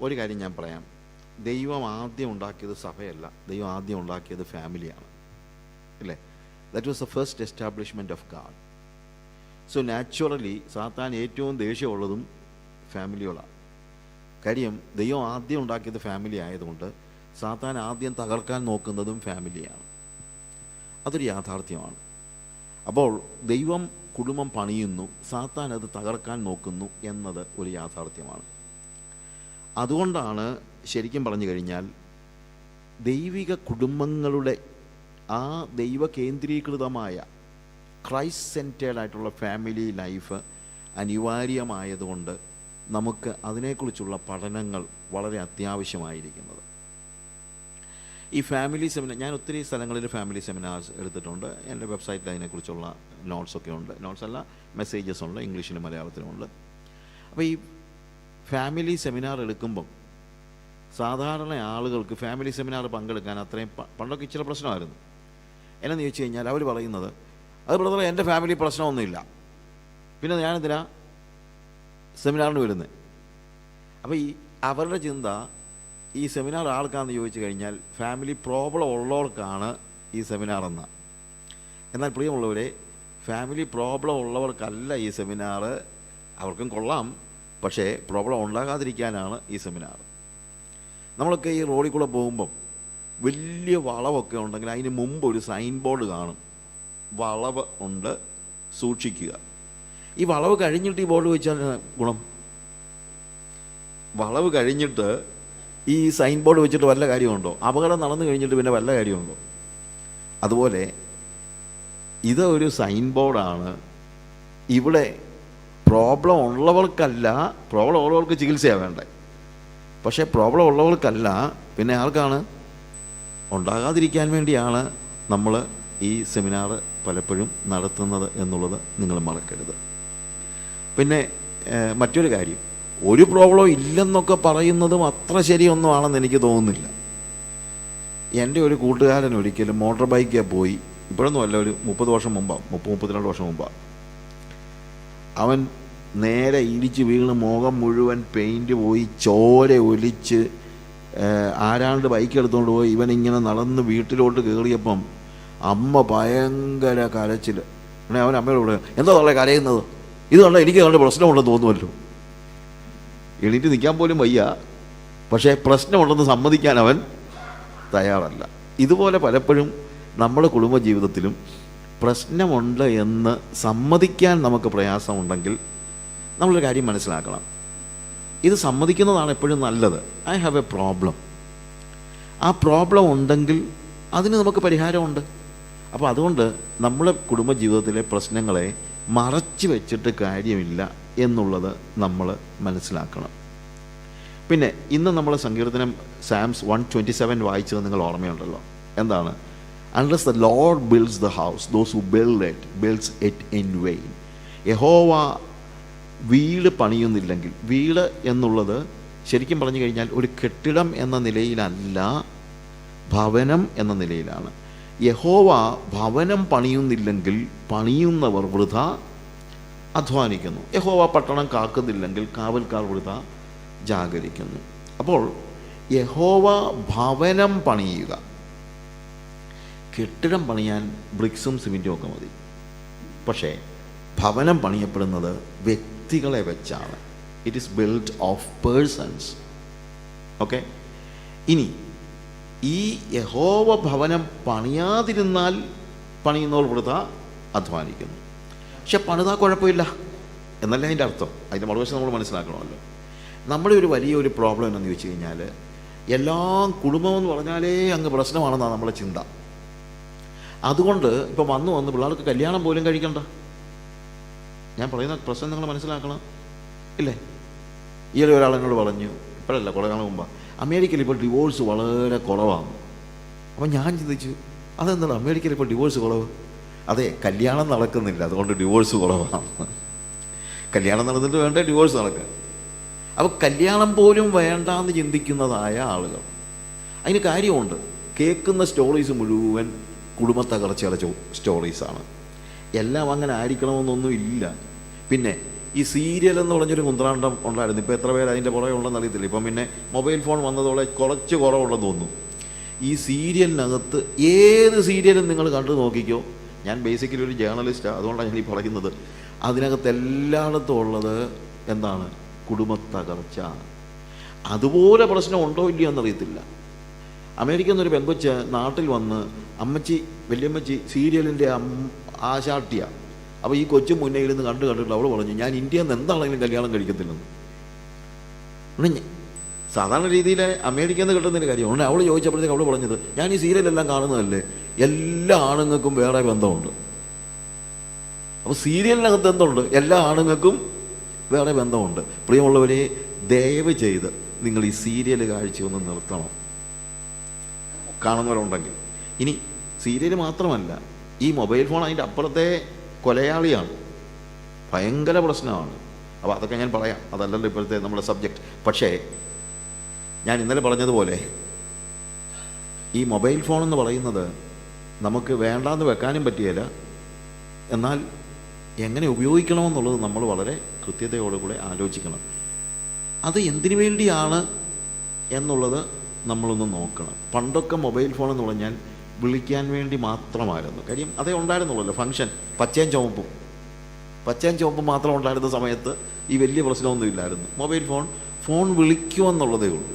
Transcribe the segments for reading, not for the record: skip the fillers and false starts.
ഒരു കാര്യം ഞാൻ പറയാം. ദൈവം ആദ്യം ഉണ്ടാക്കിയത് സഭയല്ല, ദൈവം ആദ്യം ഉണ്ടാക്കിയത് ഫാമിലിയാണ്, അല്ലേ? That was the first establishment of God. So naturally സാത്താൻ ഏറ്റവും ദേഷ്യമുള്ളതും ഫാമിലിയോടാണ്. കാര്യം ദൈവം ആദ്യം ഉണ്ടാക്കിയത് ഫാമിലി ആയതുകൊണ്ട് സാത്താൻ ആദ്യം തകർക്കാൻ നോക്കുന്നതും ഫാമിലിയാണ്. അതൊരു യാഥാർത്ഥ്യമാണ്. അപ്പോൾ ദൈവം കുടുംബം പണിയുന്നു, സാത്താൻ അത് തകർക്കാൻ നോക്കുന്നു എന്നത് ഒരു യാഥാർത്ഥ്യമാണ്. അതുകൊണ്ടാണ് ശരിക്കും പറഞ്ഞു കഴിഞ്ഞാൽ ദൈവിക കുടുംബങ്ങളുടെ ആ ദൈവ കേന്ദ്രീകൃതമായ ക്രൈസ്റ്റ് സെൻറ്റേഡ് ആയിട്ടുള്ള ഫാമിലി ലൈഫ് അനിവാര്യമായതുകൊണ്ട് നമുക്ക് അതിനെക്കുറിച്ചുള്ള പഠനങ്ങൾ വളരെ അത്യാവശ്യമായിരിക്കുന്നത്. ഈ ഫാമിലി സെമിനാർ, ഞാൻ ഒത്തിരി സ്ഥലങ്ങളിൽ ഫാമിലി സെമിനാർസ് എടുത്തിട്ടുണ്ട്. എൻ്റെ വെബ്സൈറ്റിൽ അതിനെക്കുറിച്ചുള്ള നോട്ട്സൊക്കെ ഉണ്ട്. നോട്ട്സ് അല്ല, മെസ്സേജസ് ഉണ്ട്, ഇംഗ്ലീഷിലും മലയാളത്തിലും ഉണ്ട്. അപ്പോൾ ഈ ഫാമിലി സെമിനാർ എടുക്കുമ്പം സാധാരണ ആളുകൾക്ക് ഫാമിലി സെമിനാർ പങ്കെടുക്കാൻ അത്രയും പണ്ടൊക്കെ ഇച്ചിരി പ്രശ്നമായിരുന്നു. എന്നു ചോദിച്ചു കഴിഞ്ഞാൽ അവർ പറയുന്നത്, അത് ബ്രദറെ എൻ്റെ ഫാമിലി പ്രശ്നമൊന്നുമില്ല, പിന്നെ ഞാനെന്തിനാ സെമിനാറിന് വരുന്നത്? അപ്പോൾ ഈ അവരുടെ ചിന്ത ഈ സെമിനാർ ആൾക്കാണെന്ന് ചോദിച്ചു കഴിഞ്ഞാൽ ഫാമിലി പ്രോബ്ലം ഉള്ളവർക്കാണ് ഈ സെമിനാർ എന്ന. എന്നാൽ പ്രിയമുള്ളവരെ, ഫാമിലി പ്രോബ്ലം ഉള്ളവർക്കല്ല ഈ സെമിനാർ. അവർക്കും കൊള്ളാം, പക്ഷേ പ്രോബ്ലം ഉണ്ടാകാതിരിക്കാനാണ് ഈ സെമിനാർ. നമ്മളൊക്കെ ഈ റോഡിൽ കൂടെ പോകുമ്പം വലിയ വളവൊക്കെ ഉണ്ടെങ്കിൽ അതിന് മുമ്പ് ഒരു സൈൻ ബോർഡ് കാണും, വളവ് ഉണ്ട്, സൂക്ഷിക്കുക. ഈ വളവ് കഴിഞ്ഞിട്ട് ഈ ബോർഡ് വെച്ചാൽ ഗുണം? വളവ് കഴിഞ്ഞിട്ട് ഈ സൈൻ ബോർഡ് വെച്ചിട്ട് വല്ല കാര്യമുണ്ടോ? അപകടം നടന്നു കഴിഞ്ഞിട്ട് പിന്നെ വല്ല കാര്യമുണ്ടോ? അതുപോലെ ഇത് ഒരു സൈൻ ബോർഡാണ്. ഇവിടെ പ്രോബ്ലം ഉള്ളവർക്കല്ല, പ്രോബ്ലം ഉള്ളവർക്ക് ചികിത്സയാണ് വേണ്ടത്. പക്ഷേ പ്രോബ്ലം ഉള്ളവർക്കല്ല, പിന്നെ ആർക്കാണ്? ഉണ്ടാകാതിരിക്കാൻ വേണ്ടിയാണ് നമ്മൾ ഈ സെമിനാർ പലപ്പോഴും നടത്തുന്നത് എന്നുള്ളത് നിങ്ങൾ മറക്കരുത്. പിന്നെ മറ്റൊരു കാര്യം, ഒരു പ്രോബ്ലം ഇല്ലെന്നൊക്കെ പറയുന്നതും അത്ര ശരിയൊന്നും ആണെന്ന് എനിക്ക് തോന്നുന്നില്ല. എൻ്റെ ഒരു കൂട്ടുകാരൻ ഒരിക്കലും മോട്ടോർ ബൈക്കിൽ പോയി, ഇപ്പോഴൊന്നും അല്ല, ഒരു 30 വർഷം മുമ്പാണ്, 32 വർഷം മുമ്പാണ്. അവൻ നേരെ ഇടിച്ച് വീണ് മുഖം മുഴുവൻ പെയിൻറ്റ് പോയി, ചോര ഒലിച്ച്, ആരാണ്ട് ബൈക്ക് എടുത്തുകൊണ്ട് പോയി. ഇവനിങ്ങനെ നടന്ന് വീട്ടിലോട്ട് കയറിയപ്പം അമ്മ ഭയങ്കര കരച്ചിൽ. ഉടനെ അവൻ അമ്മയോട് പറയാം, എന്താ തള്ളേ കരയുന്നത്? ഇത് കണ്ട എനിക്ക് കണ്ട് പ്രശ്നമുണ്ടെന്ന് തോന്നുമല്ലോ. എണീറ്റ് നിൽക്കാൻ പോലും വയ്യ, പക്ഷേ പ്രശ്നമുണ്ടെന്ന് സമ്മതിക്കാൻ അവൻ തയ്യാറല്ല. ഇതുപോലെ പലപ്പോഴും നമ്മുടെ കുടുംബജീവിതത്തിലും പ്രശ്നമുണ്ട് എന്ന് സമ്മതിക്കാൻ നമുക്ക് പ്രയാസമുണ്ടെങ്കിൽ നമ്മളൊരു കാര്യം മനസ്സിലാക്കണം. ഇത് സമ്മതിക്കുന്നതാണ് എപ്പോഴും നല്ലത്. I have A problem. ആ പ്രോബ്ലം ഉണ്ടെങ്കിൽ അതിന് നമുക്ക് പരിഹാരമുണ്ട്. അപ്പോൾ അതുകൊണ്ട് നമ്മുടെ കുടുംബജീവിതത്തിലെ പ്രശ്നങ്ങളെ മറച്ചു വെച്ചിട്ട് കാര്യമില്ല എന്നുള്ളത് നമ്മൾ മനസ്സിലാക്കണം. പിന്നെ ഇന്ന് നമ്മൾ സങ്കീർത്തനം സാംസ് 127 വായിച്ചത് നിങ്ങൾ ഓർമ്മയുണ്ടല്ലോ. എന്താണ്? Unless the Lord builds the house, those who builds it in vain. യഹോവ വീട് പണിയുന്നില്ലെങ്കിൽ, വീട് എന്നുള്ളത് ശരിക്കും പറഞ്ഞു കഴിഞ്ഞാൽ ഒരു കെട്ടിടം എന്ന നിലയിലല്ല, ഭവനം എന്ന നിലയിലാണ്. യഹോവ ഭവനം പണിയുന്നില്ലെങ്കിൽ പണിയുന്നവർ വൃഥ അധ്വാനിക്കുന്നു. യഹോവ പട്ടണം കാക്കുന്നില്ലെങ്കിൽ കാവൽക്കാർ വൃഥ ജാഗരിക്കുന്നു. അപ്പോൾ യഹോവ ഭവനം പണിയുക. കെട്ടിടം പണിയാൻ ബ്രിക്സും സിമെൻറ്റും ഒക്കെ മതി. പക്ഷേ ഭവനം പണിയപ്പെടുന്നത് വ്യക്തികളെ വെച്ചാണ്. It is build of persons. Okay. ഇനി ഈ യഹോവ ഭവനം പണിയാതിരുന്നാൽ പണിയുന്നവർ വൃഥ അധ്വാനിക്കുന്നു. പക്ഷെ പണിതാൽ കുഴപ്പമില്ല എന്നല്ല അതിൻ്റെ അർത്ഥം. അതിൻ്റെ മറുവശം നമ്മൾ മനസ്സിലാക്കണമല്ലോ. നമ്മുടെ ഒരു വലിയൊരു പ്രോബ്ലം എന്നു ചോദിച്ചു കഴിഞ്ഞാൽ, എല്ലാം കുടുംബമെന്ന് പറഞ്ഞാലേ അങ്ങ് പ്രശ്നമാണെന്നാണ് നമ്മളെ ചിന്ത. അതുകൊണ്ട് ഇപ്പോൾ വന്ന് പിള്ളേർക്ക് കല്യാണം പോലും കഴിക്കണ്ട. ഞാൻ പറയുന്ന പ്രശ്നം നിങ്ങൾ മനസ്സിലാക്കണം, ഇല്ലേ? ഈയിടെ ഒരാൾ എന്നോട് പറഞ്ഞു, ഇപ്പോഴല്ല, കുറേ നാൾ മുമ്പാണ്, അമേരിക്കയിൽ ഇപ്പോൾ ഡിവോഴ്സ് വളരെ കുറവാണ്. അപ്പം ഞാൻ ചിന്തിച്ചു, അതെന്താണ് അമേരിക്കയിൽ ഇപ്പോൾ ഡിവോഴ്സ് കുറവ്? അതെ, കല്യാണം നടക്കുന്നില്ല, അതുകൊണ്ട് ഡിവോഴ്സ് കുറവാണ്. കല്യാണം നടന്നിട്ട് വേണ്ട ഡിവോഴ്സ് നടക്കുക. അപ്പോൾ കല്യാണം പോലും വേണ്ടാന്ന് ചിന്തിക്കുന്നതായ ആളുകൾ. അതിന് കാര്യമുണ്ട്. കേൾക്കുന്ന സ്റ്റോറീസ് മുഴുവൻ കുടുംബത്തകർച്ചയുടെ സ്റ്റോറീസാണ്. എല്ലാം അങ്ങനെ ആയിരിക്കണമെന്നൊന്നും ഇല്ല. പിന്നെ ഈ സീരിയൽ എന്ന് പറഞ്ഞൊരു കുന്ത്രാണ്ടം ഉണ്ടായിരുന്നു. ഇപ്പോൾ എത്ര പേര് അതിൻ്റെ പുറകെ ഉണ്ടെന്ന് അറിയത്തില്ല. ഇപ്പം പിന്നെ മൊബൈൽ ഫോൺ വന്നതോടെ കുറച്ച് കുറവുണ്ടെന്ന് തോന്നുന്നു. ഈ സീരിയലിനകത്ത് ഏത് സീരിയലും നിങ്ങൾ കണ്ടു നോക്കിക്കോ. ഞാൻ ബേസിക്കലി ഒരു ജേർണലിസ്റ്റാണ്, അതുകൊണ്ടാണ് ഞാൻ ഈ പറയുന്നത്. അതിനകത്ത് എല്ലായിടത്തും ഉള്ളത് എന്താണ്? കുടുംബത്തകർച്ച. അതുപോലെ പ്രശ്നം ഉണ്ടോ ഇല്ലയോ എന്നറിയത്തില്ല. അമേരിക്കയിൽ നിന്നൊരു പെങ്കൊച്ച് നാട്ടിൽ വന്ന് അമ്മച്ചി വല്യമ്മച്ചി സീരിയലിൻ്റെ ആശാട്ടിയാണ്. അപ്പോൾ ഈ കൊച്ചു മുന്നേ ഇരുന്ന് കണ്ടിട്ട് അവൾ പറഞ്ഞു, ഞാൻ ഇന്ത്യയിൽ നിന്ന് എന്താണെങ്കിലും കല്യാണം കഴിക്കത്തില്ലെന്ന്. സാധാരണ രീതിയിൽ അമേരിക്കയിൽ നിന്ന് കിട്ടുന്നൊരു കാര്യമാണ്. അവൾ ചോദിച്ചപ്പോഴത്തേക്ക് അവൾ പറഞ്ഞത്, ഞാൻ ഈ സീരിയലെല്ലാം കാണുന്നതല്ലേ, എല്ലാ ആണുങ്ങൾക്കും വേറെ ബന്ധമുണ്ട്. അപ്പോൾ സീരിയലിനകത്ത് എന്തുണ്ട്? എല്ലാ ആണുങ്ങൾക്കും വേറെ ബന്ധമുണ്ട്. പ്രിയമുള്ളവരെ, ദയവ് ചെയ്ത് നിങ്ങൾ ഈ സീരിയൽ കാഴ്ചയൊന്ന് നിർത്തണം, കാണുന്നവരുണ്ടെങ്കിൽ. ഇനി സീരിയൽ മാത്രമല്ല, ഈ മൊബൈൽ ഫോൺ അതിൻ്റെ അപ്പുറത്തെ കൊലയാളിയാണ്, ഭയങ്കര പ്രശ്നമാണ്. അപ്പോൾ അതൊക്കെ ഞാൻ പറയാം, അതല്ലല്ലോ ഇപ്പോഴത്തെ നമ്മുടെ സബ്ജക്റ്റ്. പക്ഷേ ഞാൻ ഇന്നലെ പറഞ്ഞതുപോലെ ഈ മൊബൈൽ ഫോൺ എന്ന് പറയുന്നത് നമുക്ക് വേണ്ടാന്ന് വെക്കാനും പറ്റുകയില്ല, എന്നാൽ എങ്ങനെ ഉപയോഗിക്കണമെന്നുള്ളത് നമ്മൾ വളരെ കൃത്യതയോടുകൂടെ ആലോചിക്കണം. അത് എന്തിനു വേണ്ടിയാണ് എന്നുള്ളത് നമ്മളൊന്ന് നോക്കണം. പണ്ടൊക്കെ മൊബൈൽ ഫോൺ എന്ന് പറഞ്ഞാൽ വിളിക്കാൻ വേണ്ടി മാത്രമായിരുന്നു. കാര്യം അതേ ഉണ്ടായിരുന്നുള്ളല്ലോ, ഫങ്ഷൻ. പച്ചയും ചുവപ്പും മാത്രം ഉണ്ടായിരുന്ന സമയത്ത് ഈ വലിയ പ്രശ്നമൊന്നുമില്ലായിരുന്നു. മൊബൈൽ ഫോൺ വിളിക്കുമെന്നുള്ളതേ ഉള്ളൂ.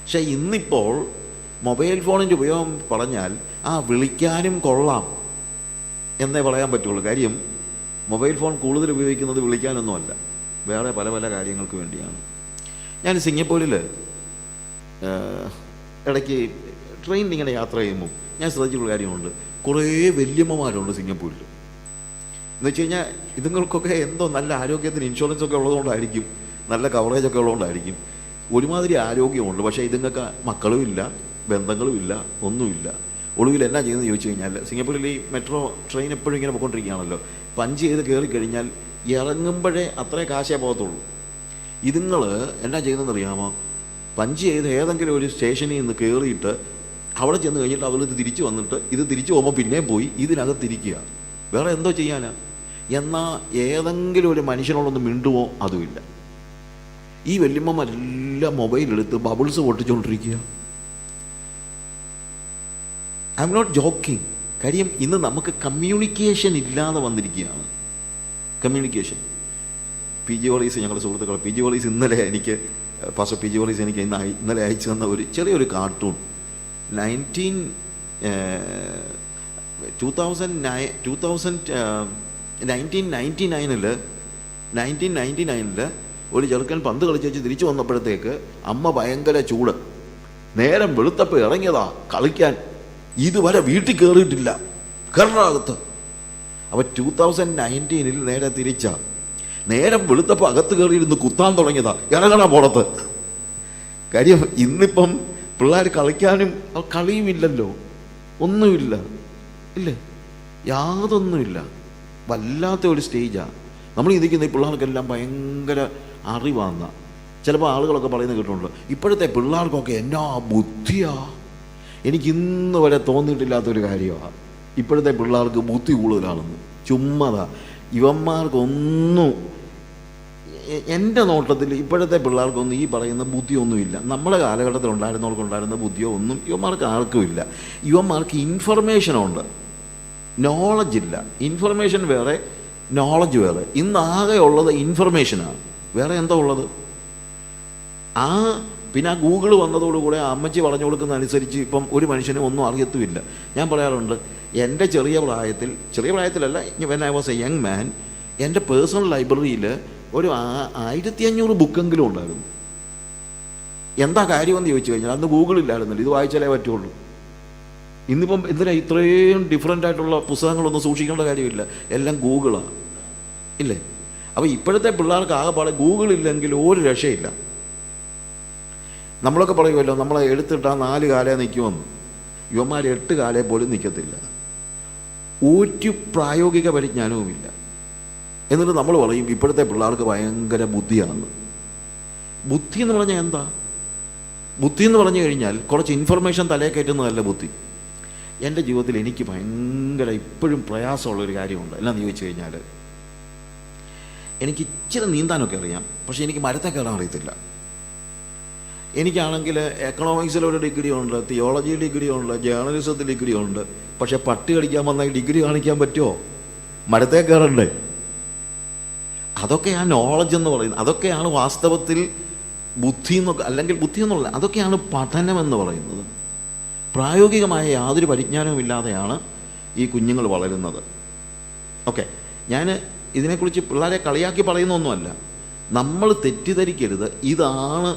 പക്ഷേ ഇന്നിപ്പോൾ മൊബൈൽ ഫോണിൻ്റെ ഉപയോഗം പറഞ്ഞാൽ വിളിക്കാനും കൊള്ളാം എന്നേ പറയാൻ പറ്റുള്ളൂ. കാര്യം മൊബൈൽ ഫോൺ കൂടുതൽ ഉപയോഗിക്കുന്നത് വിളിക്കാനൊന്നുമല്ല, വേറെ പല പല കാര്യങ്ങൾക്ക് വേണ്ടിയാണ്. ഞാൻ സിംഗപ്പൂരിൽ ഇടയ്ക്ക് ട്രെയിനിൽ ഇങ്ങനെ യാത്ര ചെയ്യുമ്പോൾ ഞാൻ ശ്രദ്ധിച്ചിട്ടുള്ള കാര്യമുണ്ട്. കുറേ വല്യമ്മമാരുണ്ട് സിംഗപ്പൂരിൽ. എന്ന് വെച്ച് കഴിഞ്ഞാൽ ഇതുങ്ങൾക്കൊക്കെ എന്തോ നല്ല ആരോഗ്യത്തിന് ഇൻഷുറൻസൊക്കെ ഉള്ളതുകൊണ്ടായിരിക്കും, നല്ല കവറേജൊക്കെ ഉള്ളതുകൊണ്ടായിരിക്കും, ഒരുമാതിരി ആരോഗ്യമുണ്ട്. പക്ഷേ ഇതുങ്ങൾക്ക് മക്കളുമില്ല, ബന്ധങ്ങളുമില്ല, ഒന്നുമില്ല. ഒടുവിൽ എന്നാ ചെയ്യുന്നത് ചോദിച്ചു കഴിഞ്ഞാൽ, സിംഗപ്പൂരിൽ ഈ മെട്രോ ട്രെയിൻ എപ്പോഴും ഇങ്ങനെ പോയിക്കൊണ്ടിരിക്കുകയാണല്ലോ. പഞ്ച് ചെയ്ത് കയറിക്കഴിഞ്ഞാൽ ഇറങ്ങുമ്പോഴേ അത്രേ കാശേ പോകത്തുള്ളൂ. ഇതുങ്ങൾ എന്നാ ചെയ്യുന്നതെന്ന് അറിയാമോ? പഞ്ച് ചെയ്ത് ഏതെങ്കിലും ഒരു സ്റ്റേഷനിൽ നിന്ന് കയറിയിട്ട് അവിടെ ചെന്ന് കഴിഞ്ഞിട്ട് അവരിത് തിരിച്ചു വന്നിട്ട് ഇത് തിരിച്ചു പോകുമ്പോൾ പിന്നെയും പോയി ഇതിനകത്തിരിക്കുക. വേറെ എന്തോ ചെയ്യാനാ? എന്നാൽ ഏതെങ്കിലും ഒരു മനുഷ്യനോടൊന്ന് മിണ്ടുമോ? അതുമില്ല. ഈ വല്യമ്മമാരെല്ലാം മൊബൈലെടുത്ത് ബബിൾസ് പൊട്ടിച്ചുകൊണ്ടിരിക്കുക. I'm not joking. കാര്യം ഇന്ന് നമുക്ക് കമ്മ്യൂണിക്കേഷൻ ഇല്ലാതെ വന്നിരിക്കുകയാണ്. കമ്മ്യൂണിക്കേഷൻ. പി ജി വോളീസ്, ഞങ്ങളുടെ സുഹൃത്തുക്കൾ പി ജി വോളീസ് ഇന്നലെ എനിക്ക് പാസ്റ്റർ പി ജി വോളീസ് എനിക്ക് ഇന്നലെ അയച്ചു തന്ന ഒരു ചെറിയൊരു കാർട്ടൂൺ 1999 ഒരു ചെറുക്കൻ പന്ത് കളിച്ച് വെച്ച് തിരിച്ചു വന്നപ്പോഴത്തേക്ക് അമ്മ ഭയങ്കര ചൂട്. നേരം വെളുത്തപ്പോൾ ഇറങ്ങിയതാ കളിക്കാൻ, ഇതുവരെ വീട്ടിൽ കയറിയിട്ടില്ല, കർണാകത്ത്. അപ്പോൾ 2019 നേരെ തിരിച്ചാ. നേരം വെളുത്തപ്പോൾ അകത്ത് കയറിയിരുന്ന് കുത്താൻ തുടങ്ങിയതാ, ഇറങ്ങണ പുറത്ത്. കാര്യം ഇന്നിപ്പം പിള്ളേർ കളിക്കാനും കളിയുമില്ലല്ലോ, ഒന്നുമില്ല, ഇല്ലേ? യാതൊന്നുമില്ല. വല്ലാത്ത ഒരു സ്റ്റേജാണ് നമ്മൾ ഇരിക്കുന്ന. ഈ പിള്ളേർക്കെല്ലാം ഭയങ്കര അറിവാന്ന. ചിലപ്പോൾ ആളുകളൊക്കെ പറയുന്നത് കേട്ടിട്ടുണ്ട്, ഇപ്പോഴത്തെ പിള്ളേർക്കൊക്കെ എന്നാ ബുദ്ധിയാ. എനിക്കിന്ന് വരെ തോന്നിയിട്ടില്ലാത്തൊരു കാര്യമാണ് ഇപ്പോഴത്തെ പിള്ളേർക്ക് ബുദ്ധി കൂടുതലാണെന്ന്. ചുമ്മാതാ. ഇവന്മാർക്കൊന്നും, എൻ്റെ നോട്ടത്തിൽ ഇപ്പോഴത്തെ പിള്ളേർക്കൊന്നും ഈ പറയുന്ന ബുദ്ധിയൊന്നുമില്ല. നമ്മുടെ കാലഘട്ടത്തിൽ ഉണ്ടായിരുന്നവർക്കുണ്ടായിരുന്ന ബുദ്ധിയോ ഒന്നും ഇവന്മാർക്ക് ആർക്കുമില്ല. ഇവന്മാർക്ക് ഇൻഫർമേഷനുണ്ട്, നോളജില്ല. ഇൻഫർമേഷൻ വേറെ, നോളജ് വേറെ. ഇന്നാകെ ഉള്ളത് ഇൻഫർമേഷനാണ്, വേറെ എന്താ ഉള്ളത്? പിന്നെ ഗൂഗിൾ വന്നതോടുകൂടെ അമ്മച്ചി പറഞ്ഞു കൊടുക്കുന്ന അനുസരിച്ച് ഇപ്പം ഒരു മനുഷ്യനും ഒന്നും അറിയത്തുമില്ല. ഞാൻ പറയാറുണ്ട്, എൻ്റെ ചെറിയ പ്രായത്തിലല്ല, when I was a young man, എൻ്റെ പേഴ്സണൽ ലൈബ്രറിയിൽ ഒരു 1500 ബുക്കെങ്കിലും ഉണ്ടായിരുന്നു. എന്താ കാര്യമെന്ന് ചോദിച്ചു കഴിഞ്ഞാൽ അന്ന് ഗൂഗിളില്ലായിരുന്നല്ലോ, ഇത് വായിച്ചാലേ പറ്റുള്ളൂ. ഇന്നിപ്പം എന്തിനാ ഇത്രയും ഡിഫറൻ്റ് ആയിട്ടുള്ള പുസ്തകങ്ങളൊന്നും സൂക്ഷിക്കേണ്ട കാര്യമില്ല, എല്ലാം ഗൂഗിളാണ്, ഇല്ലേ? അപ്പോൾ ഇപ്പോഴത്തെ പിള്ളേർക്ക് ആകെപ്പാടെ ഗൂഗിളില്ലെങ്കിൽ ഒരു രക്ഷയില്ല. നമ്മളൊക്കെ പറയുമല്ലോ, നമ്മളെ എടുത്തിട്ടാൽ 4 കാലേ നിൽക്കുമെന്ന്. യുവന്മാർ 8 കാലേ പോലും നിൽക്കത്തില്ല. ഒരു പ്രായോഗിക പരിജ്ഞാനവുമില്ല. എന്നിട്ട് നമ്മൾ പറയും ഇപ്പോഴത്തെ പിള്ളേർക്ക് ഭയങ്കര ബുദ്ധിയാണെന്ന്. ബുദ്ധി എന്ന് പറഞ്ഞാൽ എന്താ? ബുദ്ധി എന്ന് പറഞ്ഞു കഴിഞ്ഞാൽ കുറച്ച് ഇൻഫർമേഷൻ തലയിൽ കയറ്റുന്നതല്ല ബുദ്ധി. എൻ്റെ ജീവിതത്തിൽ എനിക്ക് ഭയങ്കര ഇപ്പോഴും പ്രയാസമുള്ളൊരു കാര്യമുണ്ട്. എന്നാന്ന് ചോദിച്ചു കഴിഞ്ഞാൽ, എനിക്ക് ഇച്ചിരി നീന്താനൊക്കെ അറിയാം, പക്ഷേ എനിക്ക് മരത്തെ കയറാൻ അറിയത്തില്ല. എനിക്കാണെങ്കിൽ എക്കണോമിക്സിലൊരു ഡിഗ്രി ഉണ്ട്, തിയോളജി ഡിഗ്രി ഉണ്ട്, ജേർണലിസത്തിൽ ഡിഗ്രി ഉണ്ട്. പക്ഷെ പട്ടി കടിക്കാൻ വന്ന ഈ ഡിഗ്രി കാണിക്കാൻ പറ്റുമോ? മരത്തെ കയറണ്ടേ? അതൊക്കെയാണ് നോളജ് എന്ന് പറയുന്നത്. അതൊക്കെയാണ് വാസ്തവത്തിൽ ബുദ്ധി എന്നൊക്കെ, അല്ലെങ്കിൽ ബുദ്ധി എന്നുള്ള, അതൊക്കെയാണ് പഠനമെന്ന് പറയുന്നത്. പ്രായോഗികമായ യാതൊരു പരിജ്ഞാനവും ഇല്ലാതെയാണ് ഈ കുഞ്ഞുങ്ങൾ വളരുന്നത്. ഓക്കെ, ഞാൻ ഇതിനെക്കുറിച്ച് പിള്ളേരെ കളിയാക്കി പറയുന്നൊന്നുമല്ല. നമ്മൾ തെറ്റിദ്ധരിക്കരുത്, ഇതാണ്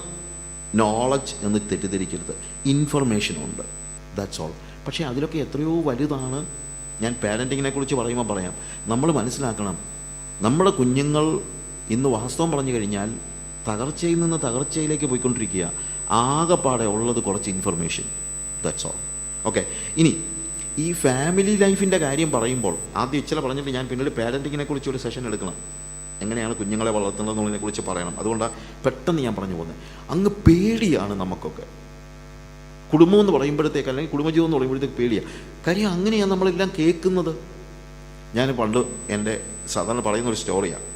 നോളജ് എന്ന് തെറ്റിദ്ധരിക്കരുത്. ഇൻഫർമേഷനുണ്ട്, ദാറ്റ്സ് ഓൾ. പക്ഷേ അതിലൊക്കെ എത്രയോ വലുതാണ്. ഞാൻ പാരൻറ്റിങ്ങിനെ കുറിച്ച് പറയുമ്പോൾ പറയാം, നമ്മൾ മനസ്സിലാക്കണം, നമ്മുടെ കുഞ്ഞുങ്ങൾ ഇന്ന് വാസ്തവം പറഞ്ഞു കഴിഞ്ഞാൽ തകർച്ചയിൽ നിന്ന് തകർച്ചയിലേക്ക് പോയിക്കൊണ്ടിരിക്കുക. ആകെപ്പാടെ ഉള്ളത് കുറച്ച് ഇൻഫർമേഷൻ, ദാറ്റ്സ് ഓൾ. ഓക്കെ, ഇനി ഈ ഫാമിലി ലൈഫിൻ്റെ കാര്യം പറയുമ്പോൾ ആദ്യം ഇച്ചിരി പറഞ്ഞിട്ട് ഞാൻ പിന്നീട് പാരൻറ്റിങ്ങിനെ കുറിച്ച് ഒരു സെഷൻ എടുക്കണം. എങ്ങനെയാണ് കുഞ്ഞുങ്ങളെ വളർത്തുന്നതെന്നുള്ളതിനെ കുറിച്ച് പറയണം. അതുകൊണ്ടാണ് പെട്ടെന്ന് ഞാൻ പറഞ്ഞു പോകുന്നത്. അങ്ങ് പേടിയാണ് നമുക്കൊക്കെ. കുടുംബം എന്ന് പറയുമ്പോഴത്തേക്ക്, അല്ലെങ്കിൽ കുടുംബജീവൻ എന്ന് പറയുമ്പോഴത്തേക്ക് പേടിയാണ്. കാര്യം അങ്ങനെയാണ് നമ്മളെല്ലാം കേൾക്കുന്നത്. ഞാൻ പണ്ട് എൻ്റെ സാധാരണ പറയുന്നൊരു സ്റ്റോറിയാണ്.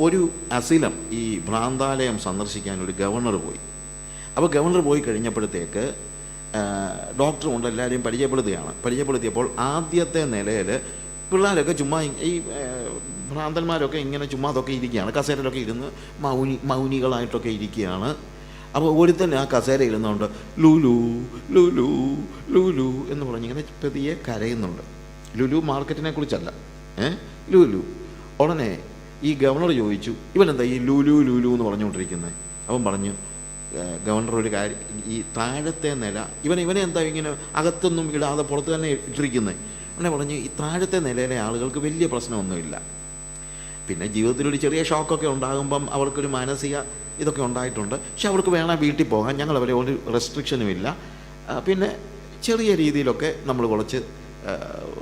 ഒരു അസിലം, ഈ ഭ്രാന്താലയം സന്ദർശിക്കാൻ ഒരു ഗവർണർ പോയി. അപ്പോൾ ഗവർണർ പോയി കഴിഞ്ഞപ്പോഴത്തേക്ക് ഡോക്ടർ കൊണ്ട് എല്ലാവരെയും പരിചയപ്പെടുത്തിയപ്പോൾ ആദ്യത്തെ നിലയിൽ പിള്ളേരൊക്കെ ചുമ്മാ, ഈ ഭ്രാന്തന്മാരൊക്കെ ഇങ്ങനെ ചുമ്മാ അതൊക്കെ ഇരിക്കുകയാണ്, കസേരയിലൊക്കെ ഇരുന്ന് മൗനികളായിട്ടൊക്കെ ഇരിക്കുകയാണ്. അപ്പോൾ ഒരുത്തന്നെ ആ കസേര ഇരുന്നുകൊണ്ട് ലുലു ലുലു ലുലു എന്ന് പറഞ്ഞിങ്ങനെ പതിയെ കരയുന്നുണ്ട്. ലുലു മാർക്കറ്റിനെ കുറിച്ചല്ല, ലുലു. ഉടനെ ഈ ഗവർണർ ചോദിച്ചു, ഇവനെന്താ ഈ ലുലു ലുലു എന്ന് പറഞ്ഞുകൊണ്ടിരിക്കുന്നത്? അവൻ പറഞ്ഞു, ഗവർണർ ഒരു കാര്യം, ഈ താഴത്തെ നില, ഇവനെ എന്താ ഇങ്ങനെ അകത്തൊന്നും ഇടാതെ പുറത്ത് തന്നെ ഇട്ടിരിക്കുന്നത്? അങ്ങനെ പറഞ്ഞ്, ഈ താഴത്തെ നിലയിലെ ആളുകൾക്ക് വലിയ പ്രശ്നമൊന്നുമില്ല. പിന്നെ ജീവിതത്തിലൊരു ചെറിയ ഷോക്കൊക്കെ ഉണ്ടാകുമ്പം അവർക്കൊരു മാനസിക ഇതൊക്കെ ഉണ്ടായിട്ടുണ്ട്. പക്ഷെ അവർക്ക് വേണം വീട്ടിൽ പോകാൻ, ഞങ്ങളവരെ ഒരു റെസ്ട്രിക്ഷനും ഇല്ല. പിന്നെ ചെറിയ രീതിയിലൊക്കെ നമ്മൾ കുറച്ച്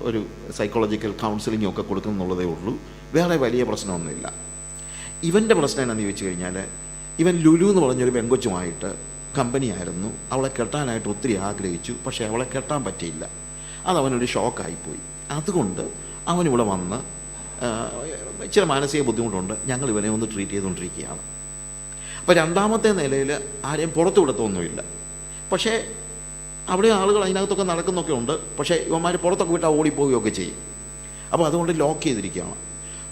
ഒരു സൈക്കോളജിക്കൽ കൗൺസിലിംഗും ഒക്കെ കൊടുക്കുന്നുള്ളതേ ഉള്ളൂ. വേറെ വലിയ പ്രശ്നമൊന്നുമില്ല. ഇവൻ്റെ പ്രശ്നം എന്താണെന്ന് ചോദിച്ചു കഴിഞ്ഞാൽ, ഇവൻ ലുലു എന്ന് പറഞ്ഞൊരു പെങ്കൊച്ചുമായിട്ട് കമ്പനിയായിരുന്നു. അവളെ കെട്ടാനായിട്ട് ഒത്തിരി ആഗ്രഹിച്ചു, പക്ഷേ അവളെ കെട്ടാൻ പറ്റിയില്ല. അതവനൊരു ഷോക്കായിപ്പോയി. അതുകൊണ്ട് അവനിവിടെ വന്ന് ഇച്ചിരി മാനസിക ബുദ്ധിമുട്ടുണ്ട്, ഞങ്ങൾ ഇവനെ ഒന്ന് ട്രീറ്റ് ചെയ്തുകൊണ്ടിരിക്കുകയാണ്. അപ്പോൾ രണ്ടാമത്തെ നിലയിൽ ആരെയും പുറത്തു വിടത്തൊന്നുമില്ല. പക്ഷേ അവിടെ ആളുകൾ അതിനകത്തൊക്കെ നടക്കുന്നൊക്കെ ഉണ്ട്. പക്ഷേ ഇവന്മാർ പുറത്തൊക്കെ വിട്ടാൽ ഓടിപ്പോവുകയൊക്കെ ചെയ്യും. അപ്പോൾ അതുകൊണ്ട് ലോക്ക് ചെയ്തിരിക്കുകയാണ്.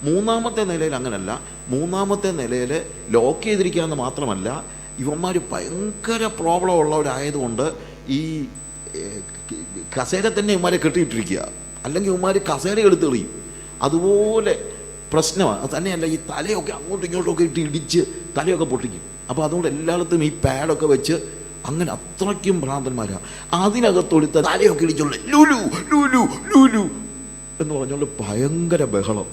മൂന്നാമത്തെ നിലയിൽ അങ്ങനല്ല. മൂന്നാമത്തെ നിലയിൽ ലോക്ക് ചെയ്തിരിക്കുകയെന്ന് മാത്രമല്ല, ഇവന്മാർ ഭയങ്കര പ്രോബ്ലം ഉള്ളവരായതുകൊണ്ട് ഈ കസേര തന്നെ ഇവന്മാരെ കെട്ടിയിട്ടിരിക്കുക. അല്ലെങ്കിൽ ഇവന്മാർ കസേര എടുത്തെറിയും. അതുപോലെ പ്രശ്നമാണ്. അത് തന്നെയല്ല, ഈ തലയൊക്കെ അങ്ങോട്ടും ഇങ്ങോട്ടുമൊക്കെ ഇടിച്ച് തലയൊക്കെ പൊട്ടിക്കും. അപ്പോൾ അതുകൊണ്ട് എല്ലായിടത്തും ഈ പാഡൊക്കെ വെച്ച് അങ്ങനെ അത്രയ്ക്കും ഭ്രാന്തന്മാരാണ്. അതിനകത്തൊടുത്ത തലയൊക്കെ ഇടിച്ചുള്ള ലുലു ലുലു ലുലു എന്ന് പറഞ്ഞുകൊണ്ട് ഭയങ്കര ബഹളം.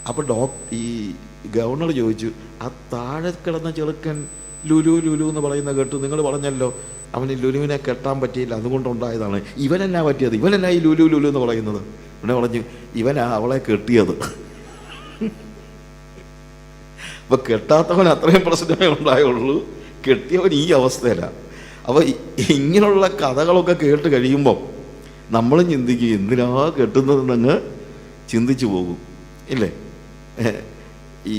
അപ്പോൾ ഈ ഗവർണർ ചോദിച്ചു, ആ താഴെ കിടന്ന ചെറുക്കൻ ലുലു ലുലു എന്ന് പറയുന്ന കേട്ടു, നിങ്ങൾ പറഞ്ഞല്ലോ അവന് ലുലുവിനെ കെട്ടാൻ പറ്റിയില്ല, അതുകൊണ്ടുണ്ടായതാണ്. ഇവനെന്നാ പറ്റിയത്? ഇവനെന്നാ ഈ ലുലു ലുലു എന്ന് പറയുന്നത്? ഇവിടെ പറഞ്ഞു, ഇവനാ അവളെ കെട്ടിയത്. അപ്പൊ കെട്ടാത്തവൻ അത്രയും പ്രശ്നമേ ഉണ്ടായുള്ളൂ, കെട്ടിയവൻ ഈ അവസ്ഥയിലാണ്. അപ്പോൾ ഇങ്ങനെയുള്ള കഥകളൊക്കെ കേട്ട് കഴിയുമ്പോൾ നമ്മളും ചിന്തിക്കും, എന്തിനാ കെട്ടുന്നതെന്നങ്ങ് ചിന്തിച്ചു പോകും, ഇല്ലേ? ഈ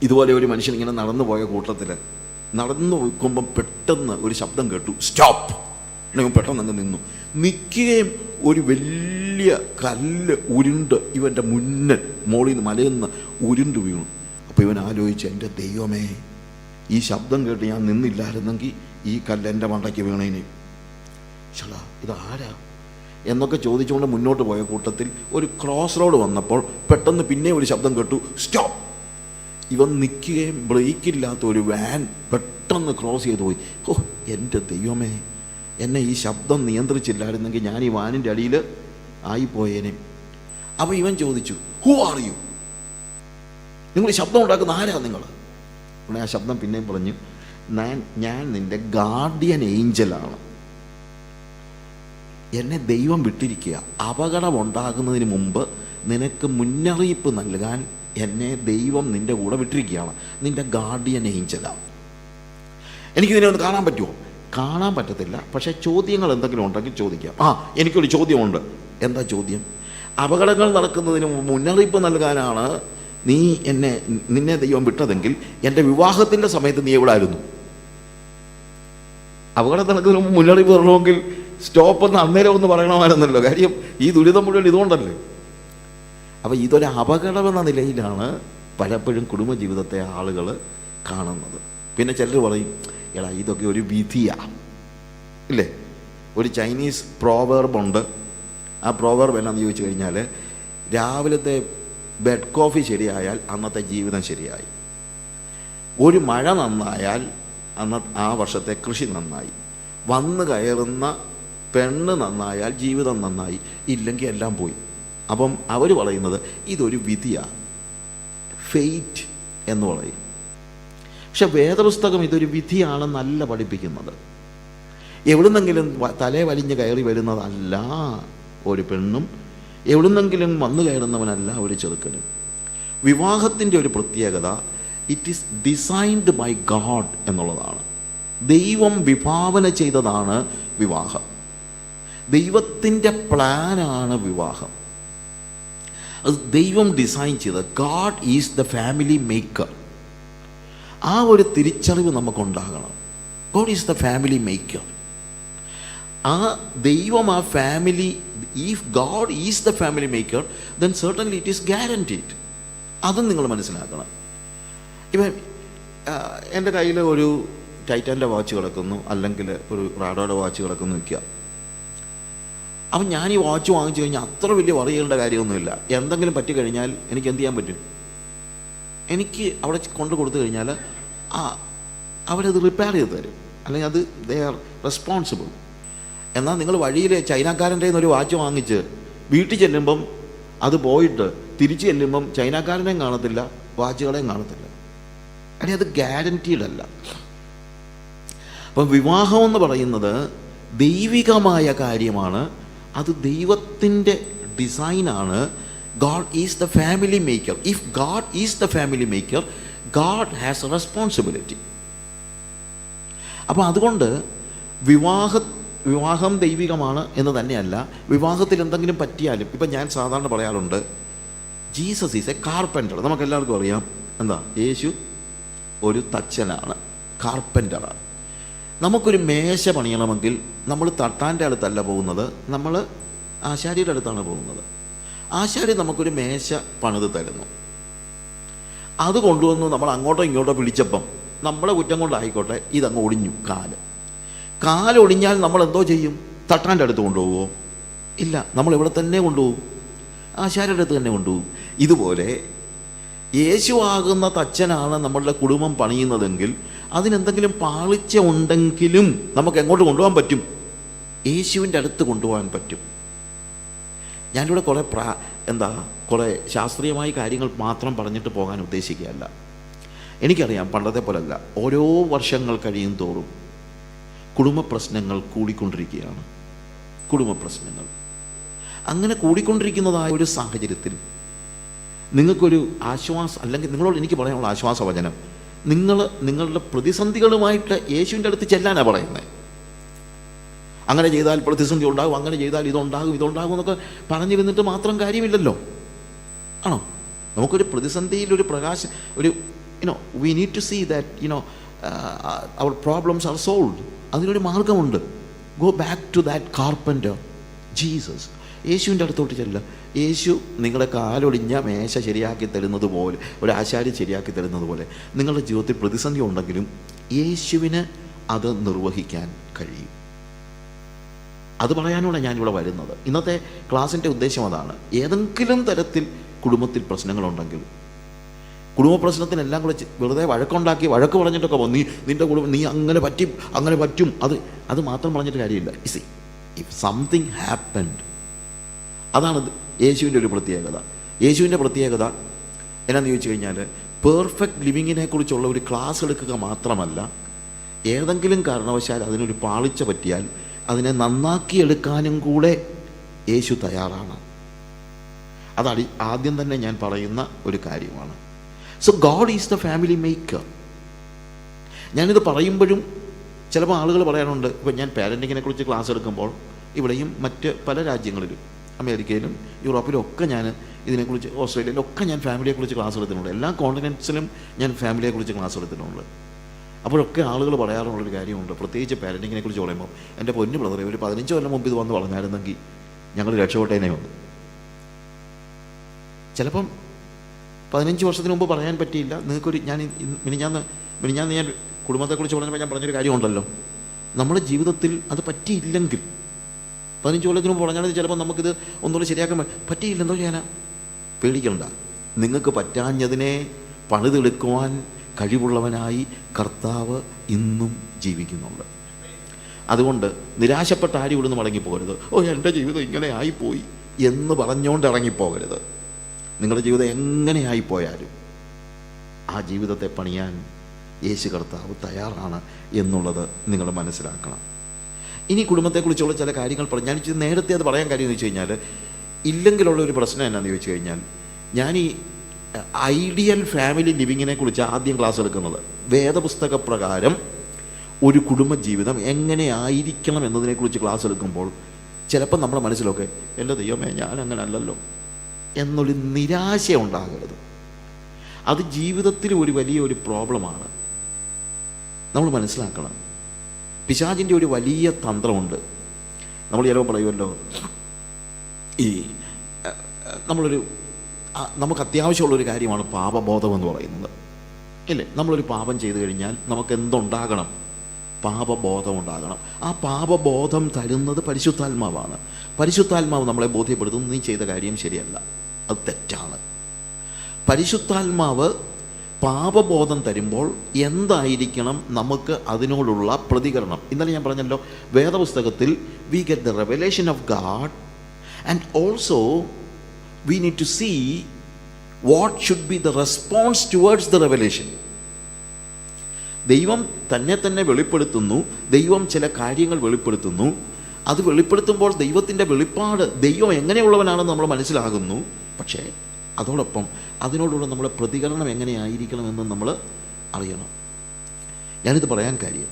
ഇതുപോലെ ഒരു മനുഷ്യൻ ഇങ്ങനെ നടന്നു പോയ കൂട്ടത്തിൽ നടന്നു നോക്കുമ്പം പെട്ടെന്ന് ഒരു ശബ്ദം കേട്ടു, സ്റ്റോപ്പ്. പെട്ടെന്ന് അങ്ങ് നിൽക്കുകയും ഒരു വലിയ കല്ല് ഉരുണ്ട് ഇവൻ്റെ മുന്നിൽ മോളിൽ നിന്ന് മലയിൽ നിന്ന് ഉരുണ്ട് വീണു. അപ്പോൾ ഇവൻ ആലോചിച്ച്, എൻ്റെ ദൈവമേ, ഈ ശബ്ദം കേട്ട് ഞാൻ നിന്നില്ലായിരുന്നെങ്കിൽ ഈ കല്ല് എൻ്റെ മണ്ടയ്ക്ക് വീണേനെ. ചേട്ടാ, ഇതാരാ എന്നൊക്കെ ചോദിച്ചുകൊണ്ട് മുന്നോട്ട് പോയ കൂട്ടത്തിൽ ഒരു ക്രോസ് റോഡ് വന്നപ്പോൾ പെട്ടെന്ന് പിന്നെ ഒരു ശബ്ദം കേട്ടു, സ്റ്റോപ്പ്. ഇവൻ നിൽക്കുകയും ബ്രേക്കില്ലാത്ത ഒരു വാൻ പെട്ടെന്ന് ക്രോസ് ചെയ്ത് പോയി. ഓ എൻ്റെ ദൈവമേ, എന്നെ ഈ ശബ്ദം നിയന്ത്രിച്ചില്ലായിരുന്നെങ്കിൽ ഞാൻ ഈ വാനിൻ്റെ അടിയിൽ ആയിപ്പോയേനെ. അപ്പോൾ ഇവൻ ചോദിച്ചു, ഹു ആർ യു? നിങ്ങൾ ശബ്ദം ഉണ്ടാക്കുന്ന ആരാ നിങ്ങൾ? ഉടനെ ആ ശബ്ദം പിന്നെയും പറഞ്ഞു, ഞാൻ നിൻ്റെ ഗാർഡിയൻ ഏഞ്ചലാണ്. എന്നെ ദൈവം വിട്ടിരിക്കുക. അപകടം ഉണ്ടാകുന്നതിന് മുമ്പ് നിനക്ക് മുന്നറിയിപ്പ് നൽകാൻ എന്നെ ദൈവം നിൻ്റെ കൂടെ വിട്ടിരിക്കുകയാണ്. നിൻ്റെ ഗാർഡിയൻ ഏഞ്ചലാണ്. എനിക്കിതിനെ ഒന്ന് കാണാൻ പറ്റുമോ? കാണാൻ പറ്റത്തില്ല, പക്ഷേ ചോദ്യങ്ങൾ എന്തെങ്കിലും ഉണ്ടെങ്കിൽ ചോദിക്കാം. എനിക്കൊരു ചോദ്യമുണ്ട്. എന്താ ചോദ്യം? അപകടങ്ങൾ നടക്കുന്നതിന് മുന്നറിയിപ്പ് നൽകാനാണ് നിന്നെ ദൈവം വിട്ടതെങ്കിൽ എൻ്റെ വിവാഹത്തിൻ്റെ സമയത്ത് നീ എവിടെ ആയിരുന്നു? അപകടം നടക്കുന്നതിന് മുമ്പ് മുന്നറിയിപ്പ് തരണമെങ്കിൽ സ്റ്റോപ്പ് എന്ന് അന്നേരം ഒന്ന് പറയണമായിരുന്നല്ലോ. കാര്യം ഈ ദുരിതം മുഴുവൻ ഇതുകൊണ്ടല്ലേ. അപ്പോൾ ഇതൊരു അപകടമെന്ന നിലയിലാണ് പലപ്പോഴും കുടുംബജീവിതത്തെ ആളുകൾ കാണുന്നത്. പിന്നെ ചിലർ പറയും, എടാ ഇതൊക്കെ ഒരു വിധിയാണ് ഇല്ലേ. ഒരു ചൈനീസ് പ്രോവർബുണ്ട്. ആ പ്രോവർബ് എന്നാന്ന് ചോദിച്ചു കഴിഞ്ഞാൽ, രാവിലത്തെ ബെഡ് കോഫി ശരിയായാൽ അന്നത്തെ ജീവിതം ശരിയായി. ഒരു മഴ നന്നായാൽ ആ വർഷത്തെ കൃഷി നന്നായി. വന്നു കയറുന്ന പെണ്ണ് നന്നായാൽ ജീവിതം നന്നായി, ഇല്ലെങ്കിൽ എല്ലാം പോയി. അപ്പം അവർ പറയുന്നത് ഇതൊരു വിധിയാണ്, ഫെയ്റ്റ് എന്ന് പറയും. പക്ഷെ വേദപുസ്തകം ഇതൊരു വിധിയാണെന്നല്ല പഠിപ്പിക്കുന്നത്. എവിടുന്നെങ്കിലും തലേ വലിഞ്ഞ് കയറി വരുന്നതല്ല ഒരു പെണ്ണും, എവിടുന്നെങ്കിലും വന്നു കയറുന്നവനല്ല ഒരു ചെറുക്കനും. വിവാഹത്തിൻ്റെ ഒരു പ്രത്യേകത, it is designed by God എന്നുള്ളതാണ്. ദൈവം വിഭാവന ചെയ്തതാണ് വിവാഹം. ദൈവത്തിൻ്റെ പ്ലാനാണ് വിവാഹം. അത് ദൈവം ഡിസൈൻ ചെയ്ത്. God is the family maker. ആ ഒരു തിരിച്ചറിവ് നമുക്കുണ്ടാകണം. God is the family maker. ആ ദൈവം ആ family, if God is the family maker, then certainly it is guaranteed. അതും നിങ്ങൾ മനസ്സിലാക്കണം. ഇപ്പം എൻ്റെ കയ്യിൽ ഒരു ടൈറ്റാൻ്റെ വാച്ച് കിടക്കുന്നു, അല്ലെങ്കിൽ ഒരു റാഡോയുടെ വാച്ച് കിടക്കുന്നു വയ്ക്കുക. അപ്പം ഞാൻ ഈ വാച്ച് വാങ്ങിച്ചു കഴിഞ്ഞാൽ അത്ര വലിയ വറി ചെയ്യേണ്ട കാര്യമൊന്നുമില്ല. എന്തെങ്കിലും പറ്റിക്കഴിഞ്ഞാൽ എനിക്ക് എന്ത് ചെയ്യാൻ പറ്റും? എനിക്ക് അവിടെ കൊണ്ട് കൊടുത്തു കഴിഞ്ഞാൽ അവരത് റിപ്പയർ ചെയ്ത് തരും, അല്ലെങ്കിൽ അത് ദേ ആർ റെസ്പോൺസിബിൾ. എന്നാൽ നിങ്ങൾ വഴിയിൽ ചൈനക്കാരൻ്റെ ഒരു വാച്ച് വാങ്ങിച്ച് വീട്ടിൽ ചെല്ലുമ്പം അത് പോയിട്ട് തിരിച്ച് ചെല്ലുമ്പം ചൈനക്കാരനെയും കാണത്തില്ല, വാച്ചുകളെയും കാണത്തില്ല. അല്ലെങ്കിൽ അത് ഗ്യാരൻറ്റീഡ് അല്ല. അപ്പം വിവാഹം എന്ന് പറയുന്നത് ദൈവികമായ കാര്യമാണ്. അത് ദൈവത്തിൻ്റെ ഡിസൈനാണ്. God is the family maker. If God is the family maker, God has a responsibility. അപ്പോൾ അതുകൊണ്ട് വിവാഹം ദൈവികമാണ് എന്ന് തന്നെയല്ല, വിവാഹത്തിൽ എന്തെങ്കിലും പറ്റിയാലും, ഇപ്പം ഞാൻ സാധാരണ പറയാറുണ്ട്, ജീസസ് ഈസ് എ കാർപ്പൻ്റർ. നമുക്കെല്ലാവർക്കും അറിയാം, എന്താ, യേശു ഒരു തച്ചനാണ്, കാർപ്പൻ്ററാണ്. നമുക്കൊരു മേശ പണിയണമെങ്കിൽ നമ്മൾ തട്ടാൻ്റെ അടുത്തല്ല പോകുന്നത്, നമ്മൾ ആശാരിയുടെ അടുത്താണ് പോകുന്നത്. ആശാരി നമുക്കൊരു മേശ പണിത് തരുന്നു. അത് കൊണ്ടുവന്നു നമ്മൾ അങ്ങോട്ടോ ഇങ്ങോട്ടോ പിടിച്ചപ്പം നമ്മളെ കുറ്റം കൊണ്ടായിക്കോട്ടെ ഇതങ്ങ് ഒടിഞ്ഞു. കാലൊടിഞ്ഞാൽ നമ്മൾ എന്തോ ചെയ്യും? തട്ടാൻ്റെ അടുത്ത് കൊണ്ടുപോകുമോ? ഇല്ല, നമ്മൾ ഇവിടെ തന്നെ കൊണ്ടുപോകും, ആശാരിയുടെ അടുത്ത് തന്നെ കൊണ്ടുപോകും. ഇതുപോലെ യേശു ആകുന്ന തച്ചനാണ് നമ്മളുടെ കുടുംബം പണിയുന്നതെങ്കിൽ അതിനെന്തെങ്കിലും പാളിച്ച ഉണ്ടെങ്കിലും നമുക്ക് എങ്ങോട്ട് കൊണ്ടുപോകാൻ പറ്റും? യേശുവിൻ്റെ അടുത്ത് കൊണ്ടുപോകാൻ പറ്റും. ഞാനിവിടെ കുറേ ശാസ്ത്രീയമായ കാര്യങ്ങൾ മാത്രം പറഞ്ഞിട്ട് പോകാൻ ഉദ്ദേശിക്കുകയല്ല. എനിക്കറിയാം, പണ്ടത്തെ പോലല്ല, ഓരോ വർഷങ്ങൾ കഴിയും തോറും കുടുംബ പ്രശ്നങ്ങൾ കൂടിക്കൊണ്ടിരിക്കുകയാണ്. കുടുംബ പ്രശ്നങ്ങൾ അങ്ങനെ കൂടിക്കൊണ്ടിരിക്കുന്നതായ ഒരു സാഹചര്യത്തിൽ നിങ്ങൾക്കൊരു ആശ്വാസം, അല്ലെങ്കിൽ നിങ്ങളോട് എനിക്ക് പറയാനുള്ള ആശ്വാസവചനം, നിങ്ങളുടെ പ്രതിസന്ധികളുമായിട്ട് യേശുവിൻ്റെ അടുത്ത് ചെല്ലാനാണ് പറയുന്നത്. അങ്ങനെ ചെയ്താൽ പ്രതിസന്ധി ഉണ്ടാകും, അങ്ങനെ ചെയ്താൽ ഇതുണ്ടാകും എന്നൊക്കെ പറഞ്ഞിരുന്നിട്ട് മാത്രം കാര്യമില്ലല്ലോ, ആണോ? നമുക്കൊരു പ്രതിസന്ധിയിൽ ഒരു പ്രകാശം, we need to see that our problems are solved. അതിനൊരു മാർഗമുണ്ട്. Go back to that carpenter Jesus. യേശുവിൻ്റെ അടുത്തോട്ട് ചെല്ലുക. യേശു നിങ്ങളുടെ കാലൊടിഞ്ഞ മേശ ശരിയാക്കി തരുന്നത് പോലെ, ഒരു ആശാരി ശരിയാക്കി തരുന്നത് പോലെ, നിങ്ങളുടെ ജീവിതത്തിൽ പ്രതിസന്ധി ഉണ്ടെങ്കിലും യേശുവിന് അത് നിർവഹിക്കാൻ കഴിയും. അത് പറയാനാണ് ഞാനിവിടെ വരുന്നത്. ഇന്നത്തെ ക്ലാസ്സിൻ്റെ ഉദ്ദേശം അതാണ്. ഏതെങ്കിലും തരത്തിൽ കുടുംബത്തിൽ പ്രശ്നങ്ങളുണ്ടെങ്കിൽ, കുടുംബ പ്രശ്നത്തിനെല്ലാം കൂടെ വെറുതെ വഴക്ക് പറഞ്ഞിട്ടൊക്കെ പോകും, നിൻ്റെ കുടുംബം നീ അങ്ങനെ പറ്റും, അത് മാത്രം പറഞ്ഞിട്ട് കാര്യമില്ല. ഇഫ് സംതിങ് ഹാപ്പൻഡ്, അതാണ് യേശുവിൻ്റെ ഒരു പ്രത്യേകത. യേശുവിൻ്റെ പ്രത്യേകത എന്നാന്ന് ചോദിച്ചു കഴിഞ്ഞാൽ, പെർഫെക്റ്റ് ലിവിങ്ങിനെ കുറിച്ചുള്ള ഒരു ക്ലാസ് എടുക്കുക മാത്രമല്ല, ഏതെങ്കിലും കാരണവശാൽ അതിനൊരു പാളിച്ച പറ്റിയാൽ അതിനെ നന്നാക്കിയെടുക്കാനും കൂടെ യേശു തയ്യാറാണ്. അതാണ് ആദ്യം തന്നെ ഞാൻ പറയുന്ന ഒരു കാര്യമാണ്. So God is the family maker. ഞാനിത് പറയുമ്പോഴും ചിലപ്പോൾ ആളുകൾ പറയാറുണ്ട്, ഇപ്പം ഞാൻ പാരൻറ്റിങ്ങിനെ കുറിച്ച് ക്ലാസ് എടുക്കുമ്പോൾ ഇവിടെയും മറ്റ് പല രാജ്യങ്ങളിലും അമേരിക്കയിലും യൂറോപ്പിലും ഒക്കെ ഞാൻ ഇതിനെക്കുറിച്ച്, ഓസ്ട്രേലിയയിലൊക്കെ ഞാൻ ഫാമിലിയെക്കുറിച്ച് ക്ലാസ് എടുത്തിട്ടുണ്ട്. എല്ലാ കോണ്ടിനെൻറ്റ്സിലും ഞാൻ ഫാമിലിയെക്കുറിച്ച് ക്ലാസ് എടുത്തിട്ടുണ്ട്. അപ്പോഴൊക്കെ ആളുകൾ പറയാറുള്ളൊരു കാര്യമുണ്ട്, പ്രത്യേകിച്ച് പാരൻറ്റിങ്ങിനെ കുറിച്ച് പറയുമ്പോൾ, എൻ്റെ പൊന്നു ബ്രദറെ, ഒരു 15 കൊല്ലം മുമ്പ് ഇത് വന്ന് പറഞ്ഞായിരുന്നെങ്കിൽ ഞങ്ങൾ രക്ഷപ്പെട്ടേനെ വന്നു. ചിലപ്പം 15 വർഷത്തിന് മുമ്പ് പറയാൻ പറ്റിയില്ല. നിങ്ങൾക്കൊരു മിനിഞ്ഞാന്ന് ഞാൻ കുടുംബത്തെക്കുറിച്ച് പറഞ്ഞപ്പോൾ ഞാൻ പറഞ്ഞൊരു കാര്യമുണ്ടല്ലോ, നമ്മുടെ ജീവിതത്തിൽ അത് പറ്റിയില്ലെങ്കിൽ 15 കൊല്ലത്തിന് മുമ്പ് പറഞ്ഞാൽ ചിലപ്പോൾ നമുക്കിത് ഒന്നുകൂടി ശരിയാക്കാൻ പറ്റിയില്ല. എന്തോ ചെയ്യാനാ? പേടിക്കണ്ട. നിങ്ങൾക്ക് പറ്റാഞ്ഞതിനെ പണിതെടുക്കുവാൻ കഴിവുള്ളവനായി കർത്താവ് ഇന്നും ജീവിക്കുന്നുണ്ട്. അതുകൊണ്ട് നിരാശപ്പെട്ട ആരും ഇവിടുന്ന് മടങ്ങിപ്പോകരുത്. എൻ്റെ ജീവിതം ഇങ്ങനെ ആയിപ്പോയി എന്ന് പറഞ്ഞുകൊണ്ട് ഇറങ്ങിപ്പോകരുത്. നിങ്ങളുടെ ജീവിതം എങ്ങനെയായിപ്പോയാലും ആ ജീവിതത്തെ പണിയാൻ യേശു കർത്താവ് തയ്യാറാണ് എന്നുള്ളത് നിങ്ങൾ മനസ്സിലാക്കണം. ഇനി കുടുംബത്തെക്കുറിച്ചുള്ള ചില കാര്യങ്ങൾ പറഞ്ഞു. ഞാൻ നേരത്തെ അത് പറയാൻ കാര്യം എന്ന് വെച്ച് കഴിഞ്ഞാൽ, ഇല്ലെങ്കിലുള്ള ഒരു പ്രശ്നം എന്നാന്ന് ചോദിച്ചു കഴിഞ്ഞാൽ, ഞാൻ ഈ ഐഡിയൽ ഫാമിലി ലിവിങ്ങിനെ കുറിച്ച് ആദ്യം ക്ലാസ് എടുക്കുന്നത്. വേദപുസ്തക പ്രകാരം ഒരു കുടുംബജീവിതം എങ്ങനെ ആയിരിക്കണം എന്നതിനെക്കുറിച്ച് ക്ലാസ് എടുക്കുമ്പോൾ ചിലപ്പോൾ നമ്മുടെ മനസ്സിലൊക്കെ, എൻ്റെ ദൈവമേ ഞാൻ അങ്ങനെ അല്ലല്ലോ എന്നൊരു നിരാശ ഉണ്ടാകരുത്. അത് ജീവിതത്തിൽ ഒരു വലിയൊരു പ്രോബ്ലമാണ്. നമ്മൾ മനസ്സിലാക്കണം, പിശാചിൻ്റെ ഒരു വലിയ തന്ത്രമുണ്ട്. നമ്മൾ ചിലപ്പോൾ പറയുമല്ലോ, ഈ നമുക്ക് അത്യാവശ്യമുള്ളൊരു കാര്യമാണ് പാപബോധം എന്ന് പറയുന്നത്, ഇല്ലേ? നമ്മളൊരു പാപം ചെയ്തു കഴിഞ്ഞാൽ നമുക്ക് എന്തുണ്ടാകണം? പാപബോധം ഉണ്ടാകണം. ആ പാപബോധം തരുന്നത് പരിശുദ്ധാത്മാവാണ്. പരിശുദ്ധാത്മാവ് നമ്മളെ ബോധ്യപ്പെടുത്തുന്നു, നീ ചെയ്ത കാര്യം ശരിയല്ല, അത് തെറ്റാണ്. പരിശുദ്ധാത്മാവ് പാപബോധം തരുമ്പോൾ എന്തായിരിക്കണം നമുക്ക് അതിനോടുള്ള പ്രതികരണം? ഇന്നലെ ഞാൻ പറഞ്ഞല്ലോ, വേദപുസ്തകത്തിൽ we get the revelation of God and also we need to see what should be the response towards the revelation. ദൈവം തന്നെ വെളിപ്പെടുത്തുന്നു, ദൈവം ചില കാര്യങ്ങൾ വെളിപ്പെടുത്തുന്നു. അത് വെളിപ്പെടുത്തുമ്പോൾ ദൈവത്തിൻ്റെ വെളിപ്പാട്, ദൈവം എങ്ങനെയുള്ളവനാണെന്ന് നമ്മൾ മനസ്സിലാകുന്നു. പക്ഷേ അതോടൊപ്പം അതിനോടുള്ള നമ്മുടെ പ്രതികരണം എങ്ങനെയായിരിക്കണമെന്ന് നമ്മൾ അറിയണം. ഞാനിത് പറയാൻ കാര്യം,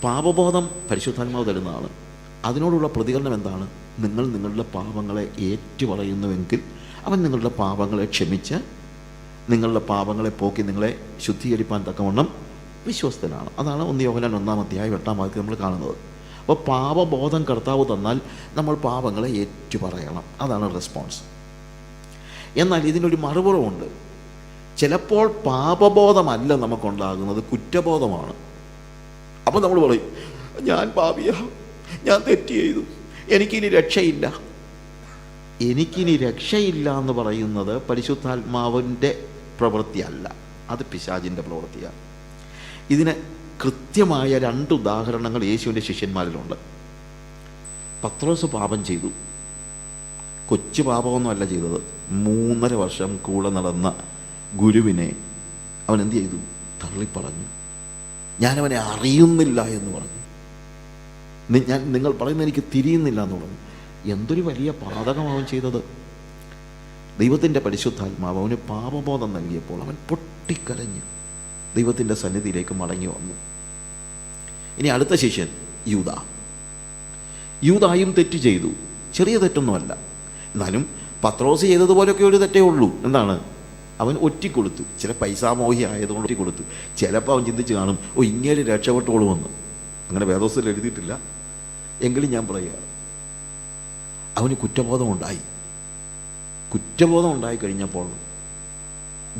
പാപബോധം പരിശുദ്ധാത്മാവ് തരുന്നതാണ്. അതിനോടുള്ള പ്രതികരണം എന്താണ്? നിങ്ങൾ നിങ്ങളുടെ പാപങ്ങളെ ഏറ്റുപറയുന്നുവെങ്കിൽ അവൻ നിങ്ങളുടെ പാപങ്ങളെ ക്ഷമിച്ച് നിങ്ങളുടെ പാപങ്ങളെ പോക്കി നിങ്ങളെ ശുദ്ധീകരിപ്പാൻ തക്കവണ്ണം വിശ്വസ്തനാണ്. അതാണ് 1 യോഹന്നാൻ 1:8 നമ്മൾ കാണുന്നത്. അപ്പോൾ പാപബോധം കർത്താവ് തന്നാൽ നമ്മൾ പാപങ്ങളെ ഏറ്റുപറയണം. അതാണ് റെസ്പോൺസ്. എന്നാൽ ഇതിനൊരു മറുപുറമുണ്ട്. ചിലപ്പോൾ പാപബോധമല്ല നമുക്കുണ്ടാകുന്നത്, കുറ്റബോധമാണ്. അപ്പോൾ നമ്മൾ പറയും, ഞാൻ പാപിയാ, ഞാൻ തെറ്റ് ചെയ്തു, എനിക്കിനി രക്ഷയില്ല. എനിക്കിനി രക്ഷയില്ല എന്ന് പറയുന്നത് പരിശുദ്ധാത്മാവിൻ്റെ പ്രവൃത്തിയല്ല, അത് പിശാചിൻ്റെ പ്രവൃത്തിയാണ്. ഇതിന് കൃത്യമായ 2 ഉദാഹരണങ്ങൾ യേശുവിൻ്റെ ശിഷ്യന്മാരിലുണ്ട്. പത്രോസ് പാപം ചെയ്തു. കൊച്ചു പാപമൊന്നുമല്ല ചെയ്തത്. 3.5 വർഷം കൂടെ നടന്ന ഗുരുവിനെ അവൻ എന്ത് ചെയ്തു? തള്ളിപ്പറഞ്ഞു. ഞാനവനെ അറിയുന്നില്ല എന്ന് പറഞ്ഞു. നിങ്ങൾ പറയുന്നത് എനിക്ക് തിരിയുന്നില്ല എന്ന് പറഞ്ഞു. എന്തൊരു വലിയ പാതകം അവൻ ചെയ്തത്. ദൈവത്തിൻ്റെ പരിശുദ്ധാത്മാവ് അവന് പാപബോധം നൽകിയപ്പോൾ അവൻ പൊട്ടിക്കരഞ്ഞു ദൈവത്തിൻ്റെ സന്നിധിയിലേക്ക് മടങ്ങി വന്നു. ഇനി അടുത്ത ശിഷ്യൻ യൂദായും തെറ്റ് ചെയ്തു. ചെറിയ തെറ്റൊന്നുമല്ല, എന്നാലും പത്രോസ് ചെയ്തതുപോലെയൊക്കെ ഒരു തെറ്റേ ഉള്ളൂ. എന്താണ്? അവൻ ഒറ്റിക്കൊടുത്തു. ചില പൈസാമോഹി ആയതുകൊണ്ട് ഒറ്റിക്കൊടുത്തു. ചിലപ്പോൾ അവൻ ചിന്തിച്ച് കാണും, ഇങ്ങനെ രക്ഷപ്പെട്ടോളുമെന്ന്. അങ്ങനെ വേദോസ്തത്തിൽ എഴുതിയിട്ടില്ല, എങ്കിലും ഞാൻ പറയുക, അവന് കുറ്റബോധം ഉണ്ടായി കഴിഞ്ഞപ്പോൾ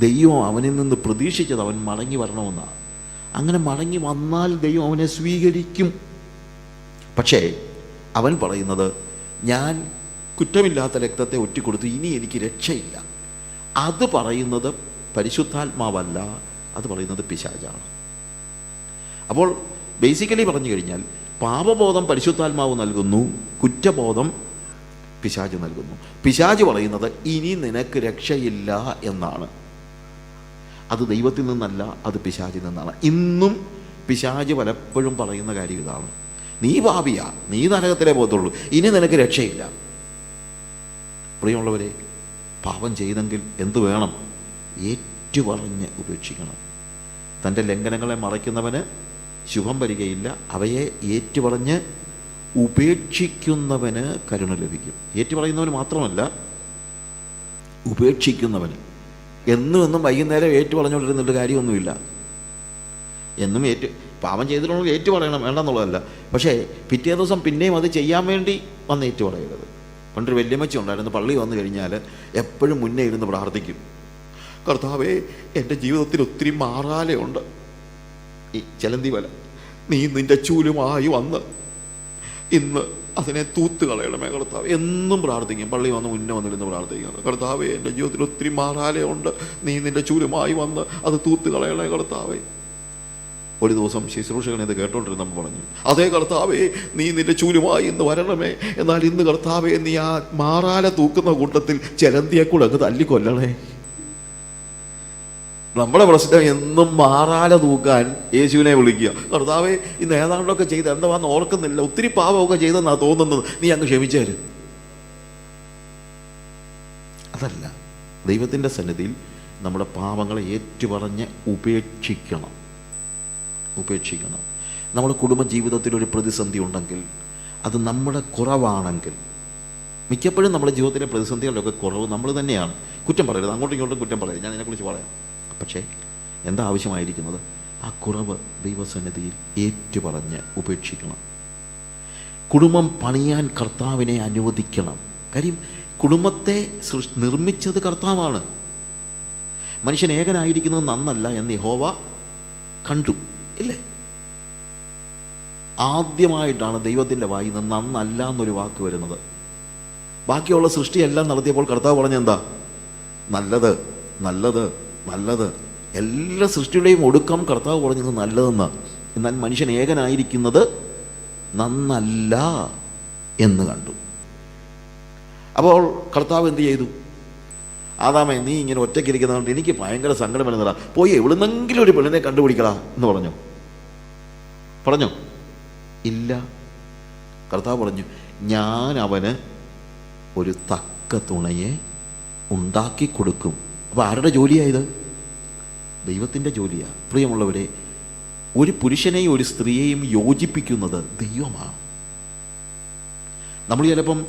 ദൈവം അവനിൽ നിന്ന് പ്രതീക്ഷിച്ചത് അവൻ മടങ്ങി വരണമെന്നാണ്. അങ്ങനെ മടങ്ങി വന്നാൽ ദൈവം അവനെ സ്വീകരിക്കും. പക്ഷേ അവൻ പറയുന്നത്, ഞാൻ കുറ്റമില്ലാത്ത രക്തത്തെ ഒറ്റിക്കൊടുത്തു, ഇനി എനിക്ക് രക്ഷയില്ല. അത് പറയുന്നത് പരിശുദ്ധാത്മാവല്ല, അത് പറയുന്നത് പിശാചാണ്. അപ്പോൾ ബേസിക്കലി പറഞ്ഞു കഴിഞ്ഞാൽ പാപബോധം പരിശുദ്ധാത്മാവ് നൽകുന്നു, കുറ്റബോധം പിശാച് നൽകുന്നു. പിശാച് പറയുന്നത് ഇനി നിനക്ക് രക്ഷയില്ല എന്നാണ്. അത് ദൈവത്തിൽ നിന്നല്ല, അത് പിശാചിൽ നിന്നാണ്. ഇന്നും പിശാച് പലപ്പോഴും പറയുന്ന കാര്യം ഇതാണ്, നീ പാപിയാ, നീ നരകത്തിലേ പോകത്തുള്ളൂ, ഇനി നിനക്ക് രക്ഷയില്ല. പ്രിയമുള്ളവരെ, പാപം ചെയ്തെങ്കിൽ എന്തു വേണം? ഏറ്റുപറഞ്ഞ് ഉപേക്ഷിക്കണം. തൻ്റെ ലംഘനങ്ങളെ മറയ്ക്കുന്നവന് ശുഭം വരികയില്ല. അവയെ ഏറ്റുപറഞ്ഞ് ഉപേക്ഷിക്കുന്നവന് കരുണ ലഭിക്കും. ഏറ്റുപറയുന്നവന് മാത്രമല്ല, ഉപേക്ഷിക്കുന്നവന്. എന്നും വൈകുന്നേരം ഏറ്റു പറഞ്ഞുകൊണ്ടിരുന്നിട്ട് കാര്യമൊന്നുമില്ല. എന്നും പാപം ചെയ്തിട്ടുണ്ടെങ്കിൽ ഏറ്റു പറയണം, വേണ്ടെന്നുള്ളതല്ല. പക്ഷേ പിറ്റേ ദിവസം പിന്നെയും അത് ചെയ്യാൻ വേണ്ടി വന്ന് ഏറ്റു പറയരുത്. പണ്ടൊരു വല്യമ്മച്ചി ഉണ്ടായിരുന്നു, പള്ളി വന്നു കഴിഞ്ഞാൽ എപ്പോഴും മുന്നേ ഇരുന്ന് പ്രാർത്ഥിക്കും, കർത്താവേ എൻ്റെ ജീവിതത്തിൽ ഒത്തിരി മാറാലയുണ്ട്, ഈ ചെലന്തി വല, നീ നിൻ്റെ ചൂലുമായി വന്ന് ഇന്ന് അതിനെ തൂത്ത് കളയണമേ കർത്താവ്. എന്നും പ്രാർത്ഥിക്കും, പള്ളി വന്ന് മുന്നേ വന്നിരുന്ന് പ്രാർത്ഥിക്കുന്നത്, കർത്താവേ എൻ്റെ ജീവിതത്തിൽ ഒത്തിരി മാറാലയുണ്ട്, നീ നിൻ്റെ ചൂലുമായി വന്ന് അത് തൂത്ത് കളയണേ കർത്താവേ. ഒരു ദിവസം ശുശ്രൂഷകൻ ഇത് കേട്ടോണ്ടിരുന്നപ്പോൾ പറഞ്ഞു, അതേ കർത്താവേ, നീ നിന്റെ ചൂലുമായി ഇന്ന് വരണമേ, എന്നാൽ ഇന്ന് കർത്താവേ നീ ആ മാറാല തൂക്കുന്ന കൂട്ടത്തിൽ ചെലന്തിയെ കൂടെ അങ്ങ് തല്ലിക്കൊല്ലണേ. നമ്മുടെ പ്രശ്നം എന്നും മാറാല തൂക്കാൻ യേശുവിനെ വിളിക്കുക. കർത്താവേ, ഇന്ന് ഏതാണ്ടൊക്കെ ചെയ്ത് എന്താന്ന് ഓർക്കുന്നില്ല, ഒത്തിരി പാപമൊക്കെ ചെയ്തെന്നാ തോന്നുന്നത്, നീ അങ്ങ് ക്ഷമിച്ചേര്. അതല്ല, ദൈവത്തിൻ്റെ സന്നിധിയിൽ നമ്മുടെ പാപങ്ങളെ ഏറ്റുപറഞ്ഞ് ഉപേക്ഷിക്കണം. നമ്മുടെ കുടുംബജീവിതത്തിൽ ഒരു പ്രതിസന്ധി ഉണ്ടെങ്കിൽ, അത് നമ്മുടെ കുറവാണെങ്കിൽ, മിക്കപ്പോഴും നമ്മുടെ ജീവിതത്തിലെ പ്രതിസന്ധികളുടെയൊക്കെ കുറവ് നമ്മൾ തന്നെയാണ്. കുറ്റം പറയരുത്, അങ്ങോട്ടും ഇങ്ങോട്ടും കുറ്റം പറയരുത്, ഞാൻ അതിനെക്കുറിച്ച് പറയാം. പക്ഷേ എന്താ ആവശ്യമായിരിക്കുന്നത്? ആ കുറവ് ദൈവസന്നിധിയിൽ ഏറ്റുപറഞ്ഞ് ഉപേക്ഷിക്കണം. കുടുംബം പണിയാൻ കർത്താവിനെ അനുവദിക്കണം. കാര്യം കുടുംബത്തെ നിർമ്മിച്ചത് കർത്താവാണ്. മനുഷ്യൻ ഏകനായിരിക്കുന്നത് നന്നല്ല എന്ന് യഹോവ കണ്ടു, ഇല്ലേ? ആദ്യമായിട്ടാണ് ദൈവത്തിൻ്റെ വായിൽ നിന്ന് നന്നല്ല എന്നൊരു വാക്ക് വരുന്നത്. ബാക്കിയുള്ള സൃഷ്ടിയെല്ലാം നടത്തിയപ്പോൾ കർത്താവ് പറഞ്ഞെന്താ? നല്ലത്, നല്ലത്, നല്ലത്. എല്ലാ സൃഷ്ടിയുടെയും ഒടുക്കം കർത്താവ് പറഞ്ഞത് നല്ലതെന്ന്. എന്നാൽ മനുഷ്യൻ ഏകനായിരിക്കുന്നത് നന്നല്ല എന്ന് കണ്ടു. അപ്പോൾ കർത്താവ് എന്ത് ചെയ്തു? ആദാമേ, നീ ഇങ്ങനെ ഒറ്റയ്ക്കിരിക്കുന്നതുകൊണ്ട് എനിക്ക് ഭയങ്കര സങ്കടം വരുന്നതാ, പോയി എവിടുന്നെങ്കിലും ഒരു പെണ്ണിനെ കണ്ടുപിടിക്കടാ എന്ന് പറഞ്ഞോ? ഇല്ല. കർത്താവ് പറഞ്ഞു, ഞാൻ അവന് ഒരു തക്ക തുണയെ ഉണ്ടാക്കി കൊടുക്കും. അപ്പോൾ ആരുടെ ജോലിയായത്? ദൈവത്തിൻ്റെ ജോലിയാണ്. പ്രിയമുള്ളവരെ, ഒരു പുരുഷനെയും ഒരു സ്ത്രീയെയും യോജിപ്പിക്കുന്നത് ദൈവമാണ്. നമ്മൾ ചിലപ്പം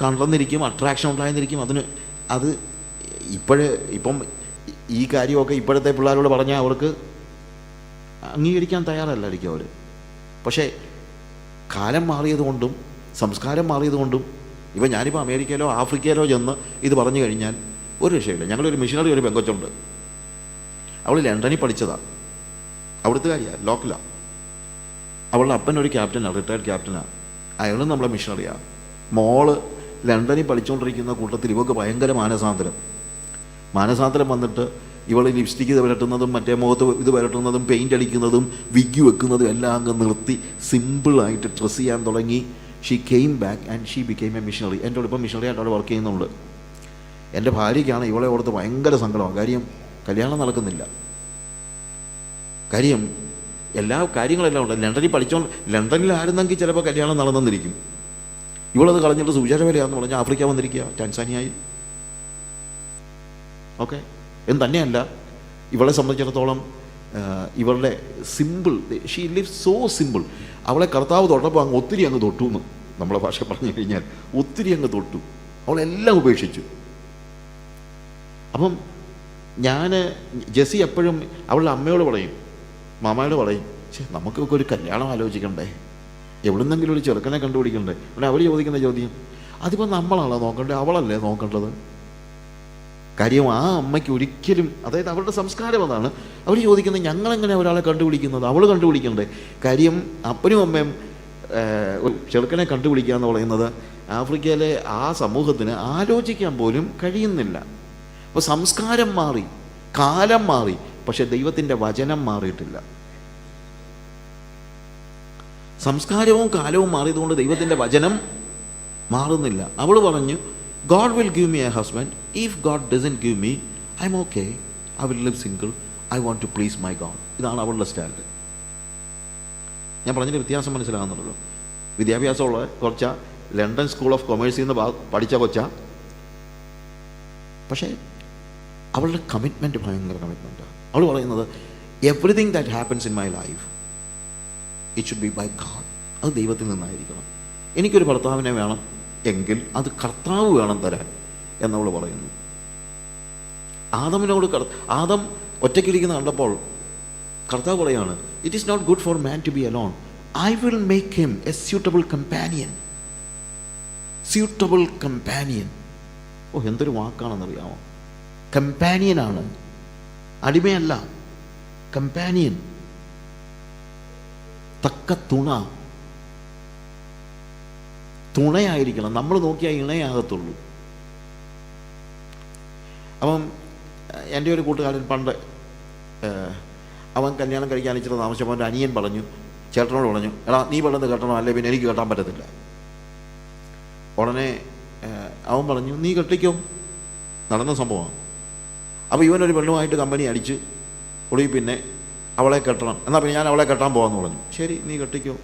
കണ്ടെന്നിരിക്കും, അട്രാക്ഷൻ ഉണ്ടായിരുന്നിരിക്കും, അത് ഇപ്പം ഈ കാര്യമൊക്കെ ഇപ്പോഴത്തെ പിള്ളേരോട് പറഞ്ഞാൽ അവർക്ക് അംഗീകരിക്കാൻ തയ്യാറല്ലായിരിക്കും അവർ. പക്ഷേ കാലം മാറിയതുകൊണ്ടും സംസ്കാരം മാറിയതുകൊണ്ടും ഇപ്പം ഞാനിപ്പോൾ അമേരിക്കയിലോ ആഫ്രിക്കയിലോ ചെന്ന് ഇത് പറഞ്ഞു കഴിഞ്ഞാൽ ഒരു രക്ഷയില്ല. ഞങ്ങളൊരു മിഷണറി, ഒരു പെങ്കൊച്ചുണ്ട്, അവൾ ലണ്ടനിൽ പഠിച്ചതാണ്, അവിടുത്തെ കാര്യമാണ്, ലോക്കലാണ്. അവളുടെ അപ്പൻ ഒരു ക്യാപ്റ്റനാണ്, റിട്ടയർഡ് ക്യാപ്റ്റനാണ്, അയാളും നമ്മളെ മിഷണറിയാണ്. മോള് ലണ്ടനിൽ പഠിച്ചുകൊണ്ടിരിക്കുന്ന കൂട്ടത്തിൽ ഇവൾക്ക് ഭയങ്കര മാനസാന്തരം വന്നിട്ട് ഇവൾ ലിപ്സ്റ്റിക്ക് ഇത് പുരട്ടുന്നതും മറ്റേ മുഖത്ത് ഇത് പുരട്ടുന്നതും പെയിൻ്റ് അടിക്കുന്നതും വിഗ് വെക്കുന്നതും എല്ലാം അങ്ങ് നിർത്തി സിമ്പിളായിട്ട് ഡ്രസ്സ് ചെയ്യാൻ തുടങ്ങി. She came back and she became A missionary. എൻ്റെ ഇപ്പം മിഷണറി ആയിട്ട് അവിടെ വർക്ക് ചെയ്യുന്നുണ്ട്. എൻ്റെ ഭാര്യയ്ക്കാണ് ഇവളെ ഓർത്ത് ഭയങ്കര സങ്കടമാണ്. കാര്യം കല്യാണം നടക്കുന്നില്ല. കാര്യം എല്ലാ കാര്യങ്ങളെല്ലാം ഉണ്ട്. ലണ്ടനിലായിരുന്നെങ്കിൽ ചിലപ്പോൾ കല്യാണം നടന്നെന്നിരിക്കും. ഇവളത് കളഞ്ഞിട്ട് സുവിശേഷ വേലയാണെന്ന് പറഞ്ഞാൽ ആഫ്രിക്ക വന്നിരിക്കുക, ടാൻസാനിയയിൽ. ഓക്കെ, എന്ന് തന്നെയല്ല, ഇവളെ സംബന്ധിച്ചിടത്തോളം ഇവളുടെ simple, she live so simple. അവളെ കർത്താവ് തൊട്ടപ്പോൾ ഒത്തിരി അങ്ങ് തൊട്ടു എന്ന് നമ്മളെ ഭാഷ പറഞ്ഞു കഴിഞ്ഞാൽ ഒത്തിരി അങ്ങ് തൊട്ടു. അവളെല്ലാം ഉപേക്ഷിച്ചു. അപ്പം ജെസ്സി എപ്പോഴും അവളുടെ അമ്മയോട് പറയും, മാമയോട് പറയും, നമുക്കൊക്കെ ഒരു കല്യാണം ആലോചിക്കണ്ടേ, എവിടുന്നെങ്കിലും ഒരു ചെറുക്കനെ കണ്ടുപിടിക്കണ്ടേ. അവിടെ അവർ ചോദിക്കുന്ന ചോദ്യം, അതിപ്പോൾ നമ്മളാണോ നോക്കേണ്ടത്, അവളല്ലേ നോക്കേണ്ടത്? കാര്യം ആ അമ്മയ്ക്ക് ഒരിക്കലും, അതായത് അവരുടെ സംസ്കാരം അതാണ്. അവർ ചോദിക്കുന്നത് ഞങ്ങളെങ്ങനെ ഒരാളെ കണ്ടുപിടിക്കുന്നത്, അവൾ കണ്ടുപിടിക്കണ്ടേ. കാര്യം അപ്പനും അമ്മയും ഒരു ചെറുക്കനെ കണ്ടുപിടിക്കുക എന്ന് പറയുന്നത് ആഫ്രിക്കയിലെ ആ സമൂഹത്തിന് ആലോചിക്കാൻ പോലും കഴിയുന്നില്ല. അപ്പോൾ സംസ്കാരം മാറി, കാലം മാറി, പക്ഷെ ദൈവത്തിൻ്റെ വചനം മാറിയിട്ടില്ല. സംസ്കാരവും കാലവും മാറിയതുകൊണ്ട് ദൈവത്തിൻ്റെ വചനം മാറുന്നില്ല. അവൾ പറഞ്ഞു, God will give me a husband. If God doesn't give me, I'm okay. I will live single. I want to please my God. ഇതാണ് അവളുടെ സ്റ്റാൻഡ്. ഞാൻ പറഞ്ഞതിൻ്റെ വ്യത്യാസം മനസ്സിലാകുന്നുള്ളൂ. വിദ്യാഭ്യാസമുള്ള കൊച്ച, ലണ്ടൻ സ്കൂൾ ഓഫ് കൊമേഴ്സിൽ നിന്ന് പഠിച്ച കൊച്ച, പക്ഷേ അവളുടെ കമ്മിറ്റ്മെൻറ്റ് ഭയങ്കര കമ്മിറ്റ്മെൻറ്റാണ്. അവൾ പറയുന്നത്, everything that happens in my life it should be by God. അത് ദൈവത്തിൽ നിന്നായിരിക്കണം. എനിക്കൊരു ഭർത്താവിനെ വേണം എങ്കിൽ അത് കർത്താവ് വേണം തരാൻ എന്നവൾ പറയുന്നു. ആദമിനോട് ആദം ഒറ്റയ്ക്കിരിക്കുന്ന കണ്ടപ്പോൾ കർത്താവ് പറയാണ്, it is not good for man to be alone, I will make him a suitable companion. Suitable companion. ഓ, എന്തൊരു വാക്കാണെന്നറിയാമോ? കമ്പാനിയനാണ്, അടിമയല്ല. കമ്പാനിയൻ, തക്ക തുണയായിരിക്കണം. നമ്മൾ നോക്കിയാൽ ഇണയാകത്തുള്ളൂ. അപ്പം എൻ്റെ ഒരു കൂട്ടുകാരൻ പണ്ട് അവൻ കല്യാണം കഴിക്കാൻ ഇച്ചിരി താമസിച്ചപ്പോൾ അവൻ്റെ അനിയൻ പറഞ്ഞു, ചേട്ടനോട് പറഞ്ഞു, എടാ നീ പെട്ടെന്ന് കെട്ടണം, അല്ലേ പിന്നെ എനിക്ക് കെട്ടാൻ പറ്റത്തില്ല. ഉടനെ അവൻ പറഞ്ഞു, നീ കെട്ടിക്കോ. നടന്ന സംഭവമാണ്. അപ്പോൾ ഇവനൊരു പെണ്ണുമായിട്ട് കമ്പനി അടിച്ച് ഒടുവിൽ പിന്നെ അവളെ കെട്ടണം. എന്നാൽ പിന്നെ ഞാൻ അവളെ കെട്ടാൻ പോകാമെന്ന് പറഞ്ഞു. ശരി, നീ കെട്ടിക്കോ.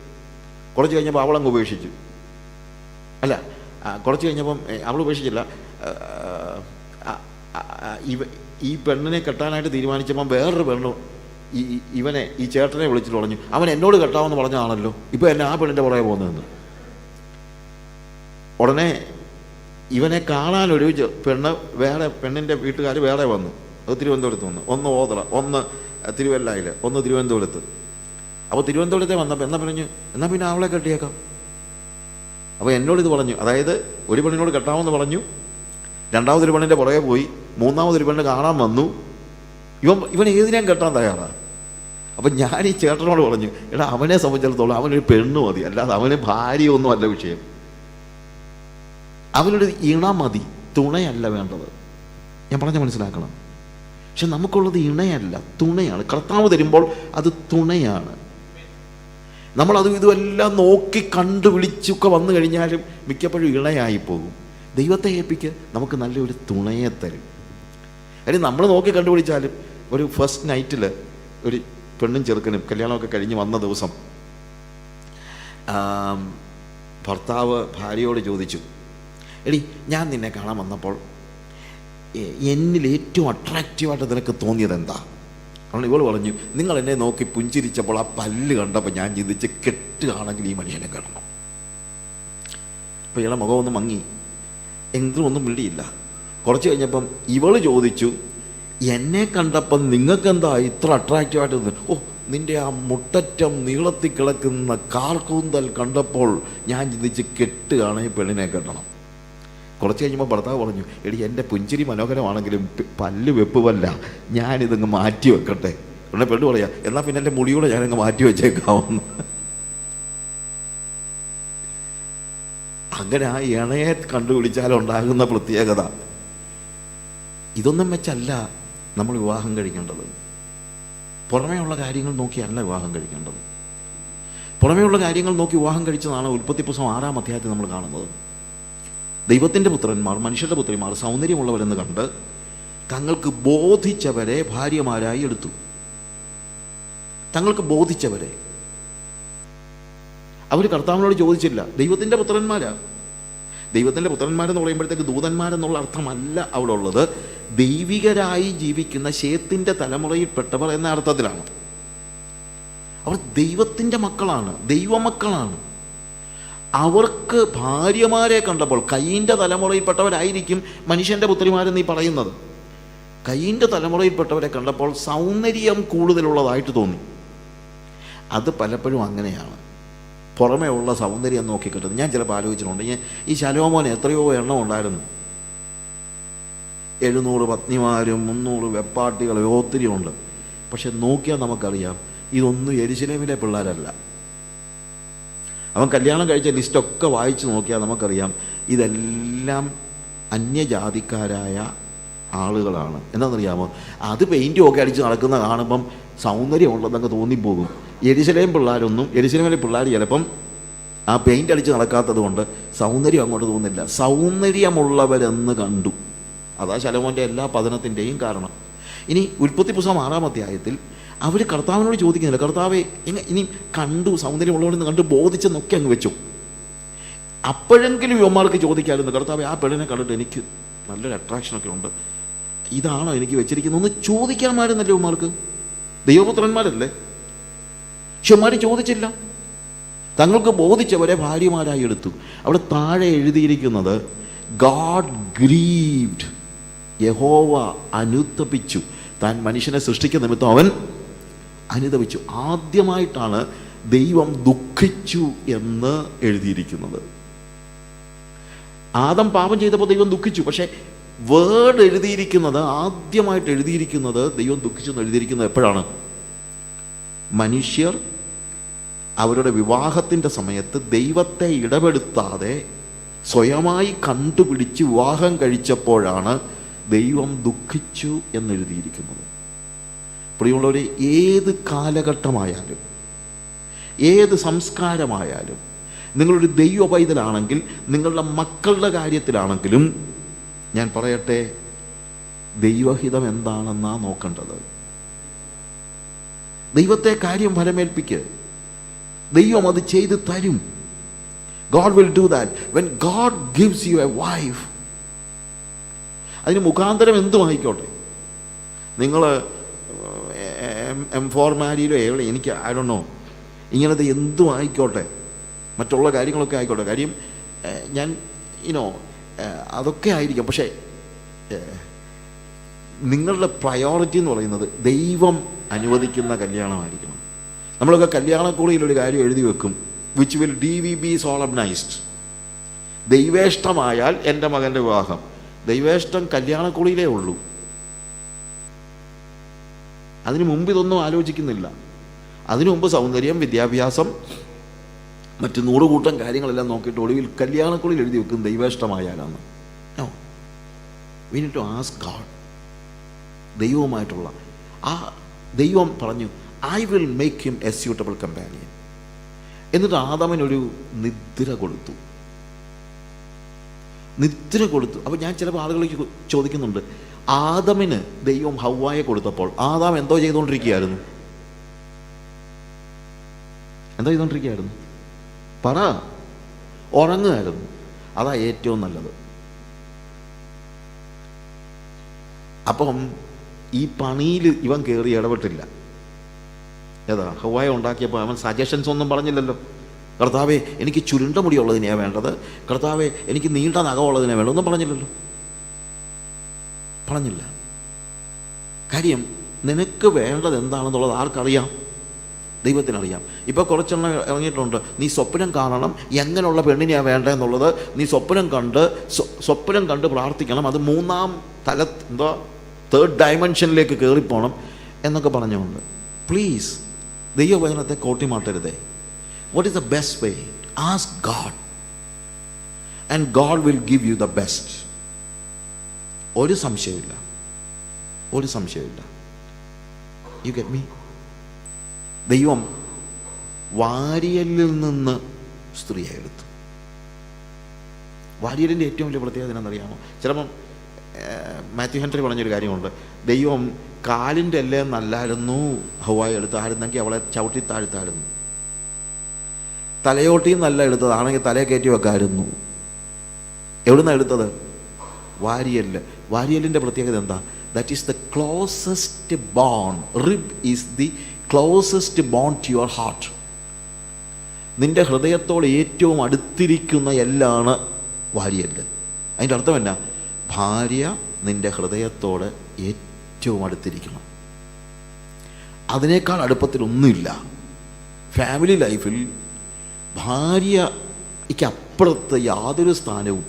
കുറച്ച് കഴിഞ്ഞപ്പോൾ അവളങ്ങ് ഉപേക്ഷിച്ചു. അല്ല, കുറച്ച് കഴിഞ്ഞപ്പം അവൾ ഉപേക്ഷിച്ചില്ല. ഈ പെണ്ണിനെ കെട്ടാനായിട്ട് തീരുമാനിച്ചപ്പം വേറൊരു പെണ്ണു ഈ ചേട്ടനെ വിളിച്ചിട്ട് പറഞ്ഞു, അവൻ എന്നോട് കെട്ടാമെന്ന് പറഞ്ഞാണല്ലോ, ഇപ്പോൾ എന്നെ ആ പെണ്ണിൻ്റെ പുറകെ പോകുന്നതെന്ന്. ഉടനെ ഇവനെ കാണാനൊരു പെണ്ണിൻ്റെ വീട്ടുകാർ വേറെ വന്നു. അത് തിരുവനന്തപുരത്ത് വന്നു. ഒന്ന് ഓതറ, ഒന്ന് തിരുവല്ലയിൽ, ഒന്ന് തിരുവനന്തപുരത്ത്. അപ്പോൾ തിരുവനന്തപുരത്തെ വന്നപ്പോൾ എന്നാൽ പിന്നെ അവളെ കെട്ടിയേക്കാം. അപ്പോൾ എന്നോട് ഇത് പറഞ്ഞു. അതായത് ഒരു പെണ്ണിനോട് കെട്ടാമെന്ന് പറഞ്ഞു, രണ്ടാമതൊരു പെണ്ണിൻ്റെ പുറകെ പോയി, മൂന്നാമതൊരു പെണ്ണ് കാണാൻ വന്നു. ഇവൻ ഏതിനെയും കെട്ടാൻ തയ്യാറാണ്. അപ്പം ഞാൻ ഈ ചേട്ടനോട് പറഞ്ഞു, എടാ അവനെ സംബന്ധിച്ചിടത്തോളം അവനൊരു പെണ്ണ് മതി, അല്ലാതെ അവന് ഭാര്യയൊന്നും അല്ല വിഷയം. അവനൊരു ഇണ മതി, തുണയല്ല വേണ്ടത്. ഞാൻ പറഞ്ഞ മനസ്സിലാക്കണം. പക്ഷെ നമുക്കുള്ളത് ഇണയല്ല, തുണയാണ്. കർത്താവ് തരുമ്പോൾ അത് തുണയാണ്. നമ്മളതും ഇതുമെല്ലാം നോക്കി കണ്ടുപിടിച്ചൊക്കെ വന്നു കഴിഞ്ഞാലും മിക്കപ്പോഴും ഇണയായി പോകും. ദൈവത്തെ ഏൽപ്പിക്ക്, നമുക്ക് നല്ലൊരു തുണയെ തരും. കാര്യം നമ്മൾ നോക്കി കണ്ടുപിടിച്ചാലും ഒരു ഫസ്റ്റ് നൈറ്റിൽ ഒരു പെണ്ണും ചെറുക്കനും കല്യാണമൊക്കെ കഴിഞ്ഞ് വന്ന ദിവസം ഭർത്താവ് ഭാര്യയോട് ചോദിച്ചു, എടി ഞാൻ നിന്നെ കാണാൻ വന്നപ്പോൾ എന്നിൽ ഏറ്റവും അട്രാക്റ്റീവായിട്ട് നിനക്ക് തോന്നിയത് എന്താ? കാരണം ഇവൾ പറഞ്ഞു, നിങ്ങൾ എന്നെ നോക്കി പുഞ്ചിരിച്ചപ്പോൾ ആ പല്ല് കണ്ടപ്പോൾ ഞാൻ ചിന്തിച്ച് കെട്ടുകയാണെങ്കിൽ ഈ മനുഷ്യനെ കിടണം. അപ്പോൾ ഇയാളെ മുഖമൊന്നും മങ്ങി, എങ്കിലും ഒന്നും മിണ്ടിയില്ല. കുറച്ച് കഴിഞ്ഞപ്പം ഇവൾ ചോദിച്ചു, എന്നെ കണ്ടപ്പം നിങ്ങൾക്കെന്താ ഇത്ര അട്രാക്റ്റീവായിട്ട്? ഓ, നിൻ്റെ ആ മുട്ടറ്റം നീളത്തിൽ കിടക്കുന്ന കാർക്കൂന്തൽ കണ്ടപ്പോൾ ഞാൻ ചിന്തിച്ച് കെട്ടുകയാണെങ്കിൽ പെണ്ണിനെ കെട്ടണം. കുറച്ച് കഴിഞ്ഞപ്പോൾ ഭർത്താവ് പറഞ്ഞു, എടി എൻ്റെ പുഞ്ചിരി മനോഹരമാണെങ്കിലും പല്ല് വെപ്പുമല്ല, ഞാനിതങ്ങ് മാറ്റി വെക്കട്ടെ. ഉടനെ പെണ്ണ് പറയാ, എന്നാൽ പിന്നെ എൻ്റെ മുടിയൂടെ ഞാനങ്ങ് മാറ്റി വെച്ചേക്കാവുന്നു. അങ്ങനെ ആ ഇണയെ കണ്ടുപിടിച്ചാലുണ്ടാകുന്ന പ്രത്യേകത. ഇതൊന്നും വെച്ചല്ല നമ്മൾ വിവാഹം കഴിക്കേണ്ടത്. പുറമേയുള്ള കാര്യങ്ങൾ നോക്കിയല്ല വിവാഹം കഴിക്കേണ്ടത്. പുറമേയുള്ള കാര്യങ്ങൾ നോക്കി വിവാഹം കഴിച്ചതാണ് ഉൽപ്പത്തി പുസ്തകം 6-ാം അധ്യായത്തിൽ നമ്മൾ കാണുന്നത്. ദൈവത്തിൻ്റെ പുത്രന്മാർ, മനുഷ്യരുടെ പുത്രിമാർ സൗന്ദര്യമുള്ളവരെന്ന് കണ്ട് തങ്ങൾക്ക് ബോധിച്ചവരെ ഭാര്യമാരായി എടുത്തു. തങ്ങൾക്ക് ബോധിച്ചവരെ. അവർ കർത്താവിനോട് ചോദിച്ചില്ല. ദൈവത്തിൻ്റെ പുത്രന്മാരാ. ദൈവത്തിൻ്റെ പുത്രന്മാരെന്ന് പറയുമ്പോഴത്തേക്ക് ദൂതന്മാരെന്നുള്ള അർത്ഥമല്ല അവിടെ ഉള്ളത്. ദൈവികരായി ജീവിക്കുന്ന ശേത്തിൻ്റെ തലമുറയിൽപ്പെട്ടവർ എന്ന അർത്ഥത്തിലാണ്. അവർ ദൈവത്തിൻ്റെ മക്കളാണ്, ദൈവമക്കളാണ്. അവർക്ക് ഭാര്യമാരെ കണ്ടപ്പോൾ, കയീൻ്റെ തലമുറയിൽപ്പെട്ടവരായിരിക്കും മനുഷ്യൻ്റെ പുത്രിമാരെന്ന് ഈ പറയുന്നത്. കയീൻ്റെ തലമുറയിൽപ്പെട്ടവരെ കണ്ടപ്പോൾ സൗന്ദര്യം കൂടുതലുള്ളതായിട്ട് തോന്നി. അത് പലപ്പോഴും അങ്ങനെയാണ്. പുറമേ ഉള്ള സൗന്ദര്യം നോക്കി കിട്ടുന്നത്. ഞാൻ ചിലപ്പോൾ ആലോചിച്ചിട്ടുണ്ട്, ഈ ശലോമോന് എത്രയോ എണ്ണം ഉണ്ടായിരുന്നു. 700 പത്നിമാരും 300 വെപ്പാട്ടികളും ഒത്തിരി ഉണ്ട്. പക്ഷെ നോക്കിയാൽ നമുക്കറിയാം ഇതൊന്നും യെരുശലേമിലെ പിള്ളേരല്ല. അവൻ കല്യാണം കഴിച്ച ലിസ്റ്റൊക്കെ വായിച്ച് നോക്കിയാൽ നമുക്കറിയാം ഇതെല്ലാം അന്യജാതിക്കാരായ ആളുകളാണ്. എന്താണെന്നറിയാമോ? അത് പെയിൻറ്റും ഒക്കെ അടിച്ച് നടക്കുന്ന കാണുമ്പം സൗന്ദര്യമുള്ളതെന്നൊക്കെ തോന്നിപ്പോകും. യെരുശലേമിലെ പിള്ളേർ ചിലപ്പം ആ പെയിൻ്റ് അടിച്ച് നടക്കാത്തത് കൊണ്ട് സൗന്ദര്യം അങ്ങോട്ട് തോന്നില്ല. സൗന്ദര്യമുള്ളവരെന്ന് കണ്ടു. അതാ ശലോമോൻ്റെ എല്ലാ പതനത്തിൻ്റെയും കാരണം. ഇനി ഉൽപ്പത്തി പുസ്തകം 6-ാം അധ്യായത്തിൽ അവർ കർത്താവിനോട് ചോദിക്കുന്നില്ല, കർത്താവെ ഇനി കണ്ടു, സൗന്ദര്യമുള്ളവരെന്ന് കണ്ടു, ബോധിച്ചെന്നൊക്കെ അങ്ങ് വെച്ചു. അപ്പോഴെങ്കിലും യുവമാർക്ക് ചോദിക്കാമായിരുന്നു, കർത്താവെ ആ പെണ്ണിനെ കണ്ടിട്ട് എനിക്ക് നല്ലൊരു അട്രാക്ഷനൊക്കെ ഉണ്ട്, ഇതാണോ എനിക്ക് വെച്ചിരിക്കുന്നത് ഒന്ന് ചോദിക്കാമായിരുന്നല്ലേ യുവമാർക്ക്? ദൈവപുത്രന്മാരല്ലേ? ക്ഷമാര് ചോദിച്ചില്ല. തങ്ങൾക്ക് ബോധിച്ചവരെ ഭാര്യമാരായി എടുത്തു. അവിടെ താഴെ എഴുതിയിരിക്കുന്നത് ഗാഡ് ഗ്രീവ്ഡ്, യഹോവ അനുതപിച്ചു. താൻ മനുഷ്യനെ സൃഷ്ടിക്കുന്ന നിമിത്തം അവൻ അനുതപിച്ചു. ആദ്യമായിട്ടാണ് ദൈവം ദുഃഖിച്ചു എന്ന് എഴുതിയിരിക്കുന്നത്. ആദം പാപം ചെയ്തപ്പോൾ ദൈവം ദുഃഖിച്ചു. പക്ഷേ വേർഡ് എഴുതിയിരിക്കുന്നത്, ആദ്യമായിട്ട് എഴുതിയിരിക്കുന്നത് ദൈവം ദുഃഖിച്ചു എന്ന് എഴുതിയിരിക്കുന്നത് എപ്പോഴാണ്? മനുഷ്യർ അവരുടെ വിവാഹത്തിൻ്റെ സമയത്ത് ദൈവത്തെ ഇടപെടുത്താതെ സ്വയമായി കണ്ടുപിടിച്ച് വിവാഹം കഴിച്ചപ്പോഴാണ് ദൈവം ദുഃഖിച്ചു എന്നെഴുതിയിരിക്കുന്നത്. പ്രിയമുള്ളവരെ, ഏത് കാലഘട്ടമായാലും ഏത് സംസ്കാരമായാലും നിങ്ങളൊരു ദൈവ പൈതലാണെങ്കിൽ, നിങ്ങളുടെ മക്കളുടെ കാര്യത്തിലാണെങ്കിലും ഞാൻ പറയട്ടെ, ദൈവഹിതം എന്താണെന്നാ നോക്കേണ്ടത്. ദൈവത്തെ കാര്യം ഫലമേൽപ്പിക്കുക. ദൈവം അത് ചെയ്ത് തരും. God will do that. When God gives you a wife, അതിന് മുഖാന്തരം എന്തുമായിക്കോട്ടെ, നിങ്ങൾ M4 മാരിയിലോ എനിക്ക് I don't know, ഇങ്ങനത്തെ എന്തും ആയിക്കോട്ടെ, മറ്റുള്ള കാര്യങ്ങളൊക്കെ ആയിക്കോട്ടെ, കാര്യം ഞാൻ അതൊക്കെ ആയിരിക്കും. പക്ഷേ നിങ്ങളുടെ പ്രയോറിറ്റി എന്ന് പറയുന്നത് ദൈവം അനുവദിക്കുന്ന കല്യാണമായിരിക്കണം. നമ്മളൊക്കെ കല്യാണക്കൂടിയിലൊരു കാര്യം എഴുതി വെക്കും, വിച്ച് വിൽ be solemnized. ദൈവേഷ്ടമായാൽ എൻ്റെ മകൻ്റെ വിവാഹം. ദൈവേഷ്ടം കല്യാണക്കൂടിയിലേ ഉള്ളൂ. അതിനു മുമ്പ് ഇതൊന്നും ആലോചിക്കുന്നില്ല. അതിനു മുമ്പ് സൗന്ദര്യം, വിദ്യാഭ്യാസം, മറ്റ് 100 കൂട്ടം കാര്യങ്ങളെല്ലാം നോക്കിയിട്ട് ഒടുവിൽ കല്യാണക്കുള്ളിൽ എഴുതി വെക്കും ദൈവേഷ്ടമായാലാണ്. No, we need to ask God. ദൈവവുമായിട്ടുള്ള ആ ദൈവം പറഞ്ഞു, I will make him a suitable companion. എന്നിട്ട് ആദാമിനൊരു നിദ്ര കൊടുത്തു. അപ്പോൾ ഞാൻ ചിലപ്പോൾ ആളുകളിലേക്ക് ചോദിക്കുന്നുണ്ട്, ആദമിന് ദൈവം ഹവ്വായെ കൊടുത്തപ്പോൾ ആദാം എന്തോ ചെയ്തുകൊണ്ടിരിക്കുകയായിരുന്നു? പറ. ഉറങ്ങുമായിരുന്നു. അതാ ഏറ്റവും നല്ലത്. അപ്പം ഈ പണിയിൽ ഇവൻ കയറി ഇടപെട്ടില്ല. ഏതാ ഹവ്വായ ഉണ്ടാക്കിയപ്പോൾ അവൻ സജഷൻസ് ഒന്നും പറഞ്ഞില്ലല്ലോ. കർത്താവേ, എനിക്ക് ചുരുണ്ട മുടിയുള്ളതിനെയാണ് വേണ്ടത്, കർത്താവേ എനിക്ക് നീണ്ട നഖമുള്ളതിനെ വേണ്ടത്, ഒന്നും പറഞ്ഞില്ലല്ലോ. പറഞ്ഞില്ല. കാര്യം നിനക്ക് വേണ്ടത് എന്താണെന്നുള്ളത് ആർക്കറിയാം? ദൈവത്തിനറിയാം. ഇപ്പോൾ കുറച്ചെണ്ണം ഇറങ്ങിയിട്ടുണ്ട്, നീ സ്വപ്നം കാണണം, എങ്ങനെയുള്ള പെണ്ണിനെയാണ് വേണ്ടതെന്നുള്ളത് നീ സ്വപ്നം കണ്ട് പ്രാർത്ഥിക്കണം, അത് 3ാം തല തേർഡ് ഡയമെൻഷനിലേക്ക് കയറിപ്പോണം എന്നൊക്കെ പറഞ്ഞുകൊണ്ട്. പ്ലീസ്, ദൈവവചനത്തെ കോട്ടിമാട്ടരുതേ. What is the best way? Ask God and God will give you the best. ഒരു സംശയമില്ല. You get me? ദൈവം വാരിയലിൽ നിന്ന് സ്ത്രീയെ എടുത്തു. വാരിയലിൻ്റെ ഏറ്റവും വലിയ പ്രത്യേകത എന്താണെന്നറിയാമോ? ചിലപ്പം മാത്യു ഹെൻറി പറഞ്ഞൊരു കാര്യമുണ്ട്, ദൈവം കാലിൻ്റെ എല്ലാം നല്ലായിരുന്നു ഹവ്വായെ എടുത്തായിരുന്നെങ്കിൽ അവളെ ചവിട്ടി താഴ്ത്തായിരുന്നു, തലയോട്ടിയും നല്ല എടുത്തതാണെങ്കിൽ തലയെ കയറ്റി വെക്കായിരുന്നു. എവിടുന്നാണ് എടുത്തത്? വാരിയലിൻ്റെ പ്രത്യേകത എന്താ? That is the closest bone. Rib is the closest bone to your heart. നിന്റെ ഹൃദയത്തോട് ഏറ്റവും അടുത്തിരിക്കുന്ന എല്ലാണ് വാരിയല്. അതിൻ്റെ അർത്ഥം എന്നാ? ഭാര്യ നിന്റെ ഹൃദയത്തോട് ഏറ്റവും അടുത്തിരിക്കണം. അതിനേക്കാൾ അടുപ്പത്തിലൊന്നുമില്ല. ഫാമിലി ലൈഫിൽ ഭാര്യയ്ക്ക് അപ്പുറത്ത് യാതൊരു സ്ഥാനവും.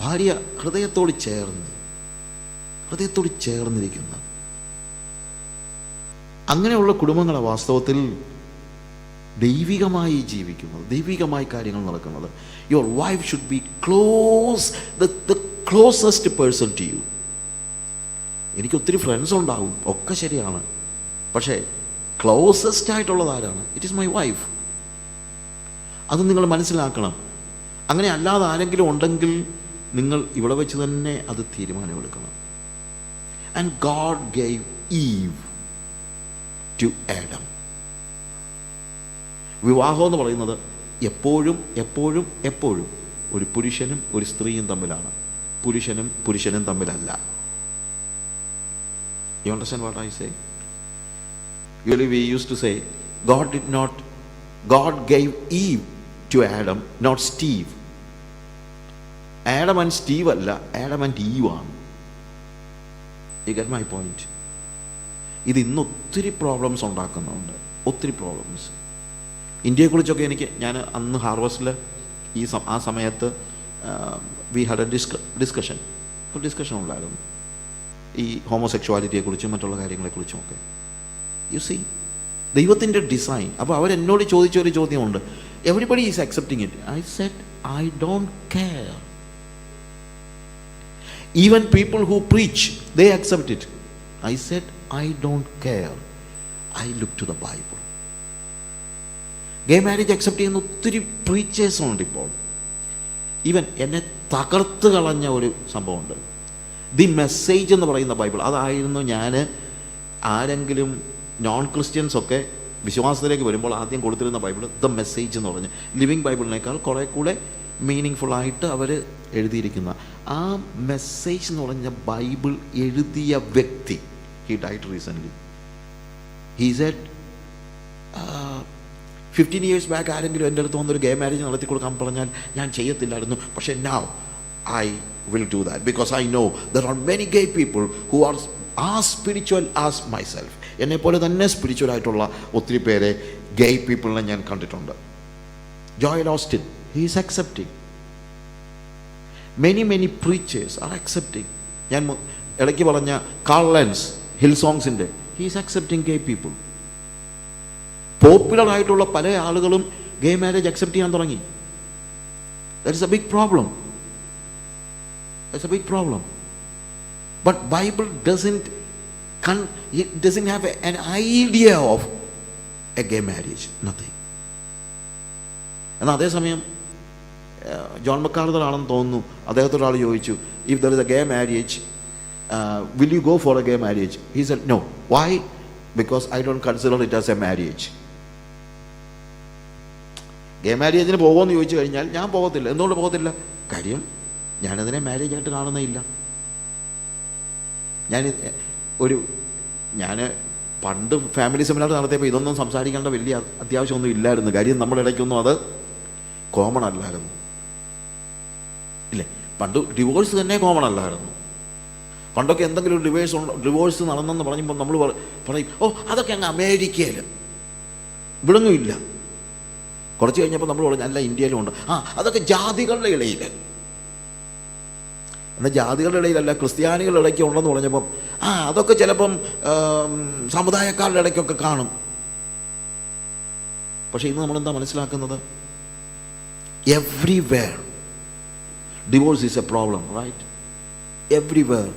ഭാര്യ ഹൃദയത്തോട് ചേർന്നിരിക്കുന്ന അങ്ങനെയുള്ള കുടുംബങ്ങളെ വാസ്തവത്തിൽ ദൈവികമായി ജീവിക്കുന്നത്, ദൈവികമായി കാര്യങ്ങൾ നടക്കുന്നത്. Your wife should be the closest person to you. എനിക്ക് ഒത്തിരി ഫ്രണ്ട്സ് ഉണ്ടാവും, ഒക്കെ ശരിയാണ്, പക്ഷേ ക്ലോസസ്റ്റ് ആയിട്ടുള്ളത് ആരാണ്? It is my wife. അത് നിങ്ങൾ മനസ്സിലാക്കണം. അങ്ങനെ അല്ലാതെ ആരെങ്കിലും ഉണ്ടെങ്കിൽ നിങ്ങൾ ഇവിടെ വെച്ച് തന്നെ അത് തീരുമാനമെടുക്കണം. And God gave Eve to Adam. വിവാഹം എന്ന് പറയുന്നത് എപ്പോഴും ഒരു പുരുഷനും ഒരു സ്ത്രീയും തമ്മിലാണ്, പുരുഷനും തമ്മിലല്ല. You understand what I say? Usually we used to say, God did not God gave Eve to Adam, not Steve. Adam and Steve അല്ല, Adam and Eve ആണ്. You get my point? ഇത് ഇന്ന് ഒത്തിരി പ്രോബ്ലംസ് ഉണ്ടാക്കുന്നുണ്ട്, ഒത്തിരി problems. ഇന്ത്യയെക്കുറിച്ചൊക്കെ ഞാൻ അന്ന് ഹാർവസ്റ്റിൽ ആ സമയത്ത് വി ഹാഡ് എ ഡിസ്കഷൻ ഉണ്ടായിരുന്നു ഈ ഹോമോസെക്ഷുവാലിറ്റിയെക്കുറിച്ചും മറ്റുള്ള കാര്യങ്ങളെക്കുറിച്ചുമൊക്കെ. യു സീ, ദൈവത്തിൻ്റെ ഡിസൈൻ. അപ്പോൾ അവരെന്നോട് ചോദിച്ചൊരു ചോദ്യമുണ്ട്, everybody is accepting it. I said I don't care. Even people who preach they accept it. I said I don't care. I look to the Bible. Gay marriage accept ചെയ്യുന്ന ഒത്തിരി പ്രീച്ചേഴ്സുണ്ട് ഇപ്പോൾ. Even എന്നെ തകർത്ത് കളഞ്ഞ ഒരു സംഭവമുണ്ട്, ദി മെസ്സേജ് എന്ന് പറയുന്ന ബൈബിൾ. അതായിരുന്നു ഞാൻ ആരെങ്കിലും നോൺ ക്രിസ്ത്യൻസൊക്കെ വിശ്വാസത്തിലേക്ക് വരുമ്പോൾ ആദ്യം കൊടുത്തിരുന്ന ബൈബിൾ, ദ മെസ്സേജ് എന്ന് പറഞ്ഞ്. ലിവിങ് ബൈബിളിനേക്കാൾ കുറേ കൂടെ മീനിങ് ഫുള്ളായിട്ട് അവർ എഴുതിയിരിക്കുന്ന ആ മെസ്സേജ് എന്ന് പറഞ്ഞ ബൈബിൾ എഴുതിയ വ്യക്തി, he died recently. He said 15 years back ആരെങ്കിലും എൻ്റെ അടുത്ത് വന്നൊരു ഗേ മാരേജ് നടത്തി കൊടുക്കാൻ പറഞ്ഞാൽ ഞാൻ ചെയ്യത്തില്ലായിരുന്നു, പക്ഷേ now I will do that because I know there are many gay people who are as spiritual as myself. എന്നെപ്പോലെ തന്നെ സ്പിരിച്വൽ ആയിട്ടുള്ള ഒത്തിരി പേരെ ഗേ പീപ്പിളിനെ ഞാൻ കണ്ടിട്ടുണ്ട്. Joel Austin, he is accepting. many preachers are accepting. ഞാൻ ഇടയ്ക്ക് പറഞ്ഞ കാൾ ലെൻസ് ഹിൽ സോങ്സിൻ്റെ, he is accepting gay people. Popular ആയിട്ടുള്ള പല ആളുകളും ഗേ മാരേജ് അക്സെപ്റ്റ് ചെയ്യാൻ തുടങ്ങി. That is a big problem. That's a big problem. But Bible doesn't have an idea of a gay marriage. Nothing. എന്നാൽ അതേസമയം John മക്കാർത്തർ ആണെന്ന് തോന്നുന്നു, അദ്ദേഹത്തോട് ചോദിച്ചു, if there is a gay marriage, will you go for a gay marriage? He said no. Why? Because I don't consider it as a marriage. ഗേ മാരേജിന് പോകുമെന്ന് ചോദിച്ചു കഴിഞ്ഞാൽ ഞാൻ പോകത്തില്ല. എന്തുകൊണ്ട് പോകത്തില്ല? കാര്യം ഞാനതിനെ മാരേജായിട്ട് കാണുന്നേയില്ല. ഞാൻ പണ്ട് ഫാമിലി സെമിനാർ നടത്തിയപ്പോൾ ഇതൊന്നും സംസാരിക്കേണ്ട വലിയ അത്യാവശ്യമൊന്നും ഇല്ലായിരുന്നു. കാര്യം നമ്മുടെ ഇടയ്ക്കൊന്നും അത് കോമൺ അല്ലായിരുന്നു, ഇല്ലേ? പണ്ട് ഡിവോഴ്സ് തന്നെ കോമൺ അല്ലായിരുന്നു. പണ്ടൊക്കെ എന്തെങ്കിലും ഒരു ഡിവോഴ്സ് നടന്നെന്ന് പറയുമ്പോൾ നമ്മൾ പറയും, ഓ അതൊക്കെ അങ്ങ് അമേരിക്കയിൽ, ഇവിടൊന്നും ഇല്ല. കുറച്ച് കഴിഞ്ഞപ്പോൾ നമ്മൾ പറഞ്ഞു, അല്ല ഇന്ത്യയിലും ഉണ്ട്. അതൊക്കെ ജാതികളുടെ ഇടയിൽ. എന്നാൽ ജാതികളുടെ ഇടയിലല്ല, ക്രിസ്ത്യാനികളുടെ ഇടയ്ക്ക് ഉണ്ടെന്ന് പറഞ്ഞപ്പം അതൊക്കെ ചിലപ്പം സമുദായക്കാരുടെ ഇടയ്ക്കൊക്കെ കാണും. പക്ഷേ ഇന്ന് നമ്മളെന്താ മനസ്സിലാക്കുന്നത്? Everywhere divorce is a problem, right? Everywhere.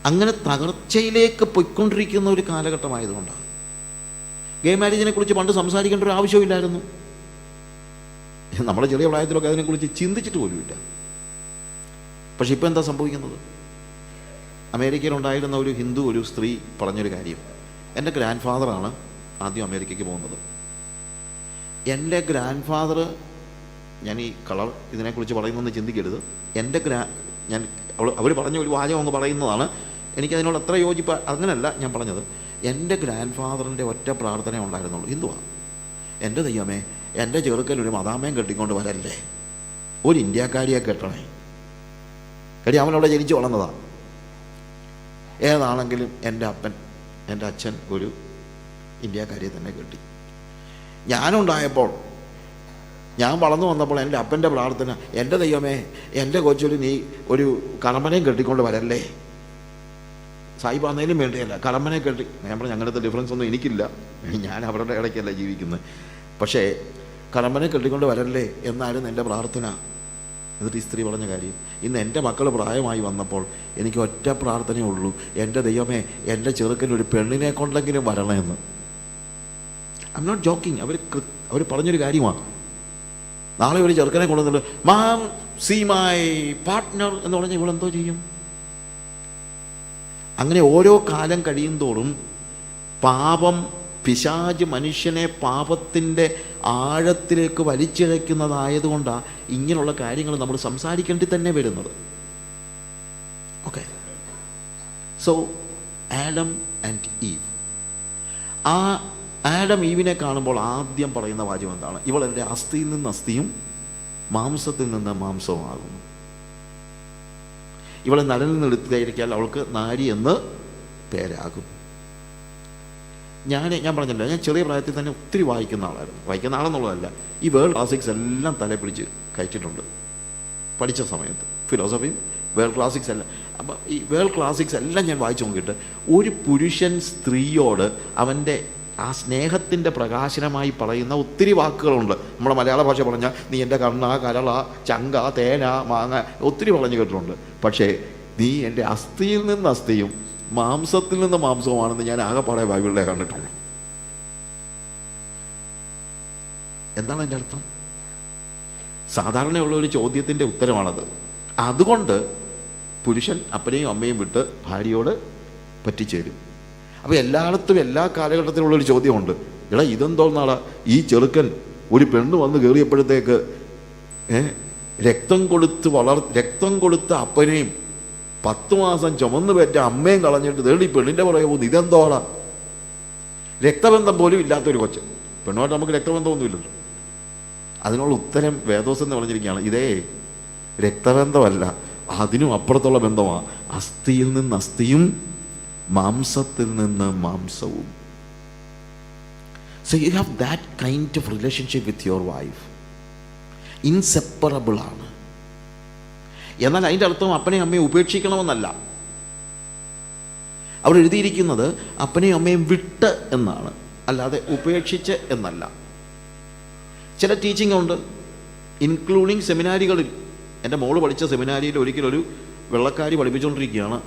അങ്ങനെ തകർച്ചയിലേക്ക് പൊയ്ക്കൊണ്ടിരിക്കുന്ന ഒരു കാലഘട്ടമായതുകൊണ്ടാണ് ഗേ മാരേജിനെ കുറിച്ച് പണ്ട് സംസാരിക്കേണ്ട ഒരു ആവശ്യമില്ലായിരുന്നു. നമ്മുടെ ചെറിയ പ്രായത്തിലൊക്കെ അതിനെക്കുറിച്ച് ചിന്തിച്ചിട്ട് പോലുമില്ല. പക്ഷെ ഇപ്പം എന്താ സംഭവിക്കുന്നത്? അമേരിക്കയിലുണ്ടായിരുന്ന ഒരു ഹിന്ദു ഒരു സ്ത്രീ പറഞ്ഞൊരു കാര്യം. എൻ്റെ ഗ്രാൻഡ് ഫാദറാണ് ആദ്യം അമേരിക്കയ്ക്ക് പോകുന്നത്. എൻ്റെ ഗ്രാൻഡ് ഫാദർ, ഞാൻ ഈ കളർ ഇതിനെക്കുറിച്ച് പറയുന്നതെന്ന് ചിന്തിക്കരുത്, അവർ പറഞ്ഞ ഒരു വാചകം അങ്ങ് പറയുന്നതാണ്. എനിക്കതിനോട് അത്ര യോജിപ്പ് അങ്ങനെയല്ല ഞാൻ പറഞ്ഞത്. എൻ്റെ ഗ്രാൻഡ് ഫാദറിൻ്റെ ഒറ്റ പ്രാർത്ഥന ഉണ്ടായിരുന്നുള്ളൂ, ഹിന്ദുവാണ്. എൻ്റെ ദൈവമേ, എൻ്റെ ചെറുക്കൻ ഒരു മദാമയും കെട്ടിക്കൊണ്ട് വരല്ലേ, ഒരു ഇന്ത്യക്കാരിയെ കെട്ടണേ. കാര്യം അവനവിടെ ജനിച്ചു വളർന്നതാണ്. ഏതാണെങ്കിലും എൻ്റെ അച്ഛൻ ഒരു ഇന്ത്യക്കാരിയെ തന്നെ കെട്ടി. ഞാനുണ്ടായപ്പോൾ, ഞാൻ വളർന്നു വന്നപ്പോൾ എൻ്റെ അപ്പൻ്റെ പ്രാർത്ഥന, എൻ്റെ ദൈവമേ, എൻ്റെ കൊച്ചൊരു നീ ഒരു കടമ്പനെയും കെട്ടിക്കൊണ്ട് വരല്ലേ. സായിപ്പ് ആന്നേലും വേണ്ടിയല്ല, കടമ്പനെ കെട്ടി. ഞാൻ പറഞ്ഞു, അങ്ങനത്തെ ഡിഫറൻസ് ഒന്നും എനിക്കില്ല, ഞാൻ അവരുടെ ഇടയ്ക്കല്ല ജീവിക്കുന്നത്. പക്ഷേ കടമ്പനെ കെട്ടിക്കൊണ്ട് വരല്ലേ എന്നായിരുന്നു എൻ്റെ പ്രാർത്ഥന. എന്നിട്ട് ഈ സ്ത്രീ പറഞ്ഞ കാര്യം, ഇന്ന് എൻ്റെ മക്കൾ പ്രായമായി വന്നപ്പോൾ എനിക്ക് ഒറ്റ പ്രാർത്ഥനയേ ഉള്ളൂ, എൻ്റെ ദൈവമേ, എൻ്റെ ചെറുക്കൻ ഒരു പെണ്ണിനെ കൊണ്ടെങ്കിലും വരണമെന്ന്. I'm not joking. അവർ പറഞ്ഞൊരു കാര്യമാണ്. നാളെ ഒരു ചെറുക്കനെ കൊണ്ടുവന്നിട്ട് മാം സീ മൈ പാർട്ട്ണർ എന്ന് പറഞ്ഞാൽ ഇവളെന്തോ ചെയ്യും? അങ്ങനെ ഓരോ കാലം കഴിയും തോറും പാപം, പിശാച് മനുഷ്യനെ പാപത്തിൻ്റെ ആഴത്തിലേക്ക് വലിച്ചിഴയ്ക്കുന്നതായതുകൊണ്ടാണ് ഇങ്ങനെയുള്ള കാര്യങ്ങൾ നമ്മൾ സംസാരിക്കേണ്ടി തന്നെ വരുന്നത്. Okay, so Adam and eve, ആ ആഡം ഈവിനെ കാണുമ്പോൾ ആദ്യം പറയുന്ന വാചകം എന്താണ്? ഇവൾ എൻ്റെ അസ്ഥിയിൽ നിന്ന് അസ്ഥിയും മാംസത്തിൽ നിന്ന് മാംസവുമാകുന്നു. ഇവളെ നരനിൽ നിന്ന് എടുത്തിരിക്കാൻ അവൾക്ക് നാരി എന്ന് പേരാകും. ഞാൻ പറഞ്ഞല്ലോ, ഞാൻ ചെറിയ പ്രായത്തിൽ തന്നെ ഒത്തിരി വായിക്കുന്ന ആളായിരുന്നു. വായിക്കുന്ന ആളെന്നുള്ളതല്ല, ഈ വേൾഡ് ക്ലാസിക്സ് എല്ലാം തലേ പിടിച്ച് കയറ്റിയിട്ടുണ്ട് പഠിച്ച സമയത്ത്. ഫിലോസഫിയും വേൾഡ് ക്ലാസിക്സ് എല്ലാം. അപ്പം ഈ വേൾഡ് ക്ലാസിക്സ് എല്ലാം ഞാൻ വായിച്ചു നോക്കിയിട്ട് ഒരു പുരുഷൻ സ്ത്രീയോട് അവൻ്റെ ആ സ്നേഹത്തിൻ്റെ പ്രകാശനമായി പറയുന്ന ഒത്തിരി വാക്കുകളുണ്ട്. നമ്മുടെ മലയാള ഭാഷ പറഞ്ഞാൽ നീ എൻ്റെ കണ്ണ, കരള, ചങ്ക, തേന, മാങ്ങ, ഒത്തിരി പറഞ്ഞു കേട്ടിട്ടുണ്ട്. പക്ഷേ നീ എൻ്റെ അസ്ഥിയിൽ നിന്ന് അസ്ഥിയും മാംസത്തിൽ നിന്ന് മാംസവുമാണെന്ന് ഞാൻ ആകെപ്പാടെ ബൈബിളിലെ കണ്ടിട്ടുള്ളൂ. എന്താണ് എൻ്റെ അർത്ഥം? സാധാരണയുള്ള ഒരു ചോദ്യത്തിൻ്റെ ഉത്തരമാണത്. അതുകൊണ്ട് പുരുഷൻ അപ്പനെയും അമ്മയും വിട്ട് ഭാര്യയോട് പറ്റിച്ചേരും. അപ്പോൾ എല്ലായിടത്തും എല്ലാ കാലഘട്ടത്തിലുള്ളൊരു ചോദ്യമുണ്ട്, എടാ ഇതെന്തോന്നാടാ ഈ ചെറുക്കൻ ഒരു പെണ്ണ് വന്ന് കയറിയപ്പോഴത്തേക്ക് രക്തം കൊടുത്ത അപ്പനെയും 10 മാസം ചുമന്ന് പറ്റ അമ്മയും കളഞ്ഞിട്ട് തേടി പെണ്ണിൻ്റെ പുറകെ പോകുന്നു, ഇതെന്തോടാ? രക്തബന്ധം പോലും ഇല്ലാത്തൊരു കൊച്ച്. പെണ്ണുമായിട്ട് നമുക്ക് രക്തബന്ധമൊന്നുമില്ലല്ലോ. അതിനുള്ള ഉത്തരം വേദോസം എന്ന് പറഞ്ഞിരിക്കുകയാണ്, ഇതേ രക്തബന്ധമല്ല, അതിനും അപ്പുറത്തുള്ള ബന്ധമാണ്. അസ്ഥിയിൽ നിന്ന് അസ്ഥിയും മാംസത്തിൽ നിന്ന് മാംസവും. So you have that kind of relationship with your wife. Inseparable ആണ്. എന്നാൽ അതിൻ്റെ അർത്ഥം അപ്പനെയും അമ്മയും ഉപേക്ഷിക്കണമെന്നല്ല. അവിടെ എഴുതിയിരിക്കുന്നത് അപ്പനെയും അമ്മയും വിട്ട് എന്നാണ്, അല്ലാതെ ഉപേക്ഷിച്ച് എന്നല്ല. ചില ടീച്ചിങ് ഉണ്ട്, ഇൻക്ലൂഡിങ് സെമിനാരികളിൽ. എൻ്റെ മോള് പഠിച്ച സെമിനാരിയിൽ ഒരിക്കലൊരു വെള്ളക്കാരി പഠിപ്പിച്ചുകൊണ്ടിരിക്കുകയാണ്.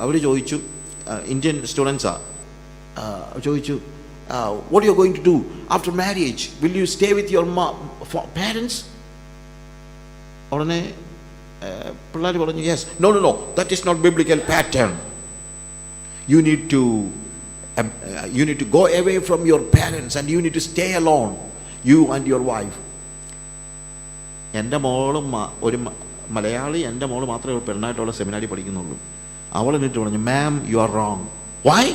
അവർ ചോദിച്ചു, ഇന്ത്യൻ സ്റ്റുഡൻസാ, ചോദിച്ചു, what you are going to do after marriage? Will you stay with your parents? ഉടനെ പിള്ളേർ പറഞ്ഞു, yes, no, that is not biblical pattern. You need to go away from your parents and you need to stay alone, you and your wife. എൻ്റെ മോളും ഒരു മലയാളി, എൻ്റെ മോള് മാത്രമേ പെണ്ണായിട്ടുള്ള സെമിനാരി പഠിക്കുന്നുള്ളൂ. അവൾ എന്നിട്ട് പറഞ്ഞു, ma'am you are wrong. Why?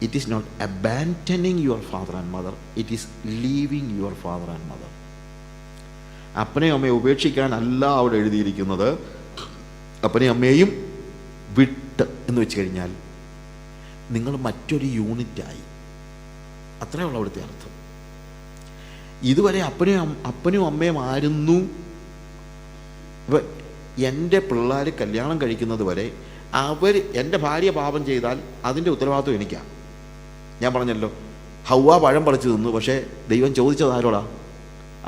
It is not abandoning your father and mother, it is leaving your father and mother. അപ്പനെയും അമ്മയെ ഉപേക്ഷിക്കാനല്ല അവിടെ എഴുതിയിരിക്കുന്നത്. അപ്പനെയും അമ്മയെയും വിട്ട് എന്ന് വെച്ച് കഴിഞ്ഞാൽ നിങ്ങൾ മറ്റൊരു യൂണിറ്റായി, അത്രയേ ഉള്ളൂ അവിടുത്തെ അർത്ഥം. ഇതുവരെ അപ്പനും അമ്മയും ആയിരുന്നു. അപ്പം എൻ്റെ പിള്ളേർ കല്യാണം കഴിക്കുന്നത് വരെ എൻ്റെ ഭാര്യ പാപം ചെയ്താൽ അതിൻ്റെ ഉത്തരവാദിത്വം എനിക്കാണ്. ഞാൻ പറഞ്ഞല്ലോ, ഹൗവ പഴം പറിച്ചു തിന്നു, പക്ഷേ ദൈവം ചോദിച്ചത് ആരോടാ?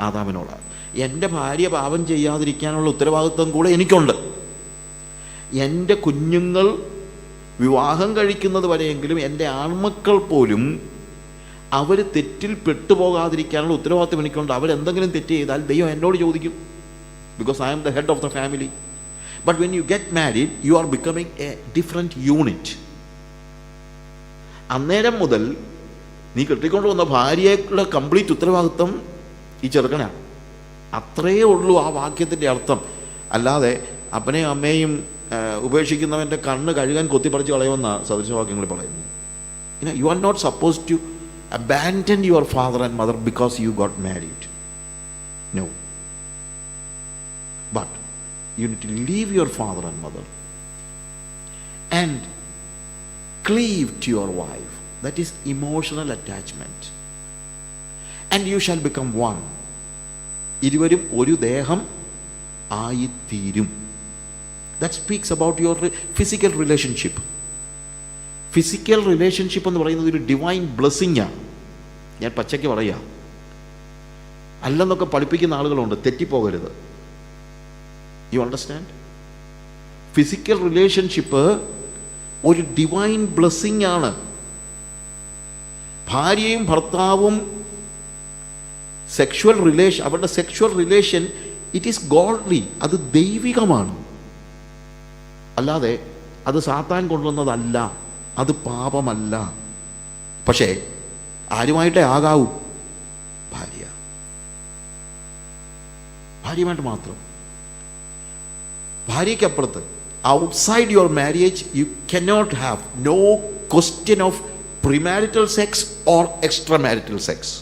ആദാമിനോടാ. എൻ്റെ ഭാര്യ പാപം ചെയ്യാതിരിക്കാനുള്ള ഉത്തരവാദിത്വം കൂടെ എനിക്കുണ്ട്. എൻ്റെ കുഞ്ഞുങ്ങൾ വിവാഹം കഴിക്കുന്നത് വരെയെങ്കിലും എൻ്റെ ആൺമക്കൾ പോലും അവർ തെറ്റിൽ പെട്ടുപോകാതിരിക്കാനുള്ള ഉത്തരവാദിത്വം എനിക്കുണ്ട്. അവരെന്തെങ്കിലും തെറ്റ് ചെയ്താൽ ദൈവം എന്നോട് ചോദിക്കും, because I am the head of the family. But when you get married, you are becoming a different unit. അന്നേരം മുതൽ നീ കെട്ടിക്കൊണ്ട് വന്ന ഭാര്യയുടെ കംപ്ലീറ്റ് ഉത്തരവാദിത്വം ഈ ചെറുക്കനാണ്. അത്രയേ ഉള്ളൂ ആ വാക്യത്തിൻ്റെ അർത്ഥം. അല്ലാതെ അപ്പനെയും അമ്മയും ഉപേക്ഷിക്കുന്നവൻ്റെ കണ്ണ് കഴുകാൻ കൊത്തിപ്പറിച്ച് കളയുമെന്നാണ് സദൃശവാക്യങ്ങൾ പറയുന്നത്. You are not supposed to abandon your father and mother because you got married. No. But you need to leave your father and mother and cleave to your wife. That is emotional attachment. And you shall become one. ഇരുവരും ഒരു ദേഹം ആയിത്തീരും. That speaks about your physical relationship. Physical relationship എന്ന് പറയുന്നത് ഒരു divine ബ്ലെസ്സിങ്ങാണ്. ഞാൻ പച്ചയ്ക്ക് പറയാം, അല്ലെന്നൊക്കെ പഠിപ്പിക്കുന്ന ആളുകളുണ്ട്, തെറ്റിപ്പോകരുത്. You understand? ഫിസിക്കൽ റിലേഷൻഷിപ്പ് ഒരു ഡിവൈൻ ബ്ലെസ്സിങ് ആണ്. ഭാര്യയും ഭർത്താവും അവരുടെ sexual relation it is godly. അത് ദൈവികമാണ്, അല്ലാതെ അത് സാത്താൻ കൊണ്ടുവന്നതല്ല, അത് പാപമല്ല. പക്ഷേ ആരുമായിട്ടേ ആകാവൂ? ഭാര്യയുമായിട്ട് മാത്രം. ഭാര്യയ്ക്കപ്പുറത്ത് outside your marriage you cannot have, no question of premarital sex or extra marital sex.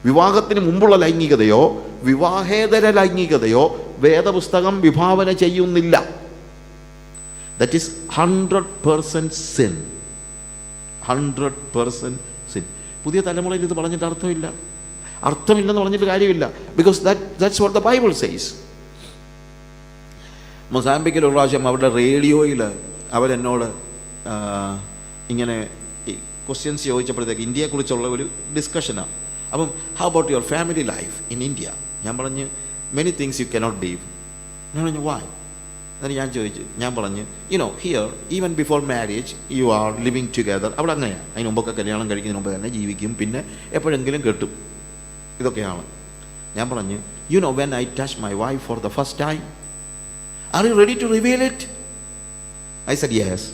വിവാഹത്തിന് മുമ്പുള്ള ലൈംഗികതയോ വിവാഹേതര ലൈംഗികതയോ വേദപുസ്തകം വിഭാവന ചെയ്യുന്നില്ല. That is 100% sin. 100% സിൻ. പുതിയ തലമുറയിൽ ഇത് പറഞ്ഞിട്ട് അർത്ഥമില്ല. അർത്ഥമില്ലെന്ന് പറഞ്ഞിട്ട് കാര്യമില്ല. Because that's what the Bible says. മൊസാംബിക്കിൽ ഒരു പ്രാവശ്യം അവരുടെ റേഡിയോയിൽ അവരെന്നോട് ഇങ്ങനെ ക്വസ്റ്റ്യൻസ് ചോദിച്ചപ്പോഴത്തേക്ക് ഇന്ത്യയെക്കുറിച്ചുള്ള ഒരു ഡിസ്കഷനാണ്. അപ്പം how about your family life in India? ഞാൻ പറഞ്ഞു many things you cannot leave. ഞാൻ പറഞ്ഞു വൈ? എന്നിട്ട് ഞാൻ പറഞ്ഞു here even before marriage you are living together. അവിടെ അങ്ങനെയാണ്. അതിന് മുമ്പൊക്കെ കല്യാണം കഴിക്കുന്നതിന് മുമ്പ് തന്നെ ജീവിക്കും, പിന്നെ എപ്പോഴെങ്കിലും കെട്ടും. ഇതൊക്കെയാണ്. ഞാൻ പറഞ്ഞു when I touch my wife for the first time, are you ready to reveal it? I said yes.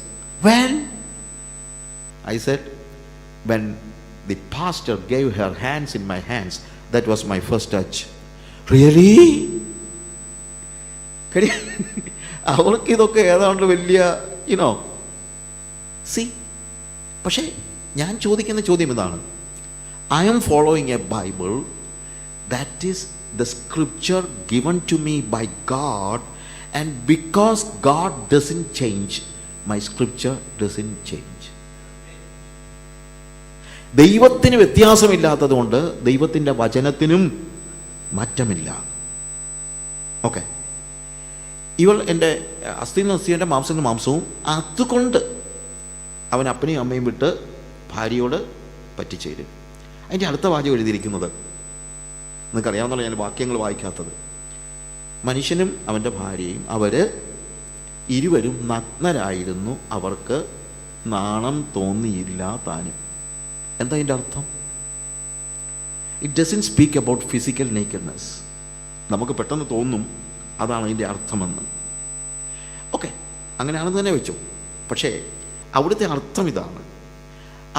When? I said, when the pastor gave her hands in my hands, that was my first touch. Really? അവൾക്ക് ഇതൊക്കെ ഏതാണ്ട് വലിയ C. പക്ഷേ ഞാൻ ചോദിക്കുന്ന ചോദ്യം ഇതാണ്. I am following a Bible that is the scripture given to me by God, and because God doesn't change, my scripture doesn't change. ദൈവത്തിന് വ്യത്യാസമില്ലാത്തത് കൊണ്ട് ദൈവത്തിൻ്റെ വചനത്തിനും മാറ്റമില്ല. ഓക്കെ, ഇവൾ എൻ്റെ അസ്ഥിയിൽ അസ്ഥിയുടെ മാംസത്തിന് മാംസവും, അതുകൊണ്ട് അവൻ അപ്പനെയും അമ്മയും വിട്ട് ഭാര്യയോട് പറ്റിച്ചേരും. അതിൻ്റെ അടുത്ത വാചകം എഴുതിയിരിക്കുന്നത് നിങ്ങൾക്കറിയാവുന്ന ഞാൻ വാക്യങ്ങൾ വായിക്കാത്തത്. മനുഷ്യനും അവൻ്റെ ഭാര്യയും ഇരുവരും നഗ്നരായിരുന്നു, അവർക്ക് നാണം തോന്നിയില്ല താനും. എന്താ അതിൻ്റെ അർത്ഥം? It doesn't speak about physical nakedness. നമുക്ക് പെട്ടെന്ന് തോന്നും അതാണ് അതിൻ്റെ അർത്ഥമെന്ന്. ഓക്കെ, അങ്ങനെയാണെന്ന് തന്നെ വെച്ചു. പക്ഷേ അവിടുത്തെ അർത്ഥം ഇതാണ്: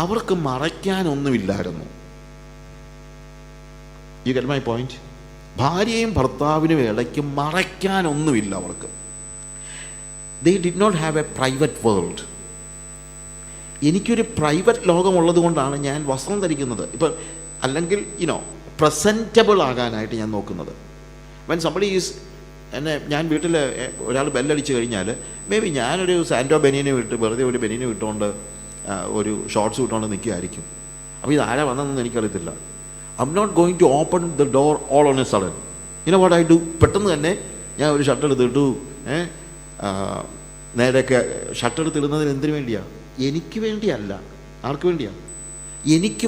അവർക്ക് മറയ്ക്കാനൊന്നുമില്ലായിരുന്നു. You get my point? ഭാര്യയും ഭർത്താവിനും ഇടയ്ക്ക് മറയ്ക്കാനൊന്നുമില്ല അവർക്ക്. They did not have a private world. എനിക്കൊരു പ്രൈവറ്റ് ലോകമുള്ളത് കൊണ്ടാണ് ഞാൻ വസ്ത്രം ധരിക്കുന്നത്. ഇപ്പം അല്ലെങ്കിൽ പ്രസൻറ്റബിൾ ആകാനായിട്ട് ഞാൻ നോക്കുന്നത്. വെൻ സംബഡി ഈസ് ഞാൻ വീട്ടിൽ ഒരാൾ ബെല്ലടിച്ച് കഴിഞ്ഞാൽ മേ ബി ഞാനൊരു സാൻഡോ ബെനീനെ വെറുതെ ഒരു ബെനീനെ വിട്ടുകൊണ്ട് ഒരു ഷോർട്ട്സ് വിട്ടുകൊണ്ട് നിൽക്കുകയായിരിക്കും. അപ്പോൾ ഇത് ആരാ വന്നതെന്ന് എനിക്കറിയത്തില്ല. I'm not going to open the door all on a sudden. What I do? പെട്ടെന്ന് തന്നെ ഞാൻ ഒരു ഷർട്ട് എടുത്തിട്ടു. നേരെയൊക്കെ ഷർട്ട് എടുത്തിടുന്നതിന് എന്തിനു വേണ്ടിയാണ്? എനിക്ക് വേണ്ടിയല്ല. ആർക്ക് വേണ്ടിയാണ്? എനിക്ക്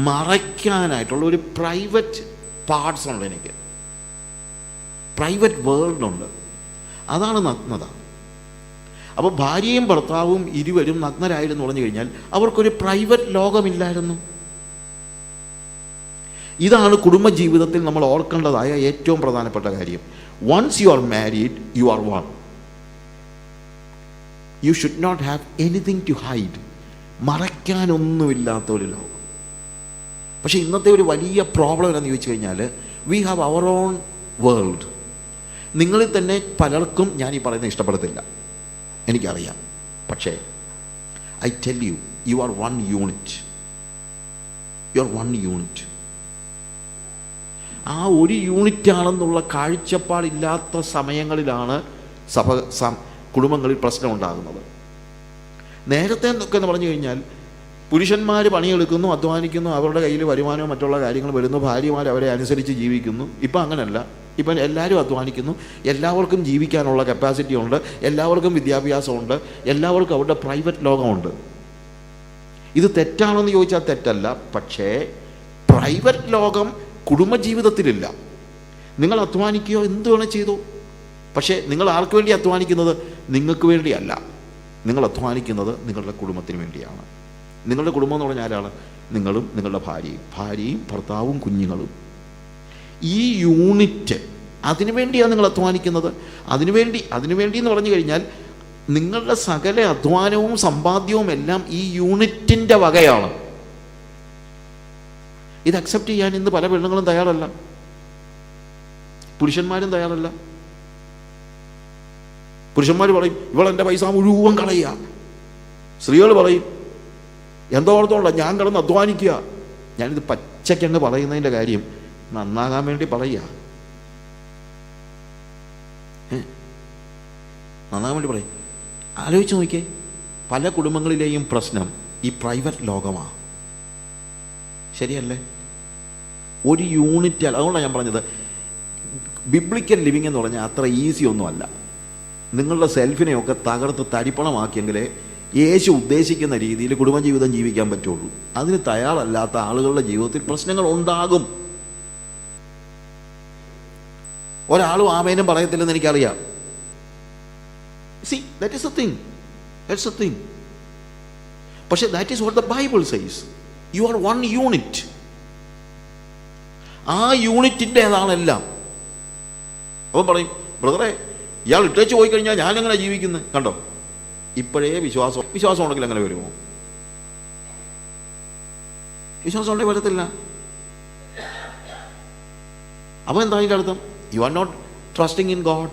മറയ്ക്കാനായിട്ടുള്ള ഒരു പ്രൈവറ്റ് പാർട്സ് ഉണ്ട്, എനിക്ക് പ്രൈവറ്റ് വേൾഡുണ്ട്. അതാണ് നഗ്നത. അപ്പോൾ ഭാര്യയും ഭർത്താവും ഇരുവരും നഗ്നരായിരുന്നു പറഞ്ഞു കഴിഞ്ഞാൽ അവർക്കൊരു പ്രൈവറ്റ് ലോകമില്ലായിരുന്നു. ഇതാണ് കുടുംബജീവിതത്തിൽ നമ്മൾ ഓർക്കേണ്ടതായ ഏറ്റവും പ്രധാനപ്പെട്ട കാര്യം. Once you are married, you are one. You should not have anything to hide. മറയ്ക്കാനൊന്നുമില്ലാത്ത ഒരു ലോകം. പക്ഷേ ഇന്നത്തെ ഒരു വലിയ പ്രോബ്ലം എന്താണെന്ന് ചോദിച്ചു കഴിഞ്ഞാൽ, we have our own world. നിങ്ങളിൽ തന്നെ പലർക്കും ഞാൻ ഈ പറയുന്നത് ഇഷ്ടപ്പെടത്തില്ല, എനിക്കറിയാം. പക്ഷേ I tell you, you are one unit. You are one unit. ആ ഒരു യൂണിറ്റാണെന്നുള്ള കാഴ്ചപ്പാടില്ലാത്ത സമയങ്ങളിലാണ് കുടുംബങ്ങളിൽ പ്രശ്നം ഉണ്ടാകുന്നത്. നേരത്തെ എന്നൊക്കെ എന്ന് പറഞ്ഞു കഴിഞ്ഞാൽ പുരുഷന്മാർ പണിയെടുക്കുന്നു, അധ്വാനിക്കുന്നു, അവരുടെ കയ്യിൽ വരുമാനവും മറ്റുള്ള കാര്യങ്ങൾ വരുന്നു, ഭാര്യമാർ അവരെ അനുസരിച്ച് ജീവിക്കുന്നു. ഇപ്പം അങ്ങനെയല്ല. ഇപ്പം എല്ലാവരും അധ്വാനിക്കുന്നു, എല്ലാവർക്കും ജീവിക്കാനുള്ള കപ്പാസിറ്റി ഉണ്ട്, എല്ലാവർക്കും വിദ്യാഭ്യാസമുണ്ട്, എല്ലാവർക്കും അവരുടെ പ്രൈവറ്റ് ലോകമുണ്ട്. ഇത് തെറ്റാണെന്ന് ചോദിച്ചാൽ തെറ്റല്ല. പക്ഷേ പ്രൈവറ്റ് ലോകം കുടുംബജീവിതത്തിലില്ല. നിങ്ങൾ അധ്വാനിക്കുകയോ എന്ത് വേണേൽ ചെയ്തോ. പക്ഷേ നിങ്ങൾ ആർക്ക് വേണ്ടി അധ്വാനിക്കുന്നത്? നിങ്ങൾക്ക് വേണ്ടിയല്ല. നിങ്ങൾ അധ്വാനിക്കുന്നത് നിങ്ങളുടെ കുടുംബത്തിന് വേണ്ടിയാണ്. നിങ്ങളുടെ കുടുംബം എന്ന് പറഞ്ഞാൽ ആരാണ്? നിങ്ങളും നിങ്ങളുടെ ഭാര്യയും ഭർത്താവും കുഞ്ഞുങ്ങളും. ഈ യൂണിറ്റ്, അതിനുവേണ്ടിയാണ് നിങ്ങൾ അധ്വാനിക്കുന്നത്. അതിനുവേണ്ടി എന്ന് പറഞ്ഞു കഴിഞ്ഞാൽ നിങ്ങളുടെ സകല അധ്വാനവും സമ്പാദ്യവും എല്ലാം ഈ യൂണിറ്റിൻ്റെ വകയാണ്. ഇത് അക്സെപ്റ്റ് ചെയ്യാൻ ഇന്ന് പല പെണ്ണുങ്ങളും തയ്യാറല്ല, പുരുഷന്മാരും തയ്യാറല്ല. പുരുഷന്മാർ പറയും ഇവളെൻ്റെ പൈസ മുഴുവൻ കളയുക. സ്ത്രീകൾ പറയും എന്തോർത്തോളം ഞാൻ കിടന്ന് അധ്വാനിക്കുക. ഞാനിത് പച്ചക്കങ്ങ് പറയുന്നതിൻ്റെ കാര്യം നന്നാകാൻ വേണ്ടി പറയുക, നന്നാകാൻ വേണ്ടി പറയും. ആലോചിച്ച് നോക്കിയേ, പല കുടുംബങ്ങളിലെയും പ്രശ്നം ഈ പ്രൈവറ്റ് ലോകമാണ്. ശരിയല്ലേ? ഒരു യൂണിറ്റ്. അതുകൊണ്ടാണ് ഞാൻ പറഞ്ഞത് ബിബ്ലിക്കൽ ലിവിങ് എന്ന് പറഞ്ഞാൽ അത്ര ഈസി ഒന്നുമല്ല. നിങ്ങളുടെ സെൽഫിനെയൊക്കെ തകർത്ത് തരിപ്പണമാക്കിയെങ്കിലേ യേശു ഉദ്ദേശിക്കുന്ന രീതിയിൽ കുടുംബജീവിതം ജീവിക്കാൻ പറ്റുള്ളൂ. അതിന് തയ്യാറല്ലാത്ത ആളുകളുടെ ജീവിതത്തിൽ പ്രശ്നങ്ങൾ ഉണ്ടാകും. ഒരാളും ആമേനും പറയത്തില്ലെന്ന് എനിക്കറിയാം. See, that is the thing. That's the thing. പക്ഷേ that is what the Bible says. You are one unit. ആ യൂണിറ്റിൻ്റെതാണെല്ലാം. അപ്പം പറയും, ബ്രദറെ ഇയാൾ ഇട്ടേച്ച് പോയി കഴിഞ്ഞാൽ ഞാൻ എങ്ങനെ ജീവിക്കുന്നത്? കണ്ടോ, ഇപ്പോഴേ വിശ്വാസം ഉണ്ടെങ്കിൽ അങ്ങനെ വരുമോ? വിശ്വാസം ഉണ്ടെങ്കിൽ വരത്തില്ല. അപ്പോൾ എന്താ അതിൻ്റെ അർത്ഥം? You are not trusting in God.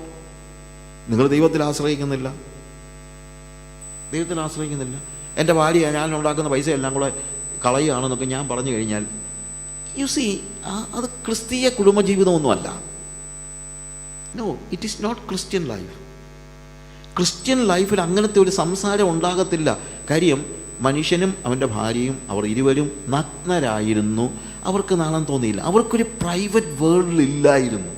നിങ്ങൾ ദൈവത്തിൽ ആശ്രയിക്കുന്നില്ല. ദൈവത്തിൽ ആശ്രയിക്കുന്നില്ല. എൻ്റെ ഭാര്യ ഞാൻ ഉണ്ടാക്കുന്ന പൈസ എല്ലാം കൂടെ കളയുകയാണെന്നൊക്കെ ഞാൻ പറഞ്ഞു കഴിഞ്ഞാൽ, യു സി, അത് ക്രിസ്തീയ കുടുംബജീവിതമൊന്നുമല്ല. No, it is not Christian life. Christian ലൈഫിൽ അങ്ങനത്തെ ഒരു സംസാരം ഉണ്ടാകത്തില്ല. കാര്യം, മനുഷ്യനും അവൻ്റെ ഭാര്യയും അവർ ഇരുവരും നഗ്നരായിരുന്നു. അവർക്ക് നാണം തോന്നിയില്ല. അവർക്കൊരു പ്രൈവറ്റ് വേൾഡിലില്ലായിരുന്നു.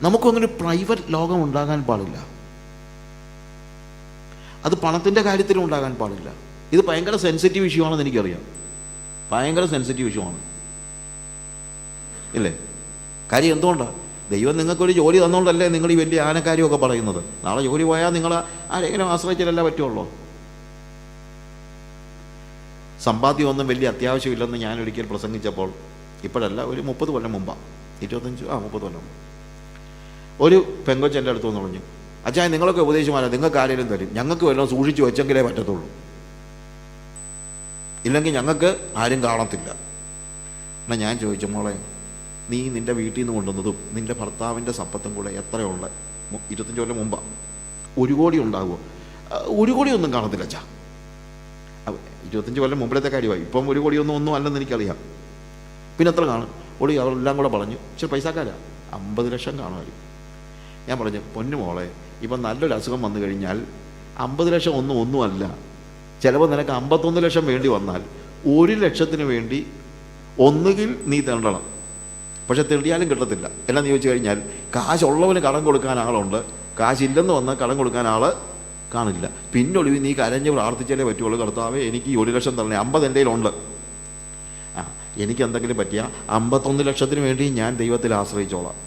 നമുക്കൊന്നൊരു പ്രൈവറ്റ് ലോകം ഉണ്ടാകാൻ പാടില്ല. അത് പണത്തിൻ്റെ കാര്യത്തിലും ഉണ്ടാകാൻ പാടില്ല. ഇത് ഭയങ്കര സെൻസിറ്റീവ് ഇഷ്യൂ ആണെന്ന് എനിക്കറിയാം. ഭയങ്കര സെൻസിറ്റീവ് ഇഷ്യൂ ആണ്, ഇല്ലേ? കാര്യം എന്തുകൊണ്ടാണ്? ദൈവം നിങ്ങൾക്കൊരു ജോലി തന്നുകൊണ്ടല്ലേ നിങ്ങൾ ഈ വലിയ ആനക്കാര്യമൊക്കെ പറയുന്നത്. നാളെ ജോലി പോയാൽ നിങ്ങൾ ആരെങ്കിലും ആശ്രയിച്ചാലല്ല പറ്റുള്ളൂ. സമ്പാദ്യമൊന്നും വലിയ അത്യാവശ്യമില്ലെന്ന് ഞാൻ ഒരിക്കൽ പ്രസംഗിച്ചപ്പോൾ, ഇപ്പോഴല്ല, ഒരു 30 കൊല്ലം മുമ്പാണ്, 30 കൊല്ലം മുമ്പ്, ഒരു പെങ്കൊച്ച് എൻ്റെ അടുത്ത് വന്ന് പറഞ്ഞു, അച്ഛാ നിങ്ങളൊക്കെ ഉപദേശിമാരാ, നിങ്ങൾക്ക് ആരെങ്കിലും തരും, ഞങ്ങൾക്ക് വല്ലതും സൂക്ഷിച്ച് വെച്ചെങ്കിലേ പറ്റത്തുള്ളൂ, ഇല്ലെങ്കിൽ ഞങ്ങൾക്ക് ആരും കാണത്തില്ല. എന്നാൽ ഞാൻ ചോദിച്ചു, മോളെ നീ നിൻ്റെ വീട്ടിൽ നിന്ന് കൊണ്ടുവന്നതും നിൻ്റെ ഭർത്താവിൻ്റെ സമ്പത്തും കൂടെ എത്രയുണ്ട്? 25 കൊല്ലം മുമ്പാണ്. 1 കോടി ഉണ്ടാകുമോ? 1 കോടിയൊന്നും കാണത്തില്ല അച്ഛാ. 25 കൊല്ലം മുമ്പിലത്തെ കാര്യമായി. ഇപ്പം 1 കോടിയൊന്നും അല്ലെന്ന് എനിക്കറിയാം. പിന്നെ എത്ര കാണും? അവരെല്ലാം കൂടെ പറഞ്ഞു, പക്ഷെ പൈസക്കാരാ, 50 ലക്ഷം കാണുമായിരിക്കും. ഞാൻ പറഞ്ഞു, പൊന്നു മോളെ, ഇപ്പം നല്ലൊരു അസുഖം വന്നു കഴിഞ്ഞാൽ 50 ലക്ഷം ഒന്നുമല്ല. ചിലപ്പോൾ നിനക്ക് 51 ലക്ഷം വേണ്ടി വന്നാൽ 1 ലക്ഷത്തിന് വേണ്ടി ഒന്നുകിൽ നീ തെണ്ടണം. പക്ഷെ തെണ്ടിയാലും കിട്ടത്തില്ല. എന്നാന്ന് ചോദിച്ചു കഴിഞ്ഞാൽ, കാശുള്ളവന് കടം കൊടുക്കാൻ ആളുണ്ട്, കാശില്ലെന്ന് വന്നാൽ കടം കൊടുക്കാൻ ആൾ കാണില്ല. പിന്നൊളിവ് നീ കരഞ്ഞ് പ്രാർത്ഥിച്ചാലേ പറ്റുള്ളൂ, കർത്താവേ എനിക്ക് ഈ 1 ലക്ഷം തരണേ, 50 എൻ്റെ കയ്യിലുണ്ട്. എനിക്ക് എന്തെങ്കിലും പറ്റിയാൽ 51 ലക്ഷത്തിന് വേണ്ടി ഞാൻ ദൈവത്തിൽ ആശ്രയിച്ചോളാം.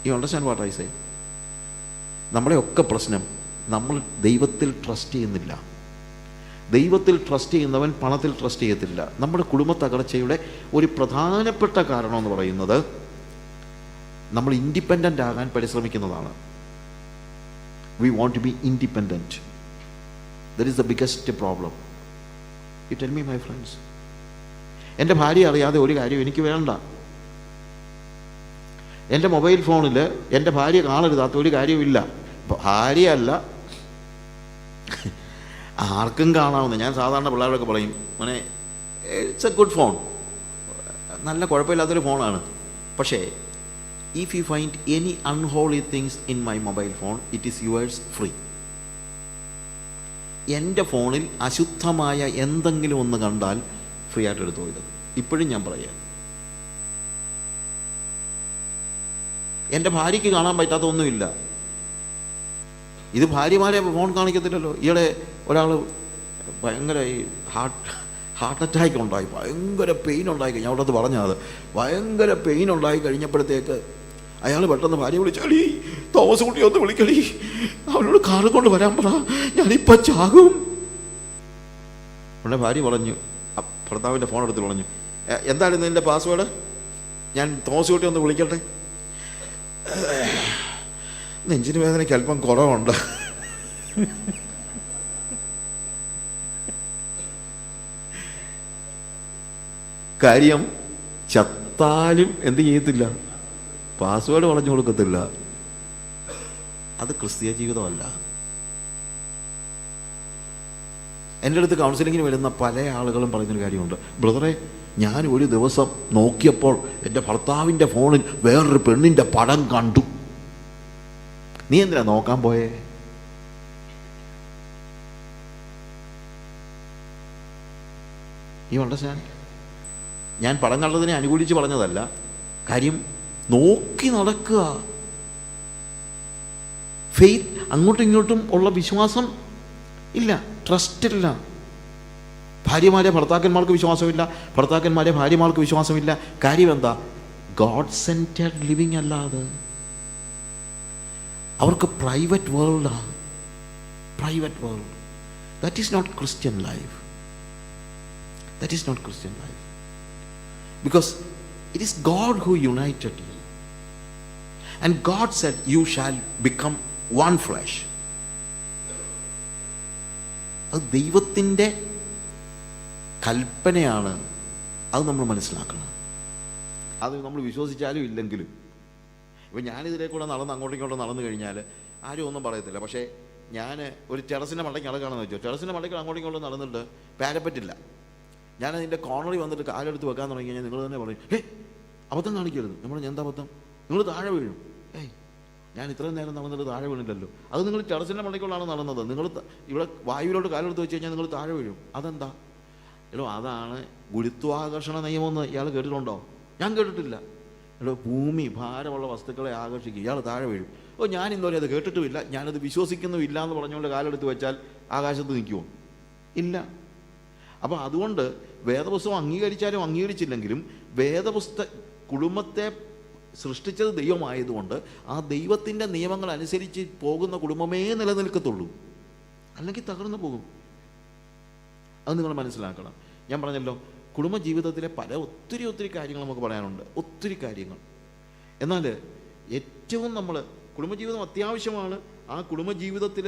You understand what I say? നമ്മളെയൊക്കെ പ്രശ്നം, നമ്മൾ ദൈവത്തിൽ ട്രസ്റ്റ് ചെയ്യുന്നില്ല. ദൈവത്തിൽ ട്രസ്റ്റ് ചെയ്യുന്നവൻ പണത്തിൽ ട്രസ്റ്റ് ചെയ്യത്തില്ല. നമ്മുടെ കുടുംബ തകർച്ചയുടെ ഒരു പ്രധാനപ്പെട്ട കാരണം എന്ന് പറയുന്നത് നമ്മൾ ഇൻഡിപെൻഡൻ്റ് ആകാൻ പരിശ്രമിക്കുന്നതാണ്. We want to be independent. That is the biggest problem. You tell me my friends. എൻ്റെ ഭാര്യ അറിയാതെ ഒരു കാര്യം എനിക്ക് വേണ്ട. എൻ്റെ മൊബൈൽ ഫോണിൽ എൻ്റെ ഭാര്യ കാണരുതാത്ത ഒരു കാര്യമില്ല. ഭാര്യയല്ല, ആർക്കും കാണാവുന്ന. ഞാൻ സാധാരണ പിള്ളേരോടൊക്കെ പറയും, മോനെ ഇറ്റ്സ് എ ഗുഡ് ഫോൺ, നല്ല കുഴപ്പമില്ലാത്തൊരു ഫോണാണ്. പക്ഷേ if you find any unholy things in my mobile phone, it is yours free. എൻ്റെ ഫോണിൽ അശുദ്ധമായ എന്തെങ്കിലും ഒന്ന് കണ്ടാൽ ഫ്രീ ആയിട്ട് എടുത്തോ. ഇത് ഇപ്പോഴും ഞാൻ പറയാം. എൻ്റെ ഭാര്യയ്ക്ക് കാണാൻ പറ്റാത്ത ഒന്നുമില്ല. ഇത് ഭാര്യമാരെ ഫോൺ കാണിക്കത്തില്ലല്ലോ. ഈയിടെ ഒരാൾ ഭയങ്കര ഈ ഹാർട്ട് അറ്റാക്ക് ഉണ്ടായി, ഭയങ്കര പെയിൻ ഉണ്ടായി കഴിഞ്ഞു. അവിടെ അത് പറഞ്ഞാൽ അത് ഭയങ്കര പെയിൻ ഉണ്ടായി കഴിഞ്ഞപ്പോഴത്തേക്ക് അയാൾ പെട്ടെന്ന് ഭാര്യ വിളിച്ചടി, തോമസ് കുട്ടി ഒന്ന് വിളിക്കടി, അവനോട് കാറ് കൊണ്ട് വരാൻ പറ, ഞാനിപ്പം ചാകും. ഉടനെ ഭാര്യ പറഞ്ഞു, ഭർത്താവിൻ്റെ ഫോൺ എടുത്ത് പറഞ്ഞു, എന്തായിരുന്നു നിൻ്റെ പാസ്വേഡ്? ഞാൻ തോമസ് കുട്ടി ഒന്ന് വിളിക്കട്ടെ. നെഞ്ചിന് വേദനയ്ക്ക് അല്പം കുറവുണ്ട്. കാര്യം ചത്താലും എന്ത് ചെയ്യത്തില്ല, പാസ്വേഡ് പറഞ്ഞു കൊടുക്കത്തില്ല. അത് ക്രിസ്തീയ ജീവിതമല്ല. എൻ്റെ അടുത്ത് കൗൺസിലിങ്ങിന് വരുന്ന പല ആളുകളും പറയുന്നൊരു കാര്യമുണ്ട്, ബ്രദറെ ഞാൻ ഒരു ദിവസം നോക്കിയപ്പോൾ എൻ്റെ ഭർത്താവിൻ്റെ ഫോണിൽ വേറൊരു പെണ്ണിൻ്റെ പടം കണ്ടു. നീ എന്തിനാ നോക്കാൻ പോയേ? ഈ അണ്ടർസ്റ്റാൻഡ്? ഞാൻ പടം കണ്ടതിനെ അനുകൂലിച്ച് പറഞ്ഞതല്ല, കാര്യം നോക്കി നടക്കുക. ഫെയ്ത്ത്, അങ്ങോട്ടും ഇങ്ങോട്ടും ഉള്ള വിശ്വാസം ഇല്ല, ട്രസ്റ്റ് ഇല്ല. ഭാര്യമാരെ ഭർത്താക്കന്മാർക്ക് വിശ്വാസമില്ല, ഭർത്താക്കന്മാരെ ഭാര്യമാർക്ക് വിശ്വാസമില്ല. കാര്യം എന്താ? ഗോഡ് സെൻറ്റേഡ് ലിവിങ് അല്ലാതെ അവർക്ക് പ്രൈവറ്റ് വേൾഡാണ്. Private world. That is not Christian life. That is not Christian life. Because it is God who united you. And God said, you shall become one flesh. അത് ദൈവത്തിൻ്റെ കൽപ്പനയാണ്. അത് നമ്മൾ മനസ്സിലാക്കണം. അത് നമ്മൾ വിശ്വസിച്ചാലും ഇല്ലെങ്കിലും. ഇപ്പം ഞാനിതിലെ കൂടെ അങ്ങോട്ടും ഇങ്ങോട്ടും നടന്നു കഴിഞ്ഞാൽ ആരും ഒന്നും പറയത്തില്ല. പക്ഷേ ഞാൻ ഒരു ടെറസിൻ്റെ മണ്ടയ്ക്ക് നടക്കുകയാണെന്ന് വെച്ചോ, ടെറസിൻ്റെ മണ്ടയ്ക്ക് അങ്ങോട്ടും ഇങ്ങോട്ടും നടന്നിട്ട് പാരപ്പറ്റില്ല, ഞാനതിൻ്റെ കോർണറിൽ വന്നിട്ട് കാലെടുത്ത് വെക്കാൻ തുടങ്ങി കഴിഞ്ഞാൽ നിങ്ങൾ തന്നെ പറയും, അബദ്ധം കാണിക്കരുത്. നമ്മൾ എന്താ അബദ്ധം? നിങ്ങൾ താഴെ വീഴും. ഞാൻ ഇത്രയും നേരം നടന്നിട്ട് താഴെ വീണില്ലല്ലോ. അത് നിങ്ങൾ ടെറസിൻ്റെ മണ്ടയ്ക്കുള്ളതാണ് നടന്നത്. നിങ്ങൾ ഇവിടെ വായുവിലോട്ട് കാലെടുത്ത് വെച്ച് കഴിഞ്ഞാൽ നിങ്ങൾ താഴെ വീഴും. അതെന്താ? അതാണ് ഗുരുത്വാകർഷണ നിയമമെന്ന് ഇയാൾ കേട്ടിട്ടുണ്ടോ? ഞാൻ കേട്ടിട്ടില്ല. ഭൂമി ഭാരമുള്ള വസ്തുക്കളെ ആകർഷിക്കും, ഇയാൾ താഴെ വീഴും. ഞാൻ ഇന്നുവരെ അത് കേട്ടിട്ടുമില്ല, ഞാനത് വിശ്വസിക്കുന്നുമില്ല എന്ന് പറഞ്ഞുകൊണ്ട് കാലെടുത്ത് വെച്ചാൽ ആകാശത്ത് നിൽക്കുമോ? ഇല്ല. അപ്പോൾ അതുകൊണ്ട് വേദപുസ്തകം അംഗീകരിച്ചാലും അംഗീകരിച്ചില്ലെങ്കിലും കുടുംബത്തെ സൃഷ്ടിച്ചത് ദൈവമായതുകൊണ്ട് ആ ദൈവത്തിൻ്റെ നിയമങ്ങൾ അനുസരിച്ച് പോകുന്ന കുടുംബമേ നിലനിൽക്കത്തുള്ളൂ, അല്ലെങ്കിൽ തകർന്നു പോകും. അത് നിങ്ങൾ മനസ്സിലാക്കണം. ഞാൻ പറഞ്ഞല്ലോ, കുടുംബജീവിതത്തിലെ ഒത്തിരി കാര്യങ്ങൾ നമുക്ക് പറയാനുണ്ട്, ഒത്തിരി കാര്യങ്ങൾ. എന്നാൽ ഏറ്റവും കുടുംബജീവിതം അത്യാവശ്യമാണ്. ആ കുടുംബജീവിതത്തിൽ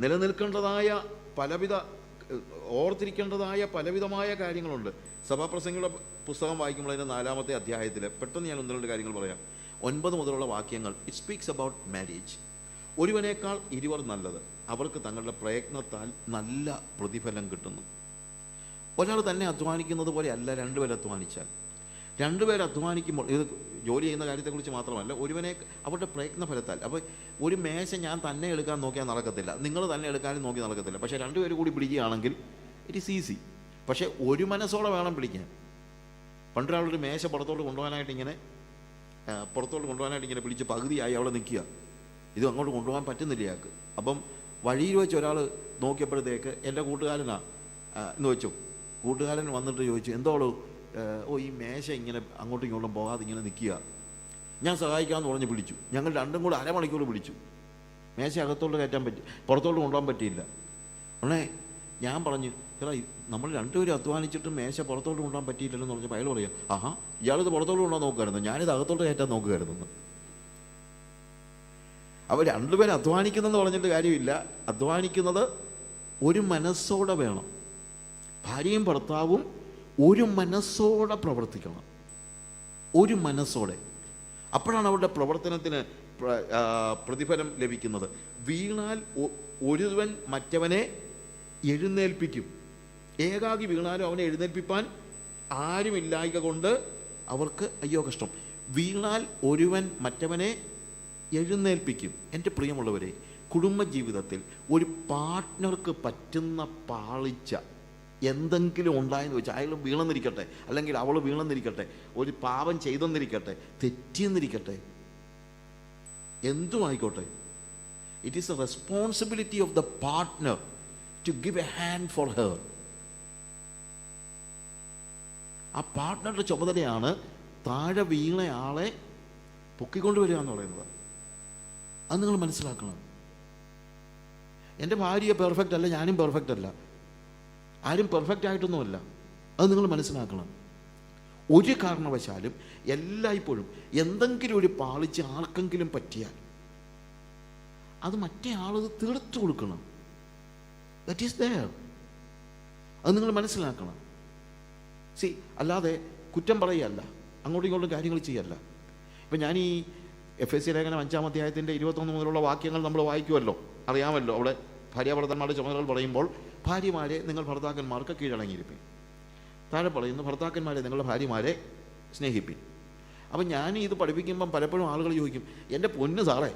നിലനിൽക്കേണ്ടതായ ഓർത്തിരിക്കേണ്ടതായ പലവിധമായ കാര്യങ്ങളുണ്ട്. സഭാപ്രസംഗിയുടെ പുസ്തകം വായിക്കുമ്പോൾ അതിൻ്റെ 4-ാമത്തെ അധ്യായത്തിൽ പെട്ടെന്ന് ഞാൻ 1-2 കാര്യങ്ങൾ പറയാം. 9 മുതലുള്ള വാക്യങ്ങൾ, ഇറ്റ് സ്പീക്സ് അബൌട്ട് മാരേജ്. ഒരുവനേക്കാൾ ഇരുവർ നല്ലത്, അവർക്ക് തങ്ങളുടെ പ്രയത്നത്താൽ നല്ല പ്രതിഫലം കിട്ടുന്നു. ഒരാൾ തന്നെ അധ്വാനിക്കുന്നത് പോലെ അല്ല 2 പേർ അധ്വാനിച്ചാൽ. 2 പേർ അധ്വാനിക്കുമ്പോൾ, ഇത് ജോലി ചെയ്യുന്ന കാര്യത്തെക്കുറിച്ച് മാത്രമല്ല, അവരുടെ പ്രയത്നഫലത്താൽ. അപ്പോൾ ഒരു മേശ ഞാൻ തന്നെ എടുക്കാൻ നോക്കിയാൽ നടക്കത്തില്ല, നിങ്ങൾ തന്നെ എടുക്കാനും നോക്കി നടക്കത്തില്ല. പക്ഷേ 2 പേര് കൂടി പിടിക്കുകയാണെങ്കിൽ ഇറ്റ് ഈസ് ഈസി. പക്ഷേ ഒരു മനസ്സോടെ വേണം പിടിക്കാൻ. പണ്ടൊരാളൊരു മേശ പുറത്തോട്ട് കൊണ്ടുപോകാനായിട്ട് ഇങ്ങനെ പിടിച്ച് പകുതിയായി അവിടെ നിൽക്കുക. ഇത് അങ്ങോട്ട് കൊണ്ടുപോകാൻ പറ്റുന്നില്ല ഇയാൾക്ക്. അപ്പം വഴിയിൽ വെച്ച് ഒരാൾ നോക്കിയപ്പോഴത്തേക്ക് എൻ്റെ കൂട്ടുകാരനാണ് എന്ന് വെച്ചു. കൂട്ടുകാരൻ വന്നിട്ട് ചോദിച്ചു, എന്തോളൂ ഈ മേശ ഇങ്ങനെ അങ്ങോട്ടും ഇങ്ങോട്ടും പോകാതെ ഇങ്ങനെ നിൽക്കുക. ഞാൻ സഹായിക്കാമെന്ന് പറഞ്ഞ് പിടിച്ചു. ഞങ്ങൾ 2 കൂടെ അരമണിക്കൂർ പിടിച്ചു. മേശ അകത്തോട്ട് കയറ്റാൻ പുറത്തോട്ട് കൊണ്ടുപോകാൻ പറ്റിയില്ല. ഉടനെ ഞാൻ പറഞ്ഞു, നമ്മൾ 2 പേരും അധ്വാനിച്ചിട്ട് മേശ പുറത്തോട്ട് കൊണ്ടുപോകാൻ പറ്റിയില്ലല്ലോ എന്ന് പറഞ്ഞപ്പോൾ അയാൾ പറയാം, ഇയാളിത് പുറത്തോട്ട് കൊണ്ടുപോകാൻ നോക്കുമായിരുന്നു, ഞാനിത് അകത്തോട്ട് കയറ്റാൻ നോക്കുമായിരുന്നു. അപ്പോൾ 2 പേര് അധ്വാനിക്കുന്നെന്ന് പറഞ്ഞിട്ട് കാര്യമില്ല. അധ്വാനിക്കുന്നത് ഒരു മനസ്സോടെ വേണം. ഭാര്യയും ഭർത്താവും ഒരു മനസ്സോടെ പ്രവർത്തിക്കണം, ഒരു മനസ്സോടെ. അപ്പോഴാണ് അവരുടെ പ്രവർത്തനത്തിന് പ്രതിഫലം ലഭിക്കുന്നത്. വീണാൽ ഒരുവൻ മറ്റവനെ എഴുന്നേൽപ്പിക്കും. ഏകാകി വീണാലും അവനെ എഴുന്നേൽപ്പിപ്പാൻ ആരുമില്ലായ്ക കൊണ്ട് അവർക്ക് അയ്യോ കഷ്ടം. വീണാൽ ഒരുവൻ മറ്റവനെ എഴുന്നേൽപ്പിക്കും. എൻ്റെ പ്രിയമുള്ളവരെ, കുടുംബജീവിതത്തിൽ ഒരു പാർട്ട്ണർക്ക് പറ്റുന്ന പാളിച്ച എന്തെങ്കിലും ഉണ്ടായെന്ന് വെച്ചാൽ, അയാൾ വീണെന്നിരിക്കട്ടെ, അല്ലെങ്കിൽ അവൾ വീണെന്നിരിക്കട്ടെ, ഒരു പാപം ചെയ്തെന്നിരിക്കട്ടെ, തെറ്റിയെന്നിരിക്കട്ടെ, എന്തും ആയിക്കോട്ടെ, it is a responsibility of the partner to give a hand for her. ആ പാർട്ട്ണറുടെ ചുമതലയാണ് താഴെ വീണയാളെ പൊക്കിക്കൊണ്ടുവരിക എന്ന് പറയുന്നത്. അത് നിങ്ങൾ മനസ്സിലാക്കണം. എൻ്റെ ഭാര്യ പെർഫെക്റ്റ് അല്ല, ഞാനും പെർഫെക്റ്റ് അല്ല, ആരും പെർഫെക്റ്റ് ആയിട്ടൊന്നുമല്ല. അത് നിങ്ങൾ മനസ്സിലാക്കണം. ഒരു കാരണവശാലും എല്ലായ്പ്പോഴും എന്തെങ്കിലും ഒരു പാളിച്ച് ആർക്കെങ്കിലും പറ്റിയാൽ അത് മറ്റേ ആളത് തീർത്തു കൊടുക്കണം. That is there. അത് നിങ്ങൾ മനസ്സിലാക്കണം. അല്ലാതെ കുറ്റം പറയുകയല്ല, അങ്ങോട്ടും ഇങ്ങോട്ടും കാര്യങ്ങൾ ചെയ്യല്ല. ഇപ്പം ഞാൻ ഈ FSC ലേഖനം 5-ാം അധ്യായത്തിൻ്റെ 21 മുതലുള്ള വാക്യങ്ങൾ നമ്മൾ വായിക്കുമല്ലോ, അറിയാമല്ലോ. അവിടെ ഭാര്യാഭർത്താക്കന്മാരുടെ ചുമതലകൾ പറയുമ്പോൾ ഭാര്യമാരെ നിങ്ങൾ ഭർത്താക്കന്മാർക്ക് കീഴടങ്ങിയിരിപ്പിൻ. താഴെ പറയുന്നു, ഭർത്താക്കന്മാരെ നിങ്ങളുടെ ഭാര്യമാരെ സ്നേഹിപ്പിൻ. അപ്പം ഞാൻ ഇത് പഠിപ്പിക്കുമ്പം പലപ്പോഴും ആളുകൾ ചോദിക്കും, എൻ്റെ പൊന്ന് സാറേ,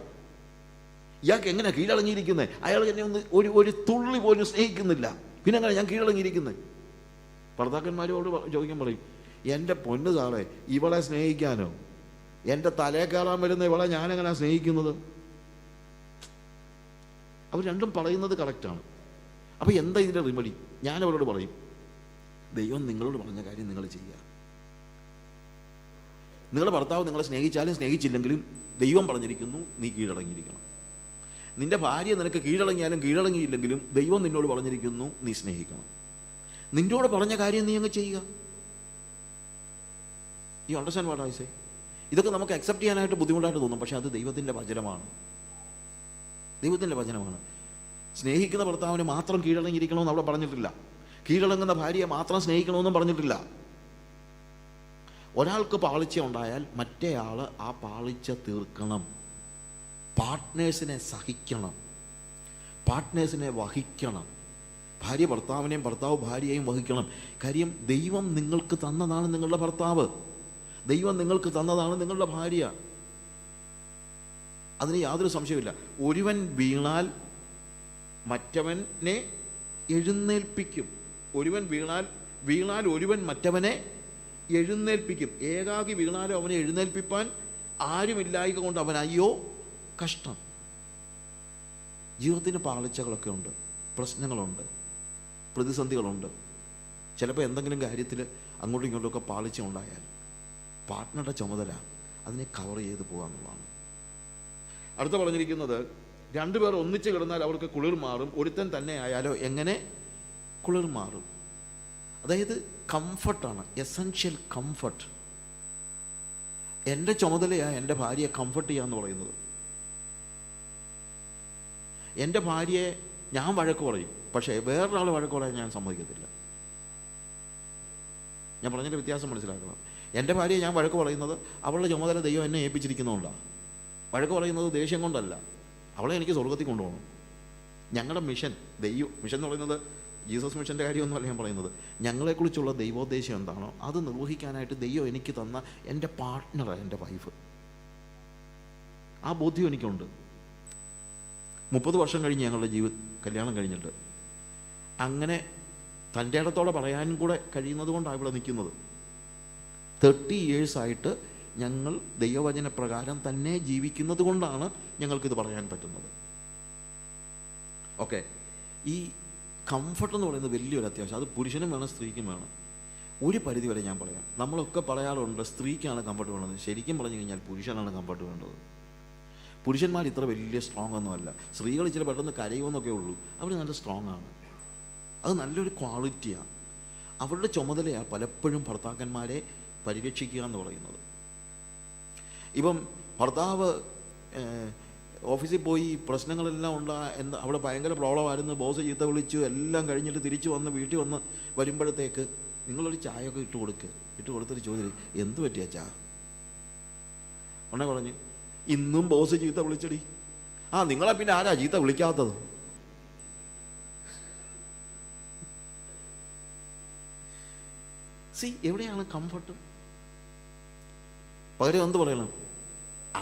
ഇയാൾക്ക് എങ്ങനെയാണ് കീഴടങ്ങിയിരിക്കുന്നത്? അയാൾ എന്നെ ഒന്ന് ഒരു തുള്ളി പോലും സ്നേഹിക്കുന്നില്ല, പിന്നെ എങ്ങനെ ഞാൻ കീഴടങ്ങിയിരിക്കുന്നത്? ഭർത്താക്കന്മാരോട് ചോദിക്കാൻ പറയും, എൻ്റെ പൊന്ന് സാറേ, ഇവളെ സ്നേഹിക്കാനോ? എൻ്റെ തലേ കയറാൻ വരുന്ന ഇവളെ ഞാനെങ്ങനെയാണ് സ്നേഹിക്കുന്നത്? അവർ രണ്ടും പറയുന്നത് കറക്റ്റാണ്. അപ്പോൾ എന്താ ഇതിൻ്റെ റിമഡി? ഞാനവരോട് പറയും, ദൈവം നിങ്ങളോട് പറഞ്ഞ കാര്യം നിങ്ങൾ ചെയ്യുക. നിങ്ങളുടെ ഭർത്താവ് നിങ്ങളെ സ്നേഹിച്ചാലും സ്നേഹിച്ചില്ലെങ്കിലും ദൈവം പറഞ്ഞിരിക്കുന്നു, നീ കീഴടങ്ങിയിരിക്കണം. നിൻ്റെ ഭാര്യ നിനക്ക് കീഴടങ്ങിയാലും കീഴടങ്ങിയില്ലെങ്കിലും ദൈവം നിന്നോട് പറഞ്ഞിരിക്കുന്നു, നീ സ്നേഹിക്കണം. നിന്നോട് പറഞ്ഞ കാര്യം നീ അങ്ങ് ചെയ്യുക. U understand what I say? ഇതൊക്കെ നമുക്ക് അക്സെപ്റ്റ് ചെയ്യാനായിട്ട് ബുദ്ധിമുട്ടായിട്ട് തോന്നും, പക്ഷേ അത് ദൈവത്തിൻ്റെ വചനമാണ്. ദൈവത്തിൻ്റെ വചനമാണ്. സ്നേഹിക്കുന്ന ഭർത്താവിന് മാത്രം കീഴടങ്ങിയിരിക്കണമെന്ന് അവിടെ പറഞ്ഞിട്ടില്ല. കീഴടങ്ങുന്ന ഭാര്യയെ മാത്രം സ്നേഹിക്കണമെന്നും പറഞ്ഞിട്ടില്ല. ഒരാൾക്ക് പാളിച്ച ഉണ്ടായാൽ മറ്റേ ആൾ ആ പാളിച്ച തീർക്കണം. പാർട്ട്നേഴ്സിനെ സഹിക്കണം, പാർട്ട്നേഴ്സിനെ വഹിക്കണം. ഭാര്യ ഭർത്താവിനെയും ഭർത്താവ് ഭാര്യയെയും വഹിക്കണം. കാര്യം ദൈവം നിങ്ങൾക്ക് തന്നതാണ് നിങ്ങളുടെ ഭർത്താവ്, ദൈവം നിങ്ങൾക്ക് തന്നതാണ് നിങ്ങളുടെ ഭാര്യ. അതിന് യാതൊരു സംശയമില്ല. ഒരുവൻ വീണാൽ മറ്റവനെ എഴുന്നേൽപ്പിക്കും. ഒരുവൻ വീണാൽ ഒരുവൻ മറ്റവനെ എഴുന്നേൽപ്പിക്കും. ഏകാകി വീണാലും അവനെ എഴുന്നേൽപ്പിപ്പാൻ ആരുമില്ലായ്ക കൊണ്ട് അവൻ അയ്യോ കഷ്ടം. ജീവിതത്തിന് പാളിച്ചകളൊക്കെ ഉണ്ട്, പ്രശ്നങ്ങളുണ്ട്, പ്രതിസന്ധികളുണ്ട്. ചിലപ്പോൾ എന്തെങ്കിലും കാര്യത്തിൽ അങ്ങോട്ടും ഇങ്ങോട്ടുമൊക്കെ പാളിച്ച ഉണ്ടായാൽ പാർട്ട്ണറുടെ ചുമതല അതിനെ കവർ ചെയ്ത് പോകുക എന്നുള്ളതാണ്. അടുത്ത പറഞ്ഞിരിക്കുന്നത്, രണ്ടുപേർ ഒന്നിച്ച് കിടന്നാൽ അവർക്ക് കുളിർ മാറും, ഒരുത്തൻ തന്നെ ആയാലോ എങ്ങനെ കുളിർ മാറും? അതായത് കംഫർട്ടാണ്, എസൻഷ്യൽ കംഫർട്ട്. എൻ്റെ ചുമതലയാണ് എൻ്റെ ഭാര്യയെ കംഫർട്ട് ചെയ്യുക എന്ന് പറയുന്നത്. എൻ്റെ ഭാര്യയെ ഞാൻ വഴക്ക് പറയും, പക്ഷേ വേറൊരാൾ വഴക്ക് പറയാൻ ഞാൻ സമ്മതിക്കത്തില്ല. ഞാൻ പറഞ്ഞതിൻ്റെ വ്യത്യാസം മനസ്സിലാക്കണം. എൻ്റെ ഭാര്യയെ ഞാൻ വഴക്ക് പറയുന്നത് അവളുടെ ചുമതല ദൈവം എന്നെ ഏൽപ്പിച്ചിരിക്കുന്നതുകൊണ്ടാണ്. വഴക്ക് പറയുന്നത് ദേഷ്യം കൊണ്ടല്ല. അവളെ എനിക്ക് സ്വർഗത്തിൽ കൊണ്ടുപോകണം. ഞങ്ങളുടെ മിഷൻ, മിഷൻ എന്ന് പറയുന്നത് ജീസസ് മിഷൻ്റെ കാര്യമൊന്നുമല്ല ഞാൻ പറയുന്നത്. ഞങ്ങളെക്കുറിച്ചുള്ള ദൈവോദ്ദേശം എന്താണോ അത് നിർവഹിക്കാനായിട്ട് ദൈവം എനിക്ക് തന്ന എൻ്റെ പാർട്ട്ണറാണ് എൻ്റെ വൈഫ്. ആ ബോധ്യം എനിക്കുണ്ട്. 30 വർഷം കഴിഞ്ഞ് ഞങ്ങളുടെ കല്യാണം കഴിഞ്ഞിട്ട് അങ്ങനെ തൻ്റെ ഇടത്തോടെ പറയാനും കൂടെ കഴിയുന്നത് കൊണ്ടാണ് ഇവിടെ നിൽക്കുന്നത്. 30 years ഞങ്ങൾ ദൈവവചന പ്രകാരം തന്നെ ജീവിക്കുന്നത് കൊണ്ടാണ് ഞങ്ങൾക്കിത് പറയാൻ പറ്റുന്നത്. ഓക്കെ, ഈ കംഫർട്ട് എന്ന് പറയുന്നത് വലിയൊരു അത്യാവശ്യം. അത് പുരുഷനും വേണം, സ്ത്രീക്കും വേണം. ഒരു പരിധി വരെ ഞാൻ പറയാം. നമ്മളൊക്കെ പറയാറുണ്ട് സ്ത്രീക്കാണ് കംഫർട്ട് വേണ്ടത്. ശരിക്കും പറഞ്ഞു കഴിഞ്ഞാൽ പുരുഷനാണ് കംഫർട്ട് വേണ്ടത്. പുരുഷന്മാർ ഇത്ര വലിയ സ്ട്രോങ് ഒന്നുമല്ല. സ്ത്രീകൾ ഇച്ചിരി പെട്ടെന്ന് കരയുമെന്നൊക്കെ ഉള്ളൂ. അവർ നല്ല സ്ട്രോങ് ആണ്. അത് നല്ലൊരു ക്വാളിറ്റിയാണ്. അവരുടെ ചുമതലയാണ് പലപ്പോഴും ഭർത്താക്കന്മാരെ പരിരക്ഷിക്കുക എന്ന് പറയുന്നത്. ഇപ്പം ഭർത്താവ് ഓഫീസിൽ പോയി പ്രശ്നങ്ങളെല്ലാം അവിടെ ഭയങ്കര പ്രോബ്ലം ആയിരുന്നു, ബോസ് ചീത്ത വിളിച്ചു, എല്ലാം കഴിഞ്ഞിട്ട് തിരിച്ചു വന്ന് വീട്ടിൽ വന്ന് വരുമ്പോഴത്തേക്ക് നിങ്ങളൊരു ചായയൊക്കെ ഇട്ട് കൊടുത്തിട്ട് ചോദിച്ചു, എന്ത് പറ്റിയ ചാ? ഉടനെ പറഞ്ഞ്, ഇന്നും ബോസ് ചീത്ത വിളിച്ചടി. ആ, നിങ്ങളെ പിന്നെ ആരാ ചീത്ത വിളിക്കാത്തത്? എവിടെയാണ് കംഫർട്ട്? പകരം എന്ത് പറയണം?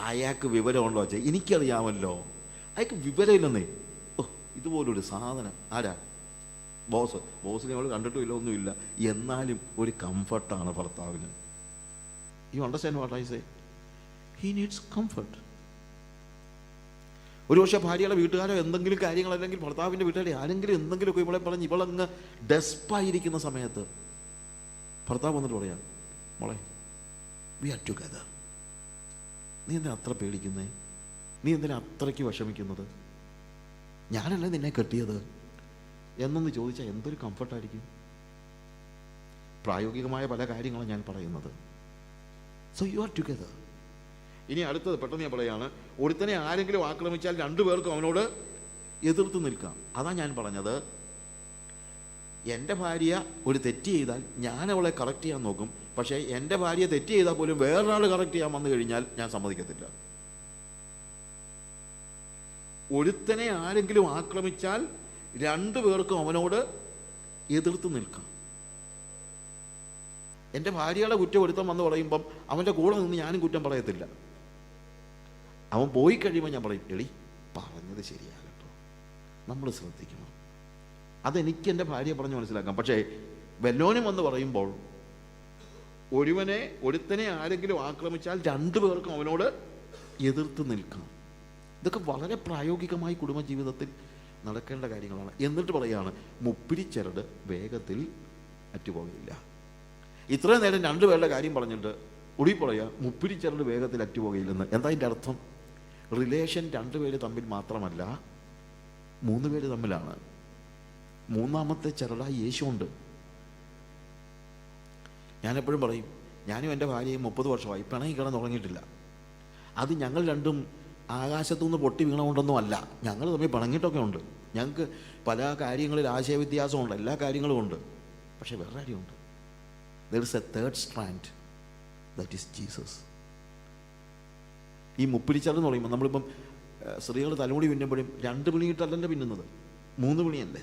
അയാൾക്ക് വിവരമുണ്ടോ വെച്ചാൽ എനിക്കറിയാമല്ലോ. അയാൾക്ക് വിവരമില്ലെന്നേ. ഇതുപോലൊരു സാധനം ആരാ? ബോസിനെ അവൾ കണ്ടിട്ടുമില്ല, ഒന്നുമില്ല. എന്നാലും ഒരു കംഫർട്ടാണ് ഭർത്താവിന്. U understand what I say? He needs comfort. ഒരു പക്ഷേ ഭാര്യയുടെ വീട്ടുകാരോ എന്തെങ്കിലും കാര്യങ്ങൾ, അല്ലെങ്കിൽ ഭർത്താവിൻ്റെ വീട്ടുകാരെ ആരെങ്കിലും എന്തെങ്കിലുമൊക്കെ ഇവളെ പറഞ്ഞ് ഇവളങ്ങ് ഡെസ്പായിരിക്കുന്ന സമയത്ത് ഭർത്താവ് വന്നിട്ട് പറയാം, മോളെ വി ആർ ടുഗദർ. നീ എന്തിനാ അത്ര പേടിക്കുന്നേ? നീ എന്തിനാ അത്രയ്ക്ക് വിഷമിക്കുന്നത്? ഞാനല്ലേ നിന്നെ കെട്ടിയത് എന്നൊന്ന് ചോദിച്ചാൽ എന്തൊരു കംഫർട്ടായിരിക്കും. പ്രായോഗികമായ പല കാര്യങ്ങളും ഞാൻ പറയുന്നത്. So you are together. ഇനി അടുത്തത് പെട്ടെന്ന് ഞാൻ പറയാണ്, ഒരുത്തനെ ആരെങ്കിലും ആക്രമിച്ചാൽ രണ്ടുപേർക്കും അവനോട് എതിർത്ത് നിൽക്കാം. അതാ ഞാൻ പറഞ്ഞത്. എൻ്റെ ഭാര്യ ഒരു തെറ്റ് ചെയ്താൽ ഞാൻ അവളെ കറക്റ്റ് ചെയ്യാൻ നോക്കും. പക്ഷേ എൻ്റെ ഭാര്യ തെറ്റ് ചെയ്താൽ പോലും വേറൊരാൾ കറക്റ്റ് ചെയ്യാൻ വന്നു കഴിഞ്ഞാൽ ഞാൻ സമ്മതിക്കത്തില്ല. ഒരുത്തനെ ആരെങ്കിലും ആക്രമിച്ചാൽ രണ്ടു പേർക്കും അവനോട് എതിർത്ത് നിൽക്കാം. എൻ്റെ ഭാര്യയുടെ കുറ്റം ഒരുത്തം വന്ന് പറയുമ്പം അവൻ്റെ കൂടെ നിന്ന് ഞാനും കുറ്റം പറയത്തില്ല. അവൻ പോയി കഴിയുമ്പോൾ ഞാൻ പറയും, എളി പറഞ്ഞത് ശരിയാ കേട്ടോ, നമ്മൾ ശ്രദ്ധിക്കണം. അതെനിക്ക് എൻ്റെ ഭാര്യയെ പറഞ്ഞ് മനസ്സിലാക്കാം. പക്ഷേ വല്ലോനും വന്ന് പറയുമ്പോൾ ഒരുത്തനെ ആരെങ്കിലും ആക്രമിച്ചാൽ രണ്ടു പേർക്കും അവനോട് എതിർത്ത് നിൽക്കാം. ഇതൊക്കെ വളരെ പ്രായോഗികമായി കുടുംബജീവിതത്തിൽ നടക്കേണ്ട കാര്യങ്ങളാണ്. എന്നിട്ട് പറയാണ്, മുപ്പിരിച്ചരട് വേഗത്തിൽ അറ്റുപോകയില്ല. ഇത്രയും നേരം രണ്ടുപേരുടെ കാര്യം പറഞ്ഞിട്ട് ഒടുവിൽ പറയാ മുപ്പിരിച്ചരട് വേഗത്തിൽ അറ്റുപോകയില്ലെന്ന്. എന്താ അതിൻ്റെ അർത്ഥം? റിലേഷൻ രണ്ടുപേര് തമ്മിൽ മാത്രമല്ല, 3 പേര് തമ്മിലാണ്. മൂന്നാമത്തെ ചരടായി യേശുണ്ട്. ഞാനെപ്പോഴും പറയും, ഞാനും എൻ്റെ ഭാര്യയും 30 വർഷമായി പിണങ്ങി കിടന്നുറങ്ങിയിട്ടില്ല. അത് ഞങ്ങൾ രണ്ടും ആകാശത്തുനിന്ന് പൊട്ടി വീണുകൊണ്ടൊന്നും അല്ല, ഞങ്ങൾ തമ്മിൽ പിണങ്ങിയിട്ടൊക്കെ ഉണ്ട്. ഞങ്ങൾക്ക് പല കാര്യങ്ങളിൽ ആശയവ്യത്യാസമുണ്ട്, എല്ലാ കാര്യങ്ങളും ഉണ്ട്. പക്ഷേ വേറെ കാര്യമുണ്ട്, there is a third strand, that is Jesus. ഈ മുപ്പിരിച്ചരട് എന്ന് പറയുമ്പോൾ നമ്മളിപ്പം സ്ത്രീകൾ തലമുടി പിന്നുമ്പോഴും 2 പിണിയിട്ടല്ലല്ലോ പിന്നുന്നത്, 3 പിണിയല്ലേ.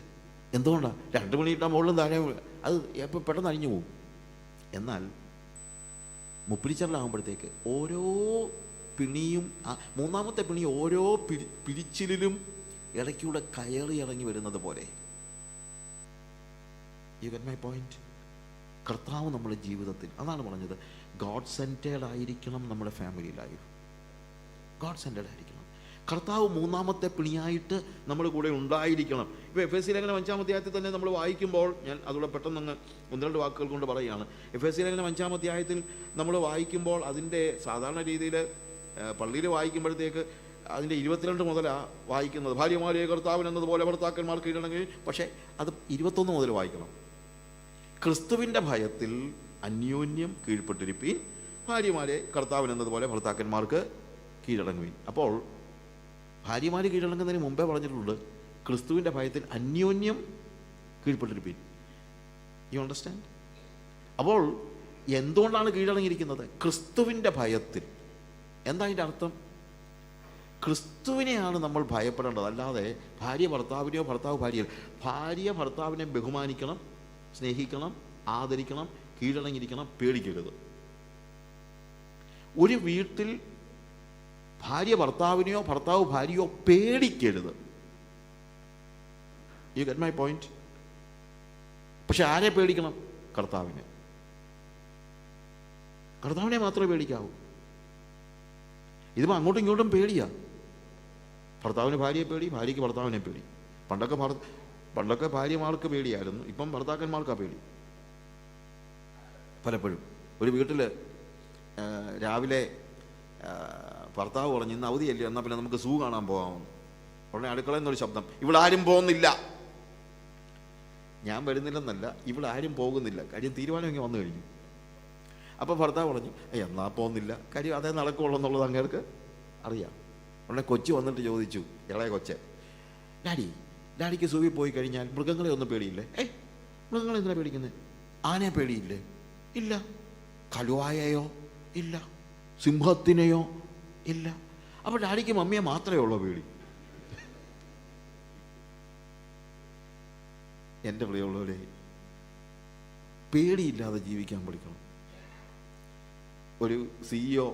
എന്തുകൊണ്ടാണ്? 2 പിണിയിട്ടാൽ മുകളിലും താഴെ അത് എപ്പോൾ പെട്ടെന്ന് അഴിഞ്ഞു പോകും. എന്നാൽ മുപ്പിരിച്ചരടാകുമ്പോഴത്തേക്ക് ഓരോ പിണിയും, മൂന്നാമത്തെ പിണി ഓരോ പിരിച്ചിലും ഇടയ്ക്കൂടെ കയറി ഇറങ്ങി വരുന്നത് പോലെ. U get my point? കർത്താവ് നമ്മുടെ ജീവിതത്തിൽ, അതാണ് പറഞ്ഞത്, ഗോഡ് സെൻറ്റേഡ് ആയിരിക്കണം നമ്മുടെ ഫാമിലി ലൈഫ്. ഗോഡ് സെൻറ്റേഡ് ആയിരിക്കണം. കർത്താവ് മൂന്നാമത്തെ പിണിയായിട്ട് നമ്മുടെ കൂടെ ഉണ്ടായിരിക്കണം. ഇപ്പോൾ എഫ്.എസ്.സി ലേഖനം 5-ാം അധ്യായത്തിൽ തന്നെ നമ്മൾ വായിക്കുമ്പോൾ, ഞാൻ അതുകൂടെ പെട്ടെന്ന് 1-2 വാക്കുകൾ കൊണ്ട് പറയുകയാണ്. എഫ്.എസ്.സി ലേഖനം 5-ാം അധ്യായത്തിൽ നമ്മൾ വായിക്കുമ്പോൾ അതിൻ്റെ സാധാരണ രീതിയിൽ പള്ളിയിൽ വായിക്കുമ്പോഴത്തേക്ക് അതിൻ്റെ 22 മുതലാണ് വായിക്കുന്നത്. ഭാര്യമാരെ കർത്താവിനെന്നതുപോലെ ഭർത്താക്കന്മാർ കീഴടങ്ങി. പക്ഷേ അത് 21 മുതൽ വായിക്കണം. ക്രിസ്തുവിൻ്റെ ഭയത്തിൽ അന്യോന്യം കീഴ്പ്പെട്ടിരിപ്പീൻ, ഭാര്യമാരെ കർത്താവിനെന്നതുപോലെ ഭർത്താക്കന്മാർക്ക് കീഴടങ്ങുവീൻ. അപ്പോൾ ഭാര്യമാർ കീഴടങ്ങുന്നതിന് മുമ്പേ പറഞ്ഞിട്ടുണ്ട്, ക്രിസ്തുവിൻ്റെ ഭയത്തിൽ അന്യോന്യം കീഴ്പ്പെട്ടിരിപ്പീൻ. You understand? അപ്പോൾ എന്തുകൊണ്ടാണ് കീഴടങ്ങിയിരിക്കുന്നത്? ക്രിസ്തുവിൻ്റെ ഭയത്തിൽ. എന്താ അതിൻ്റെ അർത്ഥം? ക്രിസ്തുവിനെയാണ് നമ്മൾ ഭയപ്പെടേണ്ടത്, അല്ലാതെ ഭാര്യ ഭർത്താവിനെയോ ഭർത്താവ് ഭാര്യയോ. ഭാര്യ ഭർത്താവിനെ ബഹുമാനിക്കണം, സ്നേഹിക്കണം, ആദരിക്കണം, കീഴടങ്ങിയിരിക്കണം, പേടിക്കരുത്. ഒരു വീട്ടിൽ ഭാര്യ ഭർത്താവിനെയോ ഭർത്താവ് ഭാര്യയോ പേടിക്കരുത്. You get my point? പക്ഷെ ആരെ പേടിക്കണം? കർത്താവിനെ. കർത്താവിനെ മാത്രമേ പേടിക്കാവൂ. ഇതിപ്പോൾ അങ്ങോട്ടും ഇങ്ങോട്ടും പേടിയാ. ഭർത്താവിന് ഭാര്യയെ പേടി, ഭാര്യയ്ക്ക് ഭർത്താവിനെ പേടി. പണ്ടൊക്കെ ഭാര്യമാർക്ക് പേടിയായിരുന്നു, ഇപ്പം ഭർത്താക്കന്മാർക്കാണ് പേടി. പലപ്പോഴും ഒരു വീട്ടിൽ രാവിലെ ഭർത്താവ് പറഞ്ഞു, ഇന്ന് അവധിയല്ലേ, എന്നാൽ പിന്നെ നമുക്ക് സൂ കാണാൻ പോകാമെന്ന്. ഉടനെ അടുക്കളയിൽ നിന്നൊരു ശബ്ദം, ഇവിടെ ആരും പോകുന്നില്ല. ഞാൻ വരുന്നില്ലെന്നല്ല, ഇവിടെ ആരും പോകുന്നില്ല. കാര്യം തീരുമാനം ഇങ്ങനെ വന്നു കഴിഞ്ഞു. അപ്പോൾ ഭർത്താവ് പറഞ്ഞു, എന്നാ പോകുന്നില്ല, കാര്യം അതേ നടക്കുള്ളൂ എന്നുള്ളത് അങ്ങേർക്ക് അറിയാം. ഉടനെ കൊച്ചു വന്നിട്ട് ചോദിച്ചു, ഇളയ കൊച്ച്, ഡാഡിക്ക് സൂവിൽ പോയി കഴിഞ്ഞാൽ മൃഗങ്ങളെ ഒന്നും പേടിയില്ലേ? മൃഗങ്ങളെ എന്തിനാ പേടിക്കുന്നത്? ആനയെ പേടിയില്ലേ? ഇല്ല. കലുവായയോ? ഇല്ല. സിംഹത്തിനെയോ? ഇല്ല. അപ്പോൾ ഡാഡിക്ക് മമ്മിയെ മാത്രമേ ഉള്ളൂ പേടി. എൻ്റെ പ്രിയമുള്ളവരെ, പേടിയില്ലാതെ ജീവിക്കാൻ പഠിക്കണം. ഒരു CEO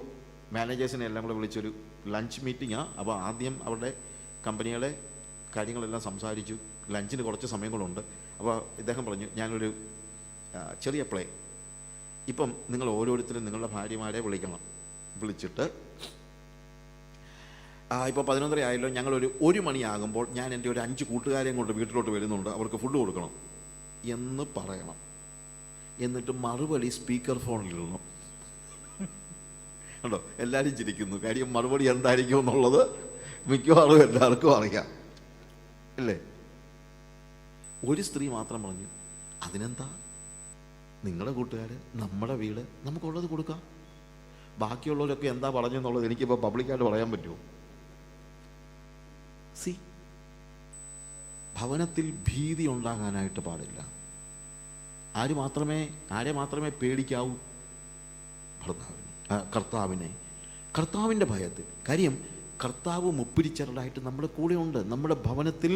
മാനേജേഴ്സിനെ എല്ലാം കൂടെ വിളിച്ചൊരു ലഞ്ച് മീറ്റിങ്ങാണ്. അപ്പോൾ ആദ്യം അവരുടെ കമ്പനികളെ കാര്യങ്ങളെല്ലാം സംസാരിച്ചു. ലഞ്ചിന് കുറച്ച് സമയം കൂടെ. അപ്പോൾ ഇദ്ദേഹം പറഞ്ഞു, ഞാനൊരു ചെറിയ പ്ലേ, ഇപ്പം നിങ്ങൾ ഓരോരുത്തരും നിങ്ങളുടെ ഭാര്യമാരെ വിളിക്കണം. വിളിച്ചിട്ട് ഇപ്പോൾ 11:30 ആയല്ലോ, ഞങ്ങളൊരു 1 മണിയാകുമ്പോൾ ഞാൻ എൻ്റെ ഒരു 5 കൂട്ടുകാരെയും കൊണ്ട് വീട്ടിലോട്ട് വരുന്നുണ്ട്, അവർക്ക് ഫുഡ് കൊടുക്കണം എന്ന് പറയണം. എന്നിട്ട് മറുപടി സ്പീക്കർ ഫോണിലിടണം. കണ്ടോ, എല്ലാവരും ചിരിക്കുന്നു. കാര്യം മറുപടി എന്തായിരിക്കും എന്നുള്ളത് മിക്കവാറും എല്ലാവർക്കും അറിയാം, അല്ലേ? ഒരു സ്ത്രീ മാത്രം പറഞ്ഞു, അതിനെന്താ, നിങ്ങളുടെ കൂട്ടുകാർ, നമ്മുടെ വീട്, നമുക്കുള്ളത് കൊടുക്കാം. ബാക്കിയുള്ളവരൊക്കെ എന്താ പറഞ്ഞു എന്നുള്ളത് എനിക്കിപ്പോൾ പബ്ലിക്കായിട്ട് പറയാൻ പറ്റുമോ? ഭവനത്തിൽ ഭീതി ഉണ്ടാകാനായിട്ട് പാടില്ല. ആരെ മാത്രമേ പേടിക്കാവൂ? കർത്താവിനെ. കർത്താവിൻ്റെ ഭയത്തിൽ. കാര്യം കർത്താവ് മുപ്പിരിച്ചരടായിട്ട് നമ്മുടെ കൂടെ ഉണ്ട്. നമ്മുടെ ഭവനത്തിൽ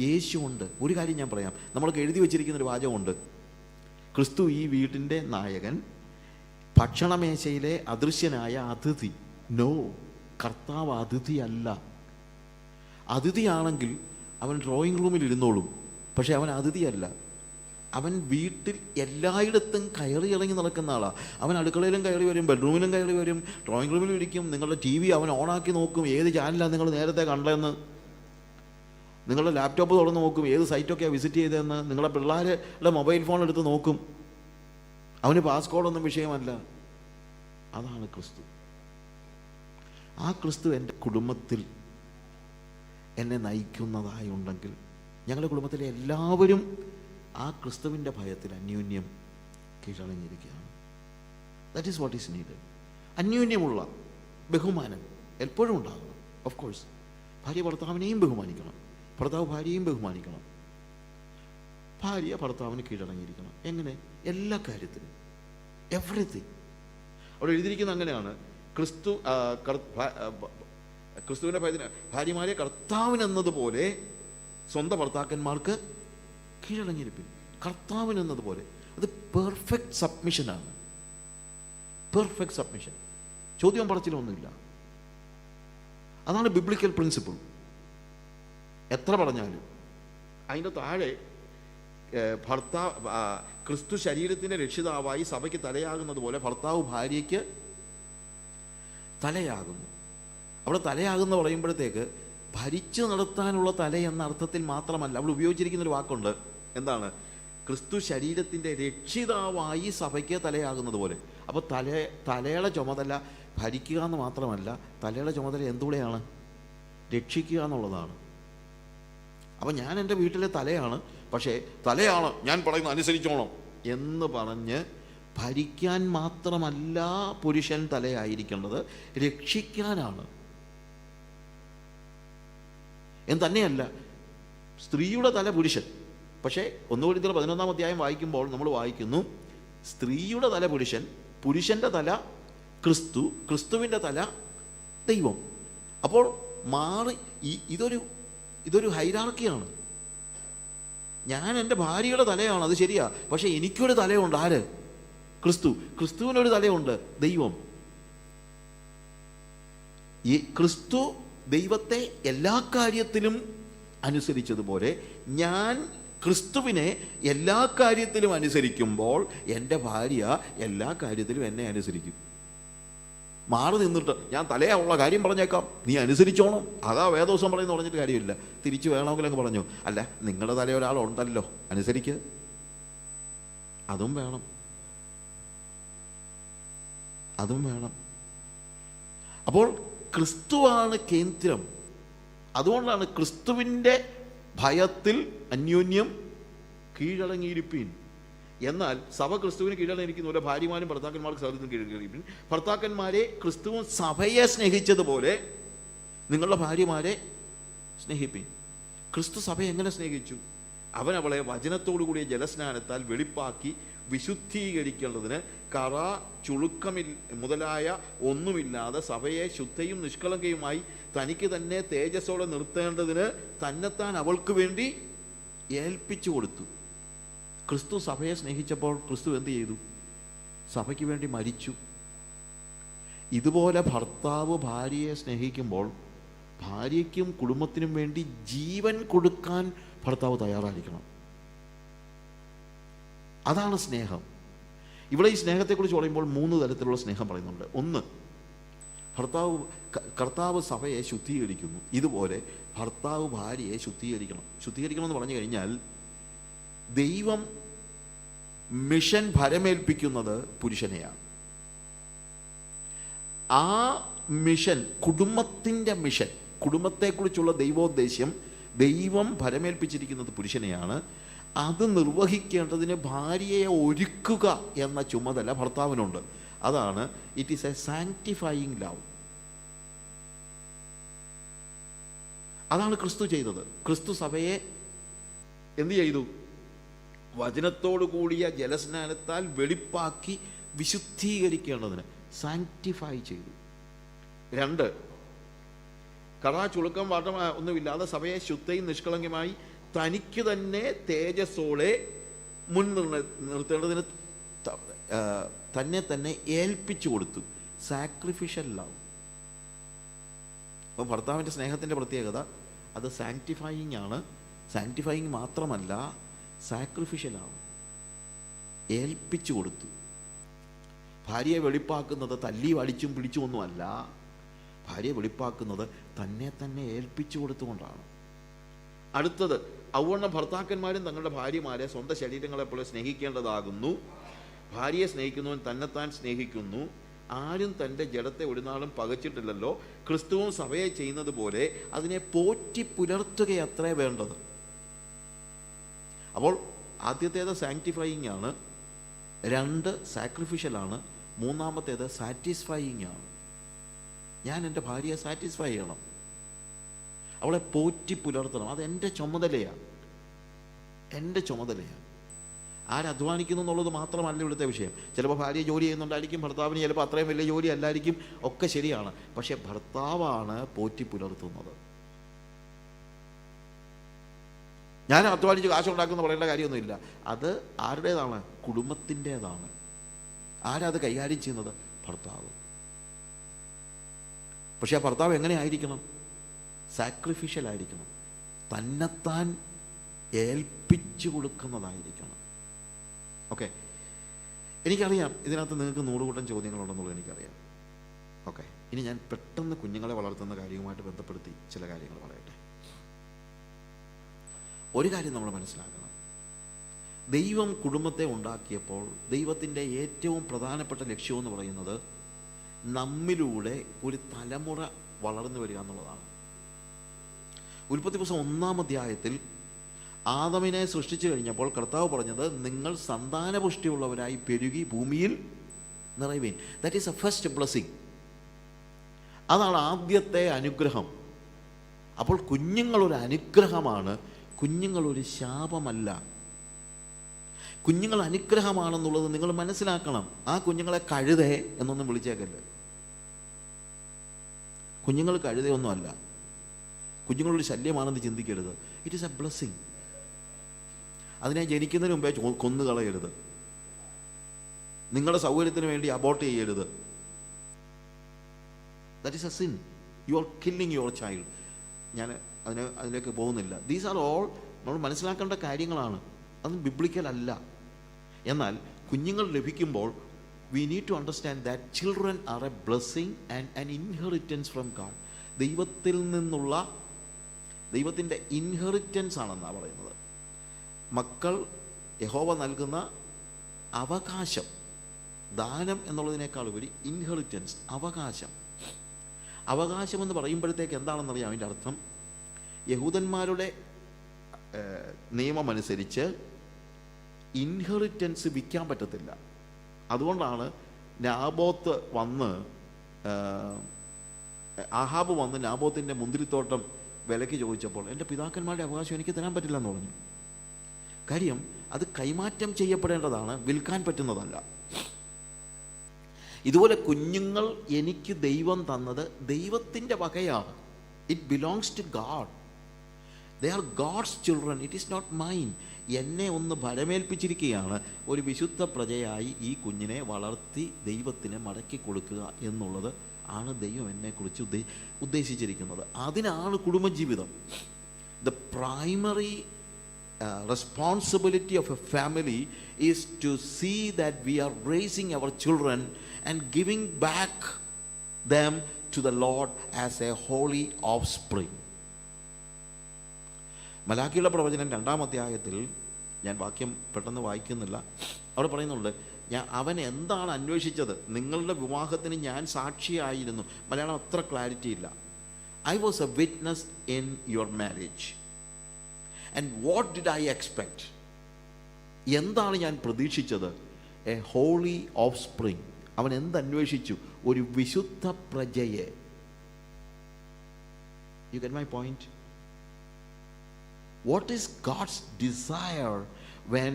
യേശു ഉണ്ട്. ഒരു കാര്യം ഞാൻ പറയാം, നമ്മൾക്ക് എഴുതി വച്ചിരിക്കുന്നൊരു വാചകമുണ്ട്, ക്രിസ്തു ഈ വീടിൻ്റെ നായകൻ, ഭക്ഷണമേശയിലെ അദൃശ്യനായ അതിഥി. നോ, കർത്താവ് അതിഥിയല്ല. അതിഥിയാണെങ്കിൽ അവൻ ഡ്രോയിങ് റൂമിൽ ഇരുന്നോളും, പക്ഷെ അവൻ അതിഥിയല്ല. അവൻ വീട്ടിൽ എല്ലായിടത്തും കയറി ഇറങ്ങി നടക്കുന്ന ആളാണ്. അവൻ അടുക്കളയിലും കയറി വരും, ബെഡ്റൂമിലും കയറി വരും, ഡ്രോയിങ് റൂമിലും ഇരിക്കും. നിങ്ങളുടെ TV അവൻ ഓണാക്കി നോക്കും, ഏത് ചാനലാണ് നിങ്ങൾ നേരത്തെ കണ്ടതെന്ന്. നിങ്ങളുടെ ലാപ്ടോപ്പ് തുറന്ന് നോക്കും, ഏത് സൈറ്റൊക്കെയാണ് വിസിറ്റ് ചെയ്തതെന്ന്. നിങ്ങളുടെ പിള്ളേരുടെ മൊബൈൽ ഫോൺ എടുത്ത് നോക്കും. അവന് പാസ്കോഡൊന്നും വിഷയമല്ല. അതാണ് ക്രിസ്തു. ആ ക്രിസ്തു എൻ്റെ കുടുംബത്തിൽ എന്നെ നയിക്കുന്നതായുണ്ടെങ്കിൽ, ഞങ്ങളുടെ കുടുംബത്തിലെ എല്ലാവരും ആ ക്രിസ്തുവിൻ്റെ ഭയത്തിൽ അന്യോന്യം കീഴടങ്ങിയിരിക്കുകയാണ്. That is what is needed. അന്യോന്യമുള്ള ബഹുമാനം എപ്പോഴും ഉണ്ടാകണം. ഓഫ് കോഴ്സ് ഭാര്യ ഭർത്താവിനെയും ബഹുമാനിക്കണം, ഭർത്താവ് ഭാര്യയെയും ബഹുമാനിക്കണം, ഭാര്യ ഭർത്താവിന് കീഴടങ്ങിയിരിക്കണം. എങ്ങനെ? എല്ലാ കാര്യത്തിലും, എവറിത്തിങ്. അവിടെ എഴുതിയിരിക്കുന്നത് അങ്ങനെയാണ്. ക്രിസ്തുവിൻ്റെ ഭയത്തിന് ഭാര്യമാരെ കർത്താവിനെന്നതുപോലെ സ്വന്തം ഭർത്താക്കന്മാർക്ക് കീഴടങ്ങിയിരിപ്പിൻ. കർത്താവിനെന്നതുപോലെ. അത് പെർഫെക്റ്റ് സബ്മിഷനാണ്. Perfect submission. ചോദ്യം പറച്ചിലൊന്നുമില്ല. അതാണ് ബിബ്ലിക്കൽ പ്രിൻസിപ്പിൾ. എത്ര പറഞ്ഞാലും അതിൻ്റെ താഴെ ക്രിസ്തു ശരീരത്തിൻ്റെ രക്ഷിതാവായി സഭയ്ക്ക് തലയാകുന്നത് പോലെ ഭർത്താവ് ഭാര്യയ്ക്ക് തലയാകുന്നു. അവിടെ തലയാകുന്ന പറയുമ്പോഴത്തേക്ക് ഭരിച്ചു നടത്താനുള്ള തല എന്ന അർത്ഥത്തിൽ മാത്രമല്ല. അവൾ ഉപയോഗിച്ചിരിക്കുന്നൊരു വാക്കുണ്ട്. എന്താണ്? ക്രിസ്തു ശരീരത്തിൻ്റെ രക്ഷിതാവായി സഭയ്ക്ക് തലയാകുന്നത് പോലെ. അപ്പോൾ തലയുടെ ചുമതല ഭരിക്കുക എന്ന് മാത്രമല്ല, തലയുടെ ചുമതല എന്തുകൂടെയാണ്? രക്ഷിക്കുക എന്നുള്ളതാണ്. അപ്പം ഞാൻ എൻ്റെ വീട്ടിലെ തലയാണ്, പക്ഷേ തലയാണ്, ഞാൻ പറയുന്നത് അനുസരിച്ചോണം എന്ന് പറഞ്ഞ് ഭരിക്കാൻ മാത്രമല്ല പുരുഷൻ തലയായിരിക്കേണ്ടത്, രക്ഷിക്കാനാണ്. എന്ന് തന്നെയല്ല സ്ത്രീയുടെ തല പുരുഷൻ. പക്ഷേ 1 Corinthians 11-ാം അധ്യായം വായിക്കുമ്പോൾ നമ്മൾ വായിക്കുന്നു, സ്ത്രീയുടെ തല പുരുഷൻ, പുരുഷൻ്റെ തല ക്രിസ്തു, ക്രിസ്തുവിൻ്റെ തല ദൈവം. അപ്പോൾ ഇതൊരു ഹൈറാർക്കിയാണ്. ഞാൻ എൻ്റെ ഭാര്യയുടെ തലയാണ്, അത് ശരിയാ, പക്ഷെ എനിക്കൊരു തലയുണ്ട്. ആര്? ക്രിസ്തു. ക്രിസ്തുവിനൊരു തലയുണ്ട്, ദൈവം. ഈ ക്രിസ്തു ദൈവത്തെ എല്ലാ കാര്യത്തിലും അനുസരിച്ചതുപോലെ ഞാൻ ക്രിസ്തുവിനെ എല്ലാ കാര്യത്തിലും അനുസരിക്കുമ്പോൾ എൻ്റെ ഭാര്യ എല്ലാ കാര്യത്തിലും എന്നെ അനുസരിക്കും. മാറി നിന്നിട്ട് ഞാൻ തലയാവുള്ള കാര്യം പറഞ്ഞേക്കാം, നീ അനുസരിച്ചോണം, അതാ വേദോസം പറയുന്നു പറഞ്ഞിട്ട് കാര്യമില്ല. തിരിച്ചു വേണമെങ്കിൽ അങ്ങ് പറഞ്ഞു, അല്ല നിങ്ങളുടെ തല ഒരാളുണ്ടല്ലോ, അനുസരിക്കുക. അതും വേണം, അതും വേണം. അപ്പോൾ ക്രിസ്തുവാണ് കേന്ദ്രം. അതുകൊണ്ടാണ് ക്രിസ്തുവിൻ്റെ ഭയത്തിൽ അന്യോന്യം കീഴടങ്ങിയിരിപ്പീൻ. എന്നാൽ സഭ ക്രിസ്തുവിന് കീഴടങ്ങിയിരിക്കുന്ന പോലെ ഭാര്യമാരും ഭർത്താക്കന്മാർക്ക് സഭത്തിന് കീഴടങ്ങിയിരിപ്പീൻ. ഭർത്താക്കന്മാരെ ക്രിസ്തുവും സഭയെ സ്നേഹിച്ചതുപോലെ നിങ്ങളുടെ ഭാര്യമാരെ സ്നേഹിപ്പീൻ. ക്രിസ്തു സഭയെ എങ്ങനെ സ്നേഹിച്ചു? അവൻ അവളെ വചനത്തോടു കൂടിയ ജലസ്നാനത്താൽ വെളിപ്പാക്കി വിശുദ്ധീകരിക്കേണ്ടതിന് കറ മുതലായ ഒന്നുമില്ലാതെ സഭയെ ശുദ്ധയും നിഷ്കളങ്കയുമായി തനിക്ക് തന്നെ തേജസ്സോടെ നിർത്തേണ്ടതിന് തന്നെത്താൻ അവൾക്ക് വേണ്ടി ഏൽപ്പിച്ചു കൊടുത്തു. ക്രിസ്തു സഭയെ സ്നേഹിച്ചപ്പോൾ ക്രിസ്തു എന്ത് ചെയ്തു? സഭയ്ക്ക് വേണ്ടി മരിച്ചു. ഇതുപോലെ ഭർത്താവ് ഭാര്യയെ സ്നേഹിക്കുമ്പോൾ ഭാര്യയ്ക്കും കുടുംബത്തിനും വേണ്ടി ജീവൻ കൊടുക്കാൻ ഭർത്താവ് തയ്യാറായിരിക്കണം. അതാണ് സ്നേഹം. ഇവിടെ ഈ സ്നേഹത്തെക്കുറിച്ച് പറയുമ്പോൾ 3 തരത്തിലുള്ള സ്നേഹം പറയുന്നുണ്ട്. ഒന്ന്, കർത്താവ് സഭയെ ശുദ്ധീകരിക്കുന്നു. ഇതുപോലെ ഭർത്താവ് ഭാര്യയെ ശുദ്ധീകരിക്കണം എന്ന് പറഞ്ഞു കഴിഞ്ഞാൽ ദൈവം മിഷൻ ഭരമേൽപ്പിക്കുന്നത് പുരുഷനെയാണ്. ആ മിഷൻ, കുടുംബത്തിൻ്റെ മിഷൻ, കുടുംബത്തെക്കുറിച്ചുള്ള ദൈവോദ്ദേശ്യം ദൈവം ഭരമേൽപ്പിച്ചിരിക്കുന്നത് പുരുഷനെയാണ്. അത് നിർവഹിക്കേണ്ടതിന് ഭാര്യയെ ഒരുക്കുക എന്ന ചുമതല ഭർത്താവിനുണ്ട്. അതാണ് ഇറ്റ് ഈസ് എ സാങ്ക്ടിഫയിങ് ലവ്. അതാണ് ക്രിസ്തു ചെയ്തത്. ക്രിസ്തു സഭയെ എന്ത് ചെയ്തു? വചനത്തോടു കൂടിയ ജലസ്നാനത്താൽ വെളിപ്പാക്കി വിശുദ്ധീകരിക്കേണ്ടതിന് സാങ്ക്ടിഫൈ ചെയ്തു. 2, കറ ചുളുക്കം വാട്ടം ഒന്നുമില്ലാതെ സഭയെ ശുദ്ധയും നിഷ്കളങ്കമായി തനിക്ക് തന്നെ തേജസ്സോടെ നിർത്തേണ്ടതിന് തന്നെ തന്നെ ഏൽപ്പിച്ചു കൊടുത്തു. Sacrificial love. അപ്പോൾ ഭർത്താവിൻ്റെ സ്നേഹത്തിൻ്റെ പ്രത്യേകത അത് സാങ്ക്ടിഫയിങ് ആണ്. സാങ്ക്ടിഫയിങ് മാത്രമല്ല, സാക്രിഫിഷ്യലാണ്. ഏൽപ്പിച്ചു കൊടുത്തു. ഭാര്യയെ വെളിപ്പാക്കുന്നത് തല്ലി അടിച്ചും പിടിച്ചുമൊന്നുമല്ല. ഭാര്യയെ വെളിപ്പാക്കുന്നത് തന്നെ തന്നെ ഏൽപ്പിച്ചു കൊടുത്തുകൊണ്ടാണ്. അടുത്തത്, ഔവണ്ണം ഭർത്താക്കന്മാരും തങ്ങളുടെ ഭാര്യമാരെ സ്വന്തം ശരീരങ്ങളെപ്പോലെ സ്നേഹിക്കേണ്ടതാകുന്നു. ഭാര്യയെ സ്നേഹിക്കുന്നവൻ തന്നെത്താൻ സ്നേഹിക്കുന്നു. ആരും തൻ്റെ ജഡത്തെ ഒരു നാളും പകച്ചിട്ടില്ലല്ലോ. ക്രിസ്തുവും സഭയെ ചെയ്യുന്നത് പോലെ അതിനെ പോറ്റി പുലർത്തുകയത്രേ വേണ്ടത്. അപ്പോൾ ആദ്യത്തേത് സാങ്ക്ടിഫയിങ് ആണ്, 2 സാക്രിഫിഷ്യലാണ്, 3-ാമത്തേത് സാറ്റിസ്ഫയിങ് ആണ്. ഞാൻ എൻ്റെ ഭാര്യയെ സാറ്റിസ്ഫൈ ചെയ്യണം, അവളെ പോറ്റി പുലർത്തണം. അത് എൻ്റെ ചുമതലയാണ്, എൻ്റെ ചുമതലയാണ്. ആരധ്വാനിക്കുന്നു എന്നുള്ളത് മാത്രമല്ല ഇവിടുത്തെ വിഷയം. ചിലപ്പോൾ ഭാര്യ ജോലി ചെയ്യുന്നുണ്ടായിരിക്കും, ഭർത്താവിന് ചിലപ്പോൾ അത്രയും വലിയ ജോലി അല്ലായിരിക്കും, ഒക്കെ ശരിയാണ്. പക്ഷെ ഭർത്താവാണ് പോറ്റി പുലർത്തുന്നത്. ഞാൻ അധ്വാനിച്ച് കാശുണ്ടാക്കുമെന്ന് പറയേണ്ട കാര്യമൊന്നുമില്ല. അത് ആരുടേതാണ്? കുടുംബത്തിൻ്റേതാണ്. ആരത് കൈകാര്യം ചെയ്യുന്നത്? ഭർത്താവ്. പക്ഷെ ആ ഭർത്താവ് എങ്ങനെ ആയിരിക്കണം? സാക്രിഫിഷ്യൽ ആയിരിക്കണം, തന്നെത്താൻ ഏൽപ്പിച്ചു കൊടുക്കുന്നതായിരിക്കണം. ഓക്കെ, എനിക്കറിയാം ഇതിനകത്ത് നിങ്ങൾക്ക് 100 കൂട്ടം ചോദ്യങ്ങളുണ്ടെന്നുള്ളത് എനിക്കറിയാം. ഓക്കെ, ഇനി ഞാൻ പെട്ടെന്ന് കുഞ്ഞുങ്ങളെ വളർത്തുന്ന കാര്യവുമായിട്ട് ബന്ധപ്പെടുത്തി ചില കാര്യങ്ങൾ പറയട്ടെ. ഒരു കാര്യം നമ്മൾ മനസ്സിലാക്കണം, ദൈവം കുടുംബത്തെ ഉണ്ടാക്കിയപ്പോൾ ദൈവത്തിൻ്റെ ഏറ്റവും പ്രധാനപ്പെട്ട ലക്ഷ്യമെന്ന് പറയുന്നത് നമ്മിലൂടെ ഒരു തലമുറ വളർന്നു വരിക എന്നുള്ളതാണ്. ഉൽപ്പത്തി പുസ്തകം 1-ാം അധ്യായത്തിൽ ആദമിനെ സൃഷ്ടിച്ചു കഴിഞ്ഞപ്പോൾ കർത്താവ് പറഞ്ഞത്, നിങ്ങൾ സന്താനപുഷ്ടിയുള്ളവരായി പെരുകി ഭൂമിയിൽ നിറയുവീൻ. That is a first blessing. അതാണ് ആദ്യത്തെ അനുഗ്രഹം. അപ്പോൾ കുഞ്ഞുങ്ങളൊരു അനുഗ്രഹമാണ്, കുഞ്ഞുങ്ങളൊരു ശാപമല്ല. കുഞ്ഞുങ്ങൾ അനുഗ്രഹമാണെന്നുള്ളത് നിങ്ങൾ മനസ്സിലാക്കണം. ആ കുഞ്ഞുങ്ങളെ കഴുതേ എന്നൊന്നും വിളിച്ചേക്കല്ലേ. കുഞ്ഞുങ്ങൾ കഴുതയൊന്നുമല്ല, കുഞ്ഞുങ്ങളൊരു ശല്യമാണെന്ന് ചിന്തിക്കരുത്. It is A blessing. അതിനെ ജനിക്കുന്നതിന് മുമ്പേ കൊന്നു കളയരുത്. നിങ്ങളുടെ സൗകര്യത്തിന് വേണ്ടി അബോർട്ട് ചെയ്യരുത്. That is a sin. You are killing your child. ഞാൻ അതിലേക്ക് പോകുന്നില്ല. ദീസ് ആർ ഓൾ നമ്മൾ മനസ്സിലാക്കേണ്ട കാര്യങ്ങളാണ്. അതൊന്നും ബിബ്ലിക്കൽ അല്ല. എന്നാൽ കുഞ്ഞുങ്ങൾ ലഭിക്കുമ്പോൾ we need to understand that children are a blessing and an inheritance from God. ദൈവത്തിൽ നിന്നുള്ള ദൈവത്തിൻ്റെ ഇൻഹെറിറ്റൻസ് ആണെന്നാണ് പറയുന്നത്. മക്കൾ യഹോവ നൽകുന്ന അവകാശം, ദാനം എന്നുള്ളതിനേക്കാൾ ഉപരി ഇൻഹെറിറ്റൻസ്, അവകാശം. അവകാശം എന്ന് പറയുമ്പോഴത്തേക്ക് എന്താണെന്നറിയാം അതിൻ്റെ അർത്ഥം? യഹൂദന്മാരുടെ നിയമമനുസരിച്ച് ഇൻഹെറിറ്റൻസ് വിൽക്കാൻ പറ്റത്തില്ല. അതുകൊണ്ടാണ് നാബോത്ത് വന്ന് ആഹാബ് വന്ന് നാബോത്തിൻ്റെ മുന്തിരിത്തോട്ടം വിലയ്ക്ക് ചോദിച്ചപ്പോൾ എൻ്റെ പിതാക്കന്മാരുടെ അവകാശം എനിക്ക് തരാൻ പറ്റില്ലെന്ന് പറഞ്ഞു. കാര്യം അത് കൈമാറ്റം ചെയ്യപ്പെടേണ്ടതാണ്, വിൽക്കാൻ പറ്റുന്നതല്ല. ഇതുപോലെ കുഞ്ഞുങ്ങൾ എനിക്ക് ദൈവം തന്നത് ദൈവത്തിൻ്റെ വകയാണ്. It belongs to God. They are God's children, it is not mine. എന്നെ ഒന്ന് ഫലമേൽപ്പിച്ചിരിക്കുകയാണ്. ഒരു വിശുദ്ധ പ്രജയായി ഈ കുഞ്ഞിനെ വളർത്തി ദൈവത്തിന് മടക്കി കൊടുക്കുക എന്നുള്ളത് ആണ് ദൈവം എന്നെക്കുറിച്ച് ഉദ്ദേശിച്ചിരിക്കുന്നത്. അതിനാണ് കുടുംബജീവിതം. The primary responsibility of a family is to see that we are raising our children and giving back them to the Lord as a holy offspring. മലാക്കിയുടെ പ്രവചനം 2-ാം അധ്യായത്തിൽ, ഞാൻ വാക്യം പെട്ടെന്ന് വായിക്കുന്നില്ല, അവിടെ പറയുന്നുണ്ട്, അവൻ എന്താണ് അന്വേഷിച്ചത്? നിങ്ങളുടെ വിവാഹത്തിന് ഞാൻ സാക്ഷിയായിരുന്നു. മലയാളം അത്ര ക്ലാരിറ്റി ഇല്ല. I was a witness in your marriage. And what did I expect? എന്താണ് ഞാൻ പ്രതീക്ഷിച്ചത്? A holy offspring. അവൻ എന്തന്വേഷിച്ചു? ഒരു വിശുദ്ധ പ്രജയെ. You get my point? What is God's desire when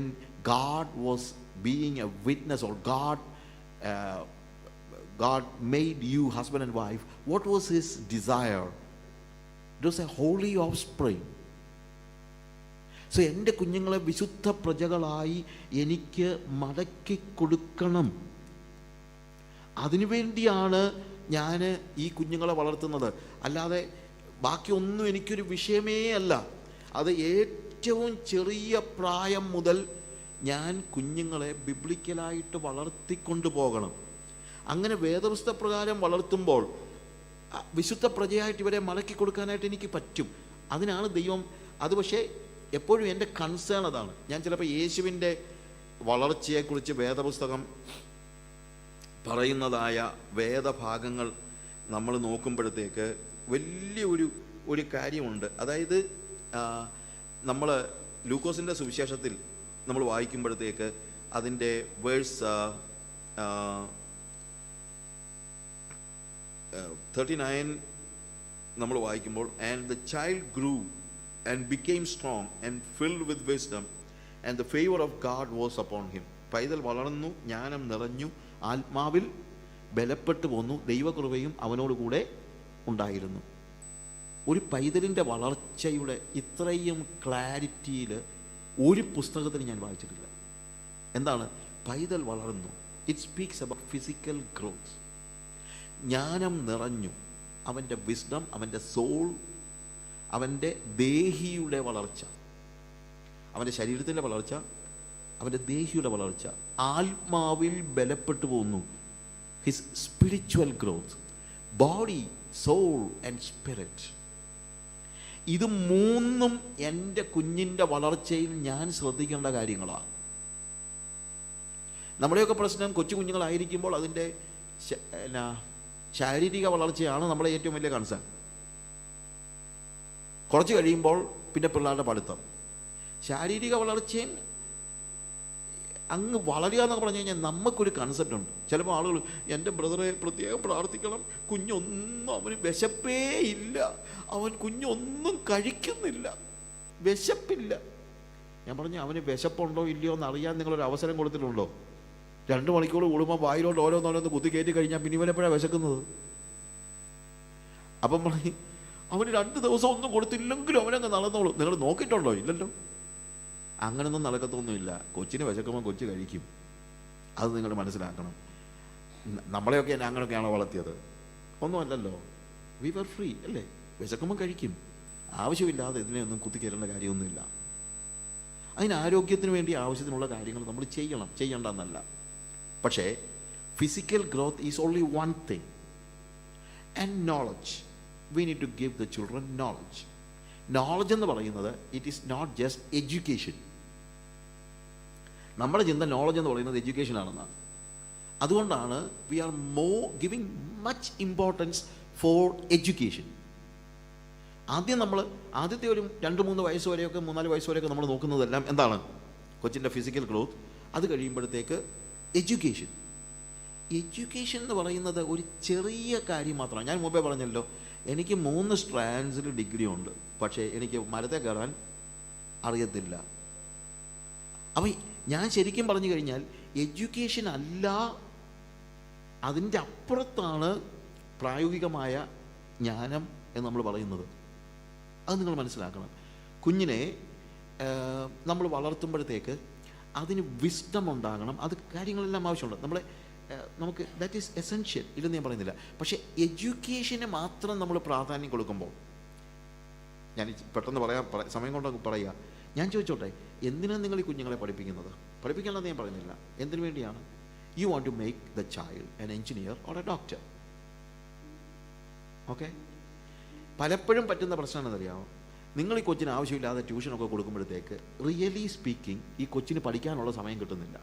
God was being a witness, or God made you husband and wife? What was his desire? It was a holy offspring. So എൻ്റെ കുഞ്ഞുങ്ങളെ വിശുദ്ധ പ്രജകളായി എനിക്ക് മടക്കി കൊടുക്കണം. അതിനുവേണ്ടിയാണ് ഞാൻ ഈ കുഞ്ഞുങ്ങളെ വളർത്തുന്നത്. അല്ലാതെ ബാക്കിയൊന്നും എനിക്കൊരു വിഷയമേ അല്ല. അത് ഏറ്റവും ചെറിയ പ്രായം മുതൽ ഞാൻ കുഞ്ഞുങ്ങളെ ബിബ്ലിക്കലായിട്ട് വളർത്തിക്കൊണ്ടു പോകണം. അങ്ങനെ വേദപുസ്തക പ്രകാരം വളർത്തുമ്പോൾ വിശുദ്ധ പ്രജയായിട്ട് ഇവരെ മടക്കി കൊടുക്കാനായിട്ട് എനിക്ക് പറ്റും. അതിനാണ് ദൈവം. അത് പക്ഷേ എപ്പോഴും എൻ്റെ കൺസേൺ അതാണ്. ഞാൻ ചിലപ്പോൾ യേശുവിൻ്റെ വളർച്ചയെക്കുറിച്ച് വേദപുസ്തകം പറയുന്നതായ വേദഭാഗങ്ങൾ നമ്മൾ നോക്കുമ്പോഴത്തേക്ക് വലിയ ഒരു കാര്യമുണ്ട്. അതായത് നമ്മൾ ലൂക്കോസിൻ്റെ സുവിശേഷത്തിൽ നമ്മൾ വായിക്കുമ്പോഴത്തേക്ക് അതിൻ്റെ വേഴ്സ് 39 നമ്മൾ വായിക്കുമ്പോൾ, and the child grew and became strong and filled with wisdom and the favour of God was upon him. പൈതൽ വളർന്നു, ജ്ഞാനം നിറഞ്ഞു, ആത്മാവിൽ ബലപ്പെട്ടു പോന്നു, ദൈവകൃപയും അവനോട് കൂടെ ഉണ്ടായിരുന്നു. ഒരു പൈതലിൻ്റെ വളർച്ചയുടെ ഇത്രയും ക്ലാരിറ്റിയിൽ ഒരു പുസ്തകത്തിന് ഞാൻ വായിച്ചിട്ടില്ല. എന്താണ് പൈതൽ വളർന്നു? It speaks about physical growth. ജ്ഞാനം നിറഞ്ഞു, അവൻ്റെ വിസ്ഡം, അവൻ്റെ സോൾ, അവൻ്റെ ദേഹിയുടെ വളർച്ച, അവൻ്റെ ശരീരത്തിൻ്റെ വളർച്ച, അവൻ്റെ ദേഹിയുടെ വളർച്ച, ആത്മാവിൽ ബലപ്പെട്ടു പോകുന്നു. His spiritual growth, body, soul and spirit. ഇത് മൂന്നും എൻ്റെ കുഞ്ഞിൻ്റെ വളർച്ചയിൽ ഞാൻ ശ്രദ്ധിക്കേണ്ട കാര്യങ്ങളാണ്. നമ്മുടെയൊക്കെ പ്രശ്നം കൊച്ചു കുഞ്ഞുങ്ങളായിരിക്കുമ്പോൾ അതിൻ്റെ ശാരീരിക വളർച്ചയാണ് നമ്മളെ ഏറ്റവും വലിയ കൺസേൺ. കുറച്ച് കഴിയുമ്പോൾ പിന്നെ പിള്ളേരുടെ പഠിത്തം. ശാരീരിക വളർച്ചയും അങ്ങ് വളരുക എന്നൊക്കെ പറഞ്ഞു കഴിഞ്ഞാൽ നമുക്കൊരു കൺസെപ്റ്റ് ഉണ്ട്. ചിലപ്പോൾ ആളുകൾ, എൻ്റെ ബ്രദറെ പ്രത്യേകം പ്രാർത്ഥിക്കണം, കുഞ്ഞൊന്നും അവന് വിശപ്പേ ഇല്ല, അവൻ കുഞ്ഞൊന്നും കഴിക്കുന്നില്ല, വിശപ്പില്ല. ഞാൻ പറഞ്ഞു, അവന് വിശപ്പുണ്ടോ ഇല്ലയോ എന്ന് അറിയാൻ നിങ്ങളൊരു അവസരം കൊടുത്തിട്ടുണ്ടോ? 2 മണിക്കൂർ കൂടുമ്പോൾ വായിലോട്ട് ഓരോന്നോരോന്ന് കുത്തി കയറ്റി കഴിഞ്ഞാൽ പിന്നെ ഇവനെപ്പോഴാണ് വിശക്കുന്നത്? അപ്പം പറഞ്ഞു, അവന് 2 ദിവസം ഒന്നും കൊടുത്തില്ലെങ്കിലും അവനങ്ങ് നടന്നോളൂ. നിങ്ങൾ നോക്കിയിട്ടുണ്ടോ? ഇല്ലല്ലോ. അങ്ങനൊന്നും നടക്കത്തൊന്നുമില്ല. കൊച്ചിന് വിശക്കുമ്പോൾ കൊച്ചു കഴിക്കും. അത് നിങ്ങൾ മനസ്സിലാക്കണം. നമ്മളെയൊക്കെ അങ്ങനെയൊക്കെയാണോ വളർത്തിയത്? ഒന്നുമല്ലല്ലോ. വി വർ ഫ്രീ അല്ലേ? വിശക്കുമ്പോൾ കഴിക്കും. ആവശ്യമില്ലാതെ ഇതിനെയൊന്നും കുത്തിക്കയറേണ്ട കാര്യമൊന്നുമില്ല. അതിന് ആരോഗ്യത്തിന് വേണ്ടി ആവശ്യത്തിനുള്ള കാര്യങ്ങൾ നമ്മൾ ചെയ്യണം, ചെയ്യേണ്ടെന്നല്ല. പക്ഷേ physical growth is only one thing. And knowledge, we need to give the children knowledge. Knowledge എന്ന് പറയുന്നത് it is not just education. നമ്മുടെ ചിന്ത നോളജ് എന്ന് പറയുന്നത് എഡ്യൂക്കേഷൻ ആണെന്നാണ്. അതുകൊണ്ടാണ് we are giving much importance for education. ആദ്യം നമ്മൾ ആദ്യത്തെ ഒരു 2-3 വയസ്സ് വരെയൊക്കെ 3-4 വയസ്സ് വരെയൊക്കെ നമ്മൾ നോക്കുന്നതെല്ലാം എന്താണ്? കൊച്ചിൻ്റെ ഫിസിക്കൽ ഗ്രോത്ത്. അത് കഴിയുമ്പോഴത്തേക്ക് എഡ്യൂക്കേഷൻ. എഡ്യൂക്കേഷൻ എന്ന് പറയുന്നത് ഒരു ചെറിയ കാര്യം മാത്രമാണ്. ഞാൻ മുമ്പേ പറഞ്ഞല്ലോ, എനിക്ക് 3 സ്ട്രാൻഡ്സിൽ ഡിഗ്രി ഉണ്ട്, പക്ഷേ എനിക്ക് മരത്തെ കയറാൻ അറിയത്തില്ല. അപ്പം ഞാൻ ശരിക്കും പറഞ്ഞു കഴിഞ്ഞാൽ എഡ്യൂക്കേഷൻ അല്ല, അതിൻ്റെ അപ്പുറത്താണ് പ്രായോഗികമായ ജ്ഞാനം എന്ന് നമ്മൾ പറയുന്നത്. അത് നിങ്ങൾ മനസ്സിലാക്കണം. കുഞ്ഞിനെ നമ്മൾ വളർത്തുമ്പോഴത്തേക്ക് അതിന് വിസ്ഡം ഉണ്ടാകണം. അത് കാര്യങ്ങളെല്ലാം ആവശ്യമുണ്ട്. നമുക്ക് ദാറ്റ് ഈസ് എസെൻഷ്യൽ, ഇല്ലെന്ന് ഞാൻ പറയുന്നില്ല. പക്ഷേ എഡ്യൂക്കേഷന് മാത്രം നമ്മൾ പ്രാധാന്യം കൊടുക്കുമ്പോൾ, ഞാൻ പെട്ടെന്ന് സമയം കൊണ്ട് പറയുക, ഞാൻ ചോദിച്ചോട്ടെ, എന്തിനാണ് നിങ്ങൾ ഈ കുഞ്ഞുങ്ങളെ പഠിപ്പിക്കുന്നത്? പഠിപ്പിക്കണമെന്ന് ഞാൻ പറയുന്നില്ല. എന്തിനു വേണ്ടിയാണ്? You want to make the child an engineer or a doctor. Okay. പലപ്പോഴും പറ്റുന്ന പ്രശ്നം എന്നറിയാമോ? നിങ്ങൾ ഈ കൊച്ചിന് ആവശ്യമില്ലാതെ ട്യൂഷനൊക്കെ കൊടുക്കുമ്പോഴത്തേക്ക് റിയലി സ്പീക്കിംഗ് ഈ കൊച്ചിന് പഠിക്കാനുള്ള സമയം കിട്ടുന്നില്ല.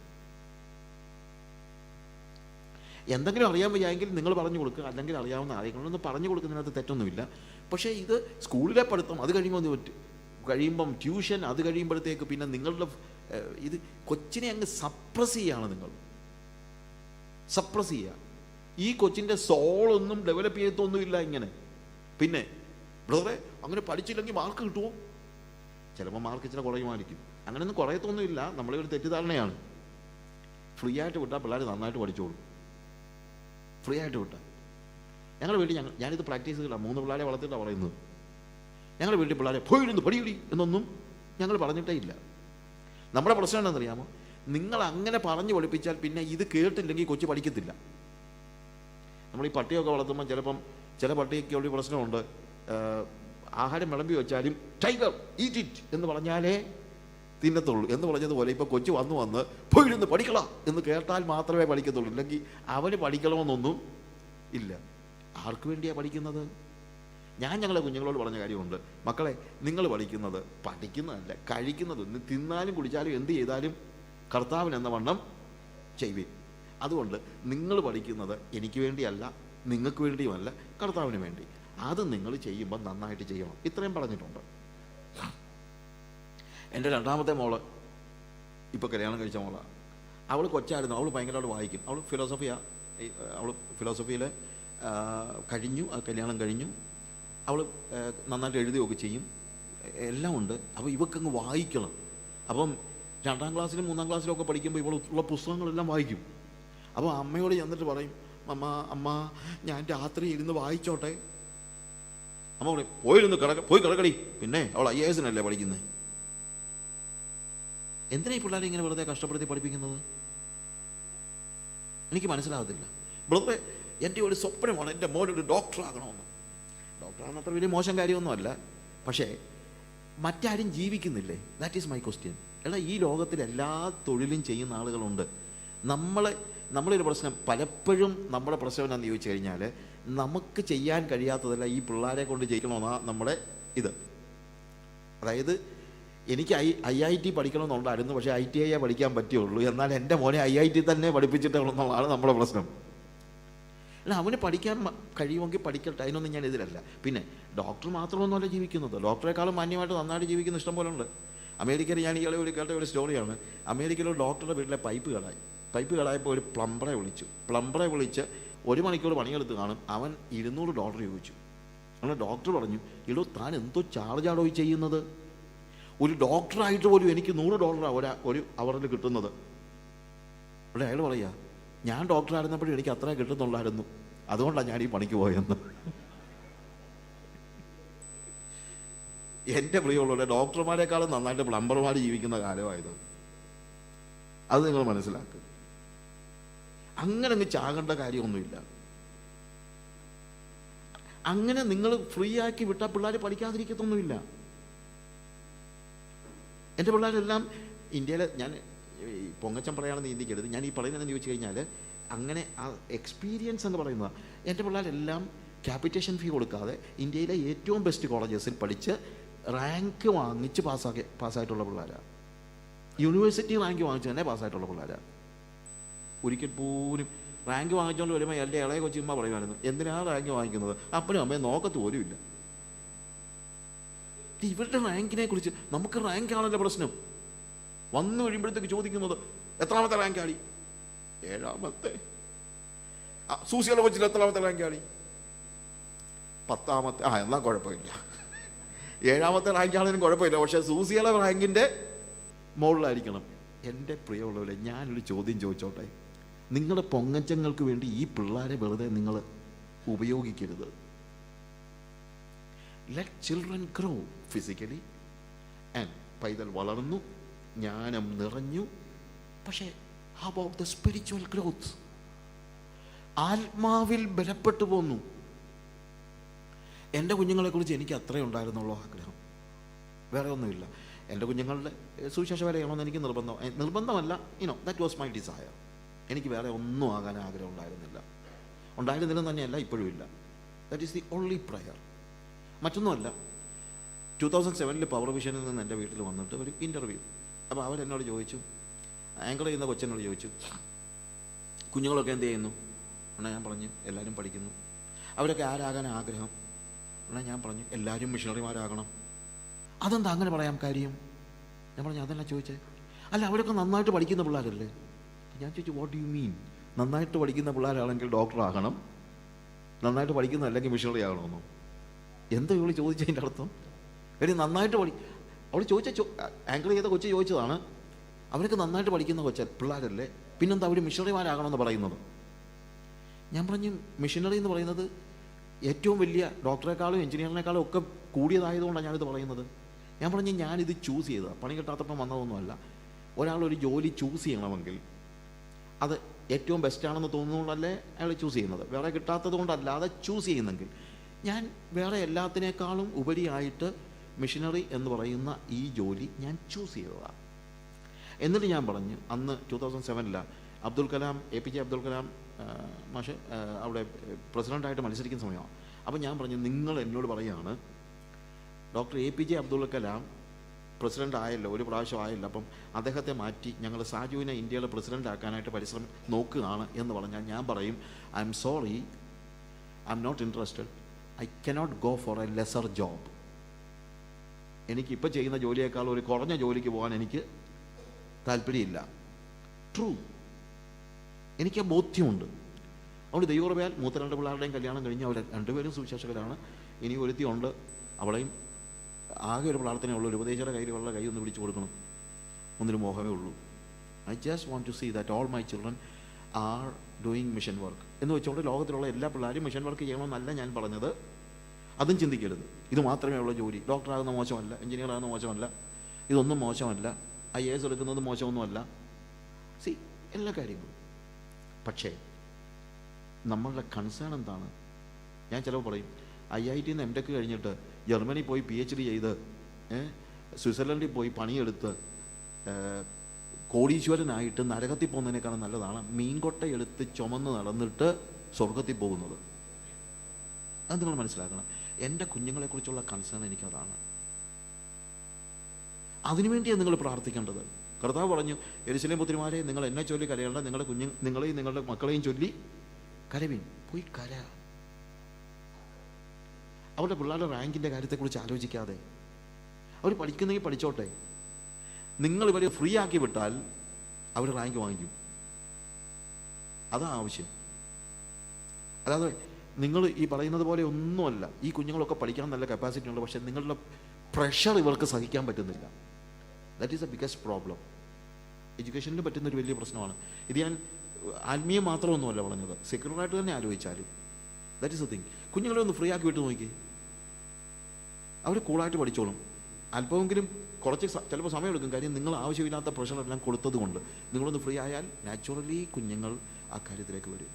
എന്തെങ്കിലും അറിയാൻ വയ്യെങ്കിൽ നിങ്ങൾ പറഞ്ഞു കൊടുക്കുക, അല്ലെങ്കിൽ അറിയാവുന്ന ആരെങ്കിലൊന്ന് പറഞ്ഞു കൊടുക്കുന്നതിനകത്ത് തെറ്റൊന്നുമില്ല. പക്ഷേ ഇത് സ്കൂളിലെ പഠിത്തം, അത് കഴിയുമ്പം ട്യൂഷൻ, അത് കഴിയുമ്പോഴത്തേക്ക് പിന്നെ നിങ്ങളുടെ ഇത് കൊച്ചിനെ അങ്ങ് സപ്രസ് ചെയ്യുകയാണ്. നിങ്ങൾ സപ്രസ് ചെയ്യുക. ഈ കൊച്ചിൻ്റെ സോളൊന്നും ഡെവലപ്പ് ചെയ്യത്തൊന്നുമില്ല ഇങ്ങനെ. പിന്നെ ബ്രദറെ, അങ്ങനെ പഠിച്ചില്ലെങ്കിൽ മാർക്ക് കിട്ടുമോ? ചിലപ്പോൾ മാർക്ക് ഇച്ചിരി കുറയുമായിരിക്കും. അങ്ങനെയൊന്നും കുറയത്തൊന്നുമില്ല. നമ്മളെ ഒരു തെറ്റിദ്ധാരണയാണ്. ഫ്രീ ആയിട്ട് വിട്ടാൽ പിള്ളേർ നന്നായിട്ട് പഠിച്ചോളൂ. ഫ്രീ ആയിട്ട് വിട്ടാൽ. ഞങ്ങളുടെ വീട്ടിൽ ഞാനിത് പ്രാക്ടീസ് ചെയ്തില്ല. 3 പിള്ളേരെ വളർത്തിയിട്ടാണ് പറയുന്നത്. ഞങ്ങളുടെ വീട്ടിൽ പിള്ളേരെ പോയിരുന്നു പടിയടി എന്നൊന്നും ഞങ്ങൾ പറഞ്ഞിട്ടേ ഇല്ല. നമ്മുടെ പ്രശ്നം എന്താണെന്നറിയാമോ? നിങ്ങൾ അങ്ങനെ പറഞ്ഞു പഠിപ്പിച്ചാൽ പിന്നെ ഇത് കേട്ടില്ലെങ്കിൽ കൊച്ചു പഠിക്കത്തില്ല. നമ്മൾ ഈ പട്ടിയൊക്കെ വളർത്തുമ്പോൾ ചിലപ്പം ചില പട്ടിയൊക്കെ ഉള്ള പ്രശ്നമുണ്ട്. ആഹാരം വിളമ്പി വെച്ചാലും ടൈഗർ ഈറ്റ് ഇറ്റ് എന്ന് പറഞ്ഞാലേ തിന്നത്തുള്ളൂ എന്ന് പറഞ്ഞതുപോലെ ഇപ്പോൾ കൊച്ചു വന്ന് പോയിരുന്നു പഠിക്കണം എന്ന് കേട്ടാൽ മാത്രമേ പഠിക്കത്തുള്ളൂ. ഇല്ലെങ്കിൽ അവന് പഠിക്കണമെന്നൊന്നും ഇല്ല. ആർക്ക് വേണ്ടിയാണ് പഠിക്കുന്നത്? ഞാൻ ഞങ്ങളുടെ കുഞ്ഞുങ്ങളോട് പറഞ്ഞ കാര്യമുണ്ട്, മക്കളെ നിങ്ങൾ പഠിക്കുന്നത് പഠിക്കുന്നതല്ല കഴിക്കുന്നത്. തിന്നാലും കുടിച്ചാലും എന്ത് ചെയ്താലും കർത്താവിന് എന്ന വണ്ണം ചെയ്യുവിൻ. അതുകൊണ്ട് നിങ്ങൾ പഠിക്കുന്നത് എനിക്ക് വേണ്ടിയല്ല, നിങ്ങൾക്ക് വേണ്ടിയുമല്ല, കർത്താവിന് വേണ്ടി. അത് നിങ്ങൾ ചെയ്യുമ്പോൾ നന്നായിട്ട് ചെയ്യണം. ഇത്രയും പറഞ്ഞിട്ടുണ്ട്. എൻ്റെ രണ്ടാമത്തെ മോള് ഇപ്പോൾ കല്യാണം കഴിച്ച മോളാണ്. അവൾ കൊച്ചായിരുന്നു, അവൾ ഭയങ്കരമായിട്ട് വായിക്കും. അവൾ ഫിലോസഫിയിൽ കഴിഞ്ഞു, കല്യാണം കഴിഞ്ഞു. അവൾ നന്നായിട്ട് എഴുതുകയൊക്കെ ചെയ്യും, എല്ലാം ഉണ്ട്. അപ്പോൾ ഇവക്കങ്ങ് വായിക്കണം. അപ്പം 2ാം ക്ലാസ്സിലും 3ാം ക്ലാസ്സിലും ഒക്കെ പഠിക്കുമ്പോൾ ഇവളുള്ള പുസ്തകങ്ങളെല്ലാം വായിക്കും. അപ്പോൾ അമ്മയോട് ചെന്നിട്ട് പറയും, അമ്മ ഞാൻ രാത്രി ഇരുന്ന് വായിച്ചോട്ടെ. അമ്മ പറയും പോയി കിടക്കടി. പിന്നെ അവൾ IAS പഠിക്കുന്നത്. എന്തിനാ ഈ പിള്ളേരെ ഇങ്ങനെ വെറുതെ കഷ്ടപ്പെടുത്തി പഠിപ്പിക്കുന്നത്? എനിക്ക് മനസ്സിലാകത്തില്ല. ബ്രദറെ, എൻ്റെ ഒരു സ്വപ്നമാണ് എൻ്റെ മോനൊരു ഡോക്ടറാകണമെന്ന്. ഡോക്ടറാണെന്ന് അത്ര വലിയ മോശം കാര്യമൊന്നുമല്ല. പക്ഷേ മറ്റാരും ജീവിക്കുന്നില്ലേ? That is my question. എടാ, ഈ ലോകത്തിൽ എല്ലാ തൊഴിലും ചെയ്യുന്ന ആളുകളുണ്ട്. നമ്മളൊരു പ്രശ്നം, പലപ്പോഴും നമ്മുടെ പ്രശ്നം എന്നാന്ന് ചോദിച്ചു കഴിഞ്ഞാൽ, നമുക്ക് ചെയ്യാൻ കഴിയാത്തതല്ല ഈ പിള്ളേരെ കൊണ്ട് ചെയ്യിക്കണമെന്നാണ് നമ്മുടെ ഇത്. അതായത് എനിക്ക് IIT പഠിക്കണമെന്നുണ്ടായിരുന്നു, പക്ഷേ ITI പഠിക്കാൻ പറ്റുള്ളൂ. എന്നാൽ എൻ്റെ മോനെ IIT തന്നെ പഠിപ്പിച്ചിട്ടുള്ളതാണ് നമ്മുടെ പ്രശ്നം. അല്ല, അവന് പഠിക്കാൻ കഴിയുമെങ്കിൽ പഠിക്കട്ടെ, അതിനൊന്നും ഞാൻ എതിരല്ല. പിന്നെ ഡോക്ടർ മാത്രമൊന്നുമല്ല ജീവിക്കുന്നത്, ഡോക്ടറെക്കാളും മാന്യമായിട്ട് നന്നായിട്ട് ജീവിക്കുന്ന ഇഷ്ടം പോലെ ഉണ്ട്. അമേരിക്കയിൽ ഞാൻ കേട്ട ഒരു സ്റ്റോറിയാണ്. അമേരിക്കയിലെ ഡോക്ടറുടെ വീട്ടിലെ പൈപ്പ് കേടായപ്പോൾ ഒരു പ്ലംബറെ വിളിച്ച് 1 മണിക്കൂർ പണിയെടുത്ത് കാണും. അവൻ $200 ചോദിച്ചു. അങ്ങനെ ഡോക്ടർ പറഞ്ഞു, ഇടോ താൻ എന്തോ ചാർജാണോ ഈ ചെയ്യുന്നത്? ഒരു ഡോക്ടറായിട്ട് പോലും എനിക്ക് $100 ഒരു അവറിൽ കിട്ടുന്നത്. അവിടെ അയാൾ പറയാ, ഞാൻ ഡോക്ടറായിരുന്നപ്പോഴും എനിക്ക് അത്ര കിട്ടുന്നുള്ളായിരുന്നു, അതുകൊണ്ടാണ് ഞാൻ ഈ പണിക്ക് പോയെന്ന്. എൻ്റെ പ്രിയമുള്ളവരെ, ഡോക്ടർമാരെക്കാളും നന്നായിട്ട് പ്ലംബർമാർ ജീവിക്കുന്ന കാലമായത്. അത് നിങ്ങൾ മനസ്സിലാക്കുക. അങ്ങനെ അങ്ങ് ചാകേണ്ട കാര്യമൊന്നുമില്ല. അങ്ങനെ നിങ്ങൾ ഫ്രീ ആക്കി വിട്ടാൽ പിള്ളേർ പഠിക്കാതിരിക്കത്തൊന്നുമില്ല. എൻ്റെ പിള്ളേരെല്ലാം ഇന്ത്യയിലെ, ഞാൻ പൊങ്ങച്ചം പറയാണെന്ന് ചിന്തിക്കരുത്, ഞാൻ ഈ പറയുന്നതെന്ന് ചോദിച്ചു കഴിഞ്ഞാൽ അങ്ങനെ ആ എക്സ്പീരിയൻസ് എന്ന് പറയുന്നത്, എൻ്റെ പിള്ളേരെല്ലാം ക്യാപിറ്റേഷൻ ഫീ കൊടുക്കാതെ ഇന്ത്യയിലെ ഏറ്റവും ബെസ്റ്റ് കോളേജസിൽ പഠിച്ച് റാങ്ക് വാങ്ങിച്ച് പാസ്സായിട്ടുള്ള പിള്ളേരാണ്. യൂണിവേഴ്സിറ്റി റാങ്ക് വാങ്ങിച്ച് തന്നെ പാസ്സായിട്ടുള്ള പിള്ളേരാണ്. ഒരിക്കൽ പോലും റാങ്ക് വാങ്ങിച്ചുകൊണ്ട് വരുമ്പോൾ എൻ്റെ ഇളയ കൊച്ചിമ്മ പറയുമായിരുന്നു, എന്തിനാണ് റാങ്ക് വാങ്ങിക്കുന്നത്? അപ്പനും അമ്മയും നോക്കത്ത് പോലും ഇല്ല. ഇവരുടെ റാങ്കിനെ കുറിച്ച്, നമുക്ക് റാങ്കാണല്ലോ പ്രശ്നം. വന്നു കഴിയുമ്പോഴത്തേക്ക് ചോദിക്കുന്നത്, എത്രാമത്തെ റാങ്ക് ആടി? 7ാമത്തെ. സൂസിയുടെ കൊച്ചിൽ എത്രാമത്തെ റാങ്ക് ആടി? 10ാമത്തെ. എന്നാൽ കുഴപ്പമില്ല. 7ാമത്തെ റാങ്ക് ആണെങ്കിലും കുഴപ്പമില്ല, പക്ഷേ സൂസിയുടെ റാങ്കിൻ്റെ മുകളിലായിരിക്കണം. എൻ്റെ പ്രിയമുള്ളവരെ, ഞാനൊരു ചോദ്യം ചോദിച്ചോട്ടെ. നിങ്ങളുടെ പൊങ്ങച്ചങ്ങൾക്ക് വേണ്ടി ഈ പിള്ളേരെ വെറുതെ നിങ്ങൾ ഉപയോഗിക്കരുത്. Let children grow physically and പൈതൽ വളർന്നു, ജ്ഞാനം നിറഞ്ഞു. പക്ഷേ how about the spiritual growth? ആത്മാവിൽ ബലപ്പെട്ടു പോന്നു. എൻ്റെ കുഞ്ഞുങ്ങളെക്കുറിച്ച് എനിക്ക് അത്രേ ഉണ്ടായിരുന്നുള്ളൂ ആഗ്രഹം, വേറെ ഒന്നുമില്ല. എൻ്റെ കുഞ്ഞുങ്ങളുടെ സുവിശേഷ വേല ചെയ്യണമെന്ന് എനിക്ക് നിർബന്ധമല്ല. That was my desire. എനിക്ക് വേറെ ഒന്നും ആകാൻ ആഗ്രഹം ഉണ്ടായിരുന്നില്ലെന്ന് തന്നെയല്ല, ഇപ്പോഴും ഇല്ല. That is the only prayer. മറ്റൊന്നുമല്ല. 2007 പവർ വിഷനിൽ നിന്ന് എൻ്റെ വീട്ടിൽ വന്നിട്ട് ഒരു ഇൻ്റർവ്യൂ. അപ്പോൾ അവരെന്നോട് ചോദിച്ചു, ആങ്കർ ചെയ്യുന്ന കൊച്ചെന്നോട് ചോദിച്ചു, കുഞ്ഞുങ്ങളൊക്കെ എന്ത് ചെയ്യുന്നു? എന്നാൽ ഞാൻ പറഞ്ഞു, എല്ലാവരും പഠിക്കുന്നു. അവരൊക്കെ ആരാകാൻ ആഗ്രഹം? എന്നാൽ ഞാൻ പറഞ്ഞു, എല്ലാവരും മിഷണറിമാരാകണം. അതെന്താ അങ്ങനെ പറയാൻ കാര്യം? ഞാൻ പറഞ്ഞു, അതല്ല ചോദിച്ചേ. അല്ല, അവരൊക്കെ നന്നായിട്ട് പഠിക്കുന്ന പിള്ളേരല്ലേ? ഞാൻ ചോദിച്ചു, വാട്ട് ഡു യു മീൻ? നന്നായിട്ട് പഠിക്കുന്ന പിള്ളേരാണെങ്കിൽ ഡോക്ടറാകണം, നന്നായിട്ട് പഠിക്കുന്ന അല്ലെങ്കിൽ മിഷണറി ആകണമെന്നോ? എന്താ ഇവള് ചോദിച്ചതിൻ്റെ അർത്ഥം? എടി, നന്നായിട്ട് അവൾ ആങ്കർ ചെയ്ത കൊച്ചു ചോദിച്ചതാണ്, അവരൊക്കെ നന്നായിട്ട് പഠിക്കുന്ന പിള്ളേരല്ലേ, പിന്നെന്താ അവർ മിഷണറിമാരാകണമെന്ന് പറയുന്നത്? ഞാൻ പറഞ്ഞു, മിഷണറി എന്ന് പറയുന്നത് ഏറ്റവും വലിയ ഡോക്ടറെക്കാളും എഞ്ചിനീയറിനേക്കാളും ഒക്കെ കൂടിയതായതുകൊണ്ടാണ് ഞാനിത് പറയുന്നത്. ഞാൻ പറഞ്ഞു ഞാനിത് ചൂസ് ചെയ്തതാണ്, പണി കിട്ടാത്തപ്പം വന്നതൊന്നുമല്ല. ഒരാളൊരു ജോലി ചൂസ് ചെയ്യണമെങ്കിൽ അത് ഏറ്റവും ബെസ്റ്റാണെന്ന് തോന്നുന്നതുകൊണ്ടല്ലേ അയാൾ ചൂസ് ചെയ്യുന്നത്, വേറെ കിട്ടാത്തത് കൊണ്ടല്ലാതെ ചൂസ് ചെയ്യുന്നെങ്കിൽ ഞാൻ വേറെ എല്ലാത്തിനേക്കാളും ഉപരിയായിട്ട് മിഷനറി എന്ന് പറയുന്ന ഈ ജോലി ഞാൻ ചൂസ് ചെയ്തതാണ്. എന്നിട്ട് ഞാൻ പറഞ്ഞു, അന്ന് 2007 അബ്ദുൽ കലാം, APJ അബ്ദുൽ കലാം മാഷ് അവിടെ പ്രസിഡൻ്റായിട്ട് മത്സരിക്കുന്ന സമയമാണ്. അപ്പോൾ ഞാൻ പറഞ്ഞു, നിങ്ങൾ എന്നോട് പറയുകയാണ് doctor APJ Abdul Kalam president ആയല്ലോ, ഒരു പ്രാവശ്യം ആയല്ലോ, അപ്പം അദ്ദേഹത്തെ മാറ്റി ഞങ്ങൾ സാജുവിനെ ഇന്ത്യയുടെ പ്രസിഡൻ്റ് ആക്കാനായിട്ട് നോക്കുകയാണ് എന്ന് പറഞ്ഞാൽ ഞാൻ പറയും, I'm sorry, I'm not interested, I cannot go for a lesser job. എനിക്കിപ്പോൾ ചെയ്യുന്ന ജോലിയേക്കാൾ ഒരു കുറഞ്ഞ ജോലിക്ക് പോകാൻ എനിക്ക് താല്പര്യമില്ല. ട്രൂ, എനിക്ക് ബോധ്യമുണ്ട്. അതുകൊണ്ട് ദൈവകൃപയാൽ മൂത്ത 2 പിള്ളേരുടെയും കല്യാണം കഴിഞ്ഞ് അവർ 2 പേരും സുവിശേഷകരാണ്. ഇനി ഒരുത്തിയുണ്ട്, അവളെയും ആകെ ഒരു പ്രാർത്ഥനയുള്ളൂ, ഒരു ഉപദേശയുടെ കയ്യിലുള്ള കൈ ഒന്ന് പിടിച്ചു കൊടുക്കണം, ഒന്നൊരു മോഹമേ ഉള്ളൂ. I just want to see that all my children are doing mission work എന്ന് വെച്ചുകൊണ്ട് ലോകത്തിലുള്ള എല്ലാ പിള്ളേരും മിഷൻ വർക്ക് ചെയ്യണമെന്നല്ല ഞാൻ പറഞ്ഞത്. അതും ചിന്തിക്കരുത്, ഇത് മാത്രമേ ഉള്ള ജോലി. ഡോക്ടറാകുന്ന മോശമല്ല, എഞ്ചിനീയർ ആകുന്ന മോശമല്ല, ഇതൊന്നും മോശമല്ല, IAS എടുക്കുന്നത് മോശമൊന്നുമല്ല. സി, എല്ലാ കാര്യങ്ങളും. പക്ഷേ നമ്മളുടെ കൺസേൺ എന്താണ്? ഞാൻ ചിലപ്പോൾ പറയും, IIT MTech കഴിഞ്ഞിട്ട് ജർമ്മനി പോയി PhD ചെയ്ത് സ്വിറ്റ്സർലൻഡിൽ പോയി പണിയെടുത്ത് കോടീശ്വരനായിട്ട് നരകത്തിൽ പോകുന്നതിനേക്കാളും നല്ലതാണ് മീൻകൊട്ടയെടുത്ത് ചുമന്ന് നടന്നിട്ട് സ്വർഗത്തിൽ പോകുന്നത്. അത് നിങ്ങൾ മനസ്സിലാക്കണം. എൻ്റെ കുഞ്ഞുങ്ങളെക്കുറിച്ചുള്ള കൺസേൺ എനിക്കതാണ്. അതിനുവേണ്ടിയാണ് നിങ്ങൾ പ്രാർത്ഥിക്കേണ്ടത്. കർത്താവ് പറഞ്ഞു, യെരൂശലേം പുത്രിമാരെ, നിങ്ങൾ എന്നെ ചൊല്ലി കരയേണ്ട, നിങ്ങളെയും നിങ്ങളുടെ മക്കളെയും ചൊല്ലി കരവിൻ. പോയി കര. അവരുടെ പിള്ളേരുടെ റാങ്കിൻ്റെ കാര്യത്തെക്കുറിച്ച് ആലോചിക്കാതെ അവർ പഠിക്കുന്നെങ്കിൽ പഠിച്ചോട്ടെ. നിങ്ങൾ ഇവരെ ഫ്രീ ആക്കി വിട്ടാൽ അവർ റാങ്ക് വാങ്ങിക്കും. അതാ ആവശ്യം. അല്ലാതെ നിങ്ങൾ ഈ പറയുന്നത് പോലെ ഒന്നുമല്ല. ഈ കുഞ്ഞുങ്ങളൊക്കെ പഠിക്കാൻ നല്ല കപ്പാസിറ്റി ഉണ്ട്, പക്ഷേ നിങ്ങളുടെ പ്രഷർ ഇവർക്ക് സഹിക്കാൻ പറ്റുന്നില്ല. That is a biggest problem. എഡ്യൂക്കേഷനിൽ പറ്റുന്നൊരു വലിയ പ്രശ്നമാണ് ഇത്. ഞാൻ ആത്മീയം മാത്രമൊന്നുമല്ല പറഞ്ഞത്, സെക്യുലറായിട്ട് തന്നെ ആലോചിച്ചാലും ദാറ്റ് ഈസ് എ തിങ്. കുഞ്ഞുങ്ങളെ ഒന്ന് ഫ്രീ ആക്കി വിട്ട് നോക്കി, അവർ കൂളായിട്ട് പഠിച്ചോളും. അല്പമെങ്കിലും കുറച്ച് ചിലപ്പോൾ സമയമെടുക്കും. കാര്യം നിങ്ങൾ ആവശ്യമില്ലാത്ത പ്രഷറെല്ലാം കൊടുത്തത് കൊണ്ട്. നിങ്ങളൊന്ന് ഫ്രീ ആയാൽ നാച്ചുറലി കുഞ്ഞുങ്ങൾ ആ കാര്യത്തിലേക്ക് വരും.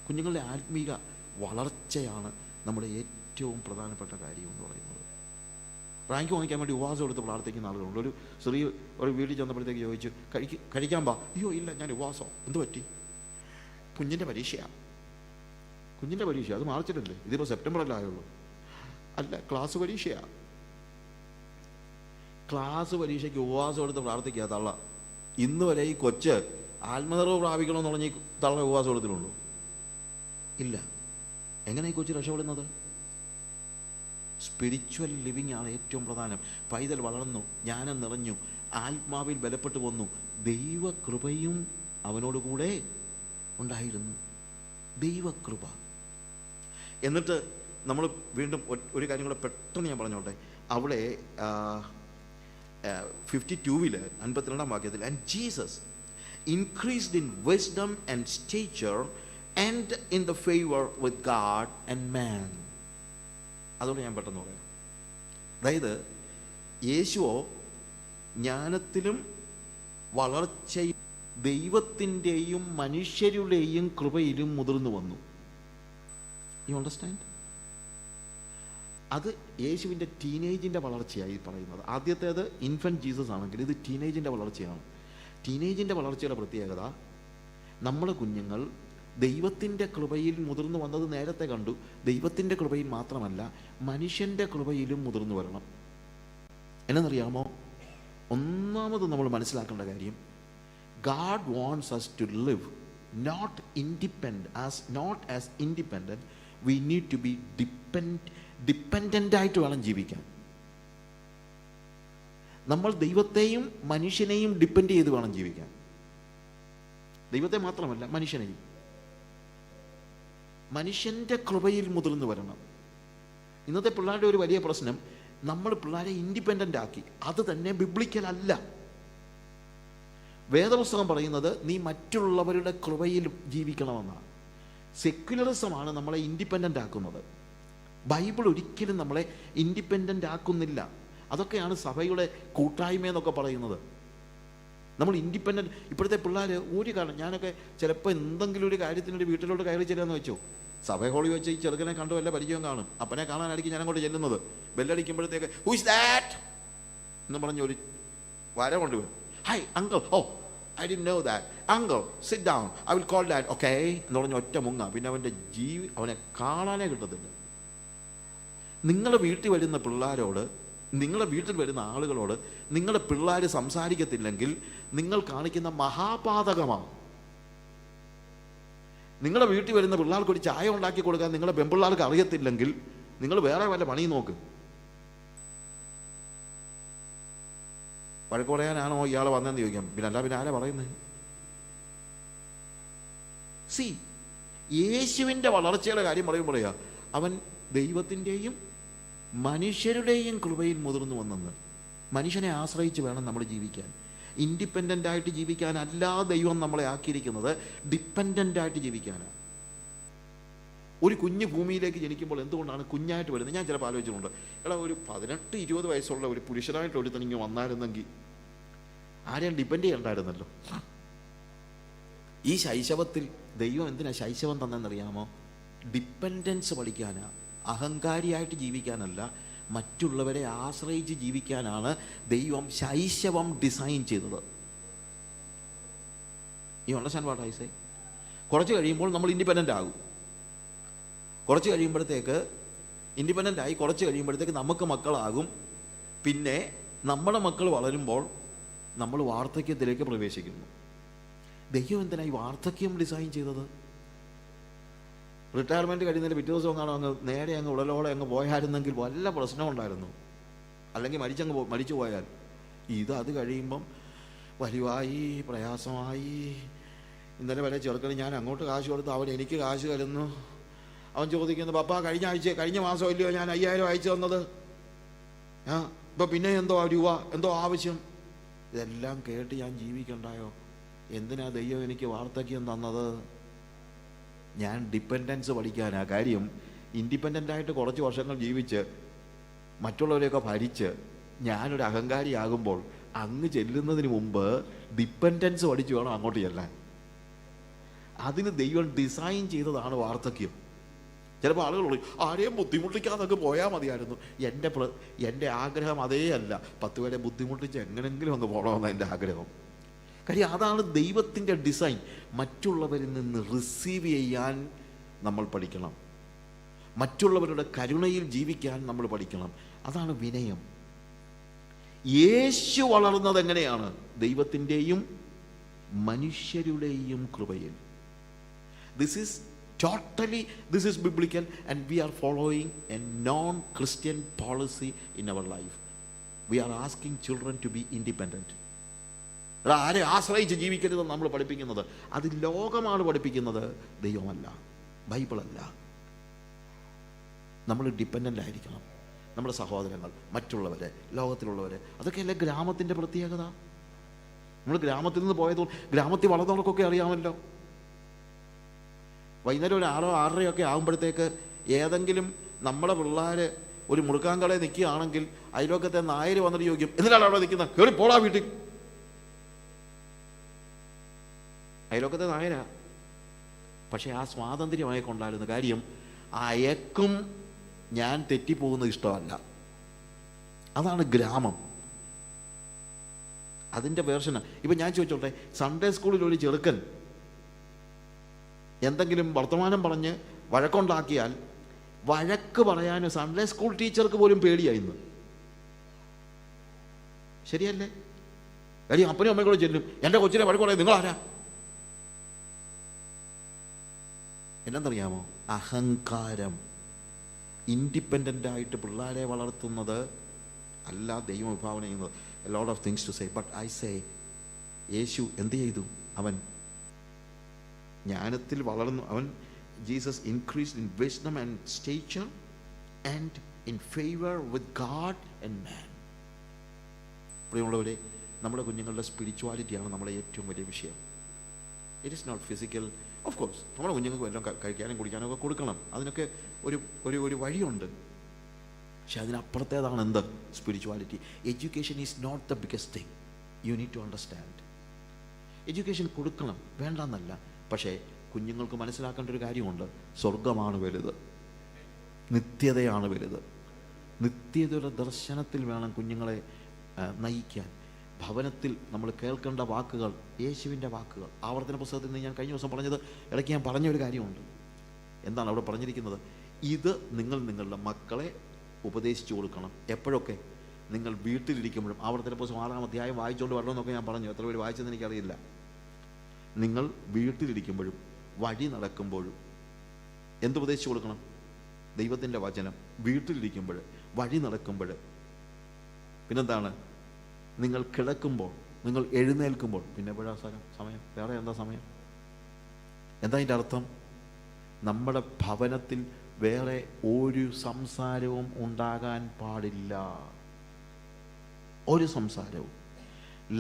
കുഞ്ഞുങ്ങളുടെ ആത്മീക വളർച്ചയാണ് നമ്മുടെ ഏറ്റവും പ്രധാനപ്പെട്ട കാര്യം എന്ന് പറയുന്നത്. റാങ്ക് വാങ്ങിക്കാൻ വേണ്ടി ഉപവാസം എടുത്ത് പ്രാർത്ഥിക്കുന്ന ആളുകളുണ്ട്. ഒരു സ്ത്രീ ഒരു വീട്ടിൽ ചെന്നപ്പോഴത്തേക്ക് ചോദിച്ചു, കഴിക്കാൻ പാ. അയ്യോ ഇല്ല, ഞാൻ ഉപവാസം. എന്ത് പറ്റി? കുഞ്ഞിൻ്റെ പരീക്ഷയാണ്. കുഞ്ഞിൻ്റെ പരീക്ഷ അത് മാർച്ചിലല്ലേ, ഇതിപ്പോൾ സെപ്റ്റംബറല്ലേ ആയുള്ളൂ. അല്ല, ക്ലാസ് പരീക്ഷയാണ്. ക്ലാസ് പരീക്ഷയ്ക്ക് ഉപവാസം എടുത്ത് പ്രാർത്ഥിക്കുക തള്ള. ഇന്ന് വരെ ഈ കൊച്ച് ആത്മനിർഭർ പ്രാപിക്കണമെന്ന് പറഞ്ഞ് ഈ തള്ള ഉപവാസം എടുത്തിട്ടുള്ളൂ? ഇല്ല. എങ്ങനെ ഈ കൊച്ച് രക്ഷപ്പെടുന്നത്? സ്പിരിച്വൽ ലിവിങ് ആണ് ഏറ്റവും പ്രധാനം. പൈതൽ വളർന്നു, ജ്ഞാനം നിറഞ്ഞു, ആത്മാവിൽ ബലപ്പെട്ടു വന്നു, ദൈവകൃപയും അവനോടുകൂടെ ഉണ്ടായിരുന്നു. ദൈവകൃപ. എന്നിട്ട് നമ്മൾ വീണ്ടും ഒരു കാര്യം കൂടെ പെട്ടെന്ന് ഞാൻ പറഞ്ഞോട്ടെ. അവിടെ 52 52 വാക്യത്തിൽ, and Jesus increased in wisdom and stature and in the favour with God and man. അതുകൊണ്ട് ഞാൻ പെട്ടെന്ന് പറയാം. അതായത് യേശുവോ ജ്ഞാനത്തിലും വളർച്ചയും ദൈവത്തിൻ്റെയും മനുഷ്യരുടെയും കൃപയിലും മുതിർന്നു വന്നു. You understand? അത് യേശുവിൻ്റെ ടീനേജിൻ്റെ വളർച്ചയായി പറയുന്നത്. ആദ്യത്തേത് ഇൻഫൻറ്റ് ജീസസ് ആണെങ്കിൽ ഇത് ടീനേജിൻ്റെ വളർച്ചയാണ്. ടീനേജിൻ്റെ വളർച്ചയുടെ പ്രത്യേകത, നമ്മുടെ കുഞ്ഞുങ്ങൾ ദൈവത്തിൻ്റെ കൃപയിൽ മുതിർന്നു വന്നത് നേരത്തെ കണ്ടു. ദൈവത്തിൻ്റെ കൃപയിൽ മാത്രമല്ല, മനുഷ്യൻ്റെ കൃപയിലും മുതിർന്നു വരണം. എന്നറിയാമോ? ഒന്നാമത് നമ്മൾ മനസ്സിലാക്കേണ്ട കാര്യം, God wants us to live not as independent. We need to be dependent ആയിട്ട് വേണം ജീവിക്കാൻ. നമ്മൾ ദൈവത്തെയും മനുഷ്യനെയും ഡിപ്പെൻഡ് ചെയ്ത് വേണം ജീവിക്കാൻ. ദൈവത്തെ മാത്രമല്ല, മനുഷ്യനെയും. മനുഷ്യൻ്റെ കൃപയിൽ മുതിർന്നു വരണം. ഇന്നത്തെ പിള്ളേരുടെ ഒരു വലിയ പ്രശ്നം, നമ്മൾ പിള്ളേരെ ഇൻഡിപെൻഡൻ്റ് ആക്കി. അത് തന്നെ ബിബ്ലിക്കൽ അല്ല. വേദപുസ്തകം പറയുന്നത് നീ മറ്റുള്ളവരുടെ കൃപയിൽ ജീവിക്കണമെന്നാണ്. സെക്യുലറിസമാണ് നമ്മളെ ഇൻഡിപെൻഡൻ്റ് ആക്കുന്നത്. ബൈബിൾ ഒരിക്കലും നമ്മളെ ഇൻഡിപെൻഡൻ്റ് ആക്കുന്നില്ല. അതൊക്കെയാണ് സഭയുടെ കൂട്ടായ്മ എന്നൊക്കെ പറയുന്നത്. നമ്മൾ ഇൻഡിപെൻഡൻ്റ്. ഇപ്പോഴത്തെ പിള്ളേർ ഒരു കാരണം, ഞാനൊക്കെ ചിലപ്പോൾ എന്തെങ്കിലും ഒരു കാര്യത്തിനൊരു വീട്ടിലോട്ട് കയറി ചെല്ലാന്ന് വെച്ചോ, സഭ ഹോളി വെച്ച് ഈ ചെറുക്കനെ കണ്ടു വല്ല പരിചയം കാണും. അപ്പനെ കാണാനായിരിക്കും ഞാൻ അങ്ങോട്ട് ചെല്ലുന്നത്. ബെല്ലടിക്കുമ്പോഴത്തേക്ക് ഹൂ ഇസ് ദാറ്റ് എന്ന് പറഞ്ഞൊരു വര കൊണ്ടുവരും. Hi uncle, oh I didn't know that, uncle sit down, I will call that, okay എന്ന് പറഞ്ഞ ഒറ്റ മുങ്ങ. പിന്നെ അവനെ കാണാനേ കിട്ടത്തില്ല. നിങ്ങളുടെ വീട്ടിൽ വരുന്ന പിള്ളേരോട്, നിങ്ങളുടെ വീട്ടിൽ വരുന്ന ആളുകളോട് നിങ്ങളുടെ പിള്ളേർ സംസാരിക്കത്തില്ലെങ്കിൽ നിങ്ങൾ കാണിക്കുന്ന മഹാപാതകമാണ്. നിങ്ങളുടെ വീട്ടിൽ വരുന്ന പിള്ളേർക്ക് ഒരു ചായ ഉണ്ടാക്കി കൊടുക്കാൻ നിങ്ങളുടെ പെൺപിള്ളേർക്ക് അറിയത്തില്ലെങ്കിൽ നിങ്ങൾ വേറെ വല്ല പണി നോക്ക്. വഴക്ക് പറയാനാണോ ഇയാൾ വന്നതെന്ന് ചോദിക്കാം. പിന്നെ ആരാ പറയുന്നത്? സി, യേശുവിൻ്റെ വളർച്ചയുടെ കാര്യം പറയുമ്പോഴാ അവൻ ദൈവത്തിൻ്റെയും മനുഷ്യരുടെയും കൃപയിൽ മുതിർന്നു വന്നെന്ന്. മനുഷ്യനെ ആശ്രയിച്ച് വേണം നമ്മൾ ജീവിക്കാൻ. ഇൻഡിപെൻഡൻ്റ് ആയിട്ട് ജീവിക്കാനല്ല ദൈവം നമ്മളെ ആക്കിയിരിക്കുന്നത്, ഡിപ്പെൻഡൻ്റ് ആയിട്ട് ജീവിക്കാനാണ്. ഒരു കുഞ്ഞ് ഭൂമിയിലേക്ക് ജനിക്കുമ്പോൾ എന്തുകൊണ്ടാണ് കുഞ്ഞായിട്ട് വരുന്നത്? ഞാൻ ചിലപ്പോൾ ആലോചിച്ചിട്ടുണ്ട്. എടാ, ഒരു 18-20 വയസ്സുള്ള ഒരു പുരുഷനായിട്ട് ഒരുത്തനിങ്ങ് വന്നായിരുന്നെങ്കിൽ ആരെയും ഡിപ്പെൻഡ് ചെയ്യണ്ടായിരുന്നല്ലോ. ഈ ശൈശവത്തിൽ ദൈവം എന്തിനാ ശൈശവം തന്നെന്നറിയാമോ? ഡിപ്പെൻഡൻസ് പഠിക്കാനാ, അഹങ്കാരിയായിട്ട് ജീവിക്കാനല്ല, മറ്റുള്ളവരെ ആശ്രയിച്ച് ജീവിക്കാനാണ് ദൈവം ശൈശവം ഡിസൈൻ ചെയ്തത്. ഈ അണ്ടർസ്റ്റാൻഡ് വാട്ട് ഐ സേ? കുറച്ച് കഴിയുമ്പോൾ നമ്മൾ ഇൻഡിപെൻഡൻ്റ് ആകും. കുറച്ച് കഴിയുമ്പോഴത്തേക്ക് ഇൻഡിപെൻഡൻ്റ് ആയി കുറച്ച് കഴിയുമ്പോഴത്തേക്ക് നമുക്ക് മക്കളാകും. പിന്നെ നമ്മുടെ മക്കൾ വളരുമ്പോൾ നമ്മൾ വാർദ്ധക്യത്തിലേക്ക് പ്രവേശിക്കുന്നു. ദൈവം എന്തിനായി വാർദ്ധക്യം ഡിസൈൻ ചെയ്തത്? റിട്ടയർമെൻറ്റ് കഴിയുന്നതിന് പിറ്റേ ദിവസം അങ്ങ് നേരെ അങ്ങ് ഉടലോടെ അങ്ങ് പോയായിരുന്നെങ്കിൽ വല്ല പ്രശ്നമുണ്ടായിരുന്നു. അല്ലെങ്കിൽ മരിച്ചു പോയാൽ. അത് കഴിയുമ്പം വലിവായി, പ്രയാസമായി. ഇന്നലെ വരെ ചെറുക്കന് ഞാൻ അങ്ങോട്ട് കാശ് കൊടുത്തു, അവൻ എനിക്ക് കാശ് തരുന്നു. അവൻ ചോദിക്കുന്നു, പപ്പാ കഴിഞ്ഞ മാസം ഇല്ലയോ ഞാൻ 5000 അയച്ചു തന്നത്, ഇപ്പം പിന്നെ എന്തോ രൂപ, എന്തോ ആവശ്യം. ഇതെല്ലാം കേട്ട് ഞാൻ ജീവിക്കണ്ടായോ? എന്തിനാ ദൈവം എനിക്ക് വാർദ്ധക്യം തന്നത്? ഞാൻ ഡിപ്പെൻഡൻസ് പഠിക്കാനാ. കാര്യം ഇൻഡിപെൻഡൻ്റായിട്ട് കുറച്ച് വർഷങ്ങൾ ജീവിച്ച് മറ്റുള്ളവരെയൊക്കെ ഭരിച്ച് ഞാനൊരു അഹങ്കാരിയാകുമ്പോൾ അങ്ങ് ചെല്ലുന്നതിന് മുമ്പ് ഡിപ്പെൻഡൻസ് പഠിച്ചു വേണം അങ്ങോട്ട് ചെല്ലാൻ. അതിന് ദൈവം ഡിസൈൻ ചെയ്തതാണ് വാർദ്ധക്യം. ചിലപ്പോൾ ആളുകൾ പറയും, ആരെയും ബുദ്ധിമുട്ടിക്കാതൊക്കെ പോയാൽ മതിയായിരുന്നു. എൻ്റെ ആഗ്രഹം അതേ അല്ല. 10 പേരെ ബുദ്ധിമുട്ടിച്ച് എങ്ങനെങ്കിലും അങ്ങ് പോകണമെന്ന് എൻ്റെ ആഗ്രഹം. കാര്യം അതാണ് ദൈവത്തിൻ്റെ ഡിസൈൻ. മറ്റുള്ളവരിൽ നിന്ന് റിസീവ് ചെയ്യാൻ നമ്മൾ പഠിക്കണം. മറ്റുള്ളവരുടെ കരുണയിൽ ജീവിക്കാൻ നമ്മൾ പഠിക്കണം. അതാണ് വിനയം. യേശു വളർന്നത് എങ്ങനെയാണ്? ദൈവത്തിൻ്റെയും മനുഷ്യരുടെയും കൃപയിൽ. This is biblical, and we are following a non-Christian policy in our life. We are asking children to be independent. ആരെ ആശ്രയിച്ച് ജീവിക്കരുതെന്ന് നമ്മൾ പഠിപ്പിക്കുന്നത്. അത് ലോകമാണ് പഠിപ്പിക്കുന്നത്, ദൈവമല്ല, ബൈബിളല്ല. നമ്മൾ ഡിപ്പെൻഡൻ്റ് ആയിരിക്കണം. നമ്മുടെ സഹോദരങ്ങൾ, മറ്റുള്ളവരെ, ലോകത്തിലുള്ളവരെ. അതൊക്കെയല്ലേ ഗ്രാമത്തിൻ്റെ പ്രത്യേകത. നമ്മൾ ഗ്രാമത്തിൽ നിന്ന് പോയതുകൊണ്ട് ഗ്രാമത്തിൽ വളർന്നവർക്കൊക്കെ അറിയാമല്ലോ. വൈകുന്നേരം ഒരു 6-6:30 ആകുമ്പോഴത്തേക്ക് ഏതെങ്കിലും നമ്മുടെ പിള്ളേർ ഒരു മുറുക്കാൻ കടയിൽ നിൽക്കുകയാണെങ്കിൽ അയൽവക്കത്തെ നായർ വന്നിട്ട് ചോദിക്കും, എന്തിനാണ് അവിടെ നിൽക്കുന്നത്, കയറി പോടാ വീട്ടിൽ. അയൽവക്കത്തെ നായരാ, പക്ഷെ ആ സ്വാതന്ത്ര്യം അയക്കൊണ്ടായിരുന്നു. കാര്യം അയക്കും ഞാൻ തെറ്റിപ്പോകുന്നത് ഇഷ്ടമല്ല. അതാണ് ഗ്രാമം, അതിൻ്റെ വേർഷനാണ്. ഇപ്പം ഞാൻ ചോദിച്ചോട്ടെ, സൺഡേ സ്കൂളിൽ ഒരു ചെറുക്കൻ എന്തെങ്കിലും വർത്തമാനം പറഞ്ഞ് വഴക്കുണ്ടാക്കിയാൽ വഴക്ക് പറയാൻ സൺഡേ സ്കൂൾ ടീച്ചർക്ക് പോലും പേടിയായിരുന്നു. ശരിയല്ലേ? കാര്യം അപ്പനും അമ്മയും കൂടെ ചെല്ലും, എൻ്റെ കൊച്ചിനെ വഴക്ക് പറയാം, നിങ്ങളാരാ? എന്നറിയാമോ? അഹങ്കാരം. ഇൻഡിപെൻഡൻ്റ് ആയിട്ട് പിള്ളേരെ വളർത്തുന്നത് അല്ല ദൈവം വിഭാവന ചെയ്യുന്നത്. A lot of things to say, but I say, Yesu എന്ത് ചെയ്തു? അവൻ ജ്ഞാനത്തിൽ വളർന്നു. അവൻ Jesus increased in wisdom and stature and in favour with God and man. പ്രിയമുള്ളവരെ, നമ്മുടെ കുഞ്ഞുങ്ങളുടെ സ്പിരിച്വാലിറ്റിയാണ് നമ്മുടെ ഏറ്റവും വലിയ വിഷയം. It is not physical. Of course നമ്മുടെ കുഞ്ഞുങ്ങൾക്ക് എല്ലാം കഴിക്കാനും കുടിക്കാനും ഒക്കെ കൊടുക്കണം, അതിനൊക്കെ ഒരു ഒരു ഒരു വഴിയുണ്ട്. പക്ഷെ അതിനപ്പുറത്തേതാണ് എന്ത്? Spirituality. Education is not the biggest thing. You need to understand. Education കൊടുക്കണം, വേണ്ടെന്നല്ല. പക്ഷേ കുഞ്ഞുങ്ങൾക്ക് മനസ്സിലാക്കേണ്ട ഒരു കാര്യമുണ്ട്, സ്വർഗമാണ് വലുത്, നിത്യതയാണ് വലുത്. നിത്യതയുടെ ദർശനത്തിൽ വേണം കുഞ്ഞുങ്ങളെ നയിക്കാൻ. ഭവനത്തിൽ നമ്മൾ കേൾക്കേണ്ട വാക്കുകൾ യേശുവിൻ്റെ വാക്കുകൾ. ആവർത്തന പുസ്തകത്തിൽ നിന്ന് ഞാൻ കഴിഞ്ഞ ദിവസം പറഞ്ഞത്, ഇടയ്ക്ക് ഞാൻ പറഞ്ഞൊരു കാര്യമുണ്ട്. എന്താണ് അവിടെ പറഞ്ഞിരിക്കുന്നത്? ഇത് നിങ്ങൾ നിങ്ങളുടെ മക്കളെ ഉപദേശിച്ചു കൊടുക്കണം. എപ്പോഴൊക്കെ? നിങ്ങൾ വീട്ടിലിരിക്കുമ്പോഴും. ആവർത്തന പുസ്തകം 6-ാം അധ്യായം വായിച്ചുകൊണ്ട് വരണമെന്നൊക്കെ ഞാൻ പറഞ്ഞു. എത്ര പേര് വായിച്ചതെന്ന് എനിക്കറിയില്ല. നിങ്ങൾ വീട്ടിലിരിക്കുമ്പോഴും വഴി നടക്കുമ്പോഴും എന്ത് ഉപദേശിച്ചു കൊടുക്കണം? ദൈവത്തിൻ്റെ വചനം. വീട്ടിലിരിക്കുമ്പോൾ, വഴി നടക്കുമ്പോൾ, പിന്നെന്താണ്? നിങ്ങൾ കിടക്കുമ്പോൾ, നിങ്ങൾ എഴുന്നേൽക്കുമ്പോൾ. പിന്നെ എപ്പോഴാ സമയം? വേറെ എന്താ സമയം? എന്താ അതിൻ്റെ അർത്ഥം? നമ്മുടെ ഭവനത്തിൽ വേറെ ഒരു സംസാരവും ഉണ്ടാകാൻ പാടില്ല. ഒരു സംസാരവും.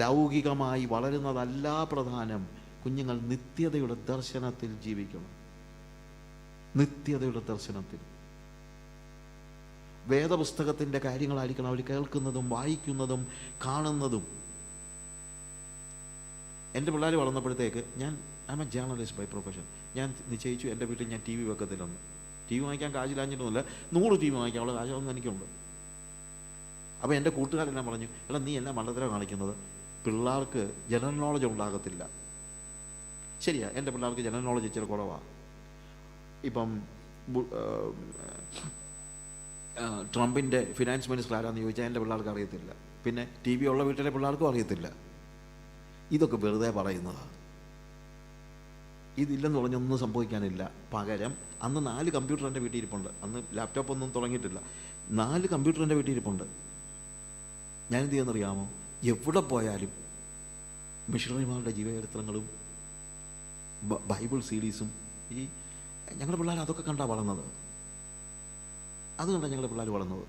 ലൗകികമായി വളരുന്നതല്ല പ്രധാനം. കുഞ്ഞുങ്ങൾ നിത്യതയുടെ ദർശനത്തിൽ ജീവിക്കണം. നിത്യതയുടെ ദർശനത്തിൽ. വേദപുസ്തകത്തിൻ്റെ കാര്യങ്ങളായിരിക്കണം അവർ കേൾക്കുന്നതും വായിക്കുന്നതും കാണുന്നതും. എൻ്റെ പിള്ളേർ വളർന്നപ്പോഴത്തേക്ക് I am a journalist by profession. ഞാൻ നിശ്ചയിച്ചു എൻ്റെ വീട്ടിൽ ഞാൻ ടി വി വെക്കത്തില്ലെന്ന്. ടി വി വാങ്ങിക്കാൻ കാശിലാഞ്ഞിട്ടൊന്നുമില്ല, 100 ടി വി വാങ്ങിക്കാനുള്ള കാശൊന്നും എനിക്കുണ്ട്. അപ്പോൾ എൻ്റെ കൂട്ടുകാരെല്ലാം പറഞ്ഞു, എടാ നീ എല്ലാം മണ്ടത്തരം കാണിക്കുന്നത്, പിള്ളേർക്ക് ജനറൽ നോളജ് ഉണ്ടാകത്തില്ല. ശരിയാ, എൻ്റെ പിള്ളേർക്ക് ജനറൽ നോളജ് ഇച്ചിരി കുറവാണ്. ഇപ്പം ട്രംപിൻ്റെ ഫിനാൻസ് മിനിസ്റ്റർ ആരാന്ന് ചോദിച്ചാൽ എൻ്റെ പിള്ളേർക്ക് അറിയത്തില്ല. പിന്നെ ടി വി ഉള്ള വീട്ടിലെ പിള്ളേർക്കും അറിയത്തില്ല. ഇതൊക്കെ വെറുതെ പറയുന്നതാണ്. ഇതില്ലെന്ന് പറഞ്ഞൊന്നും സംഭവിക്കാനില്ല. പകരം അന്ന് 4 കമ്പ്യൂട്ടർ എൻ്റെ വീട്ടിൽ ഇരിപ്പുണ്ട്. അന്ന് ലാപ്ടോപ്പ് ഒന്നും തുടങ്ങിയിട്ടില്ല. 4 കമ്പ്യൂട്ടർ എൻ്റെ വീട്ടിൽ ഇരിപ്പുണ്ട്. ഞാനെന്ത് ചെയ്യുമെന്നറിയാമോ? എവിടെ പോയാലും മിഷണറിമാരുടെ ജീവചരിത്രങ്ങളും ബൈബിൾ സീരീസും ഞങ്ങളുടെ പിള്ളേർ അതൊക്കെ കണ്ടാണ് വളർന്നത്. അത് കണ്ടാണ് ഞങ്ങളുടെ പിള്ളേർ വളർന്നത്.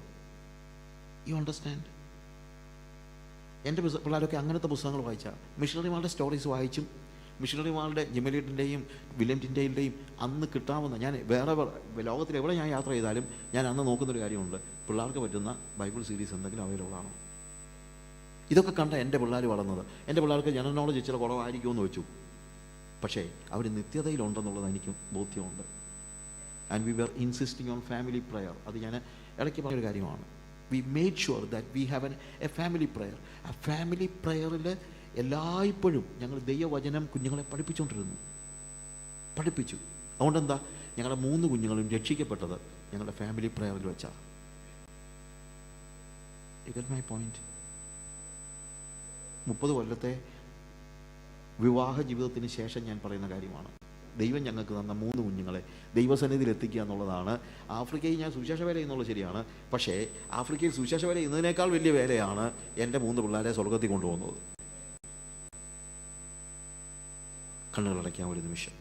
You understand? എൻ്റെ പിള്ളേരൊക്കെ അങ്ങനത്തെ പുസ്തകങ്ങൾ വായിച്ചാൽ, മിഷണറിമാരുടെ സ്റ്റോറീസ് വായിച്ചും, മിഷണറിമാരുടെ ജിമലിറ്റിൻ്റെയും വില്യംറ്റിൻ്റെയും അന്ന് കിട്ടാവുന്ന, ഞാൻ വേറെ ലോകത്തിൽ എവിടെ ഞാൻ യാത്ര ചെയ്താലും ഞാൻ അന്ന് നോക്കുന്നൊരു കാര്യമുണ്ട്, പിള്ളേർക്ക് പറ്റുന്ന ബൈബിൾ സീരീസ് എന്തെങ്കിലും അവൈലബിൾ ആണോ. ഇതൊക്കെ കണ്ട എൻ്റെ പിള്ളേർ വളർന്നത്. എൻ്റെ പിള്ളേർക്ക് ജനറൽ നോളജ് ഇച്ചിരി കുറവായിരിക്കുമെന്ന് വെച്ചു, പക്ഷേ അവർ നിത്യതയിലുണ്ടെന്നുള്ളത് എനിക്ക് ബോധ്യമുണ്ട്. And we were insisting on family prayer. അത് ഞാൻ ഇടയ്ക്ക് പറഞ്ഞൊരു കാര്യമാണ്. We made sure that we have a family prayer. ആ ഫാമിലി പ്രയറിൽ എല്ലായ്പ്പോഴും ഞങ്ങൾ ദൈവവചനം കുഞ്ഞുങ്ങളെ പഠിപ്പിച്ചു. അതുകൊണ്ടെന്താ, ഞങ്ങളുടെ 3 കുഞ്ഞുങ്ങളും രക്ഷിക്കപ്പെട്ടത് ഞങ്ങളുടെ ഫാമിലി പ്രയറിൽ വെച്ചാണ്. U get my point? 30 കൊല്ലത്തെ വിവാഹ ജീവിതത്തിന് ശേഷം ഞാൻ പറയുന്ന കാര്യമാണ്. ദൈവം ഞങ്ങൾക്ക് തന്ന 3 കുഞ്ഞുങ്ങളെ ദൈവസന്നിധിയിൽ എത്തിക്കുക എന്നുള്ളതാണ്. ആഫ്രിക്കയിൽ ഞാൻ സുവിശേഷ വേല ചെയ്യുന്നുള്ളത് ശരിയാണ്, പക്ഷേ ആഫ്രിക്കയിൽ സുവിശേഷ വേല ചെയ്യുന്നതിനേക്കാൾ വലിയ വേലയാണ് എൻ്റെ 3 പിള്ളേരെ സ്വർഗത്തിൽ കൊണ്ടുപോകുന്നത്. കണ്ണുകളടയ്ക്കാൻ ഒരു നിമിഷം.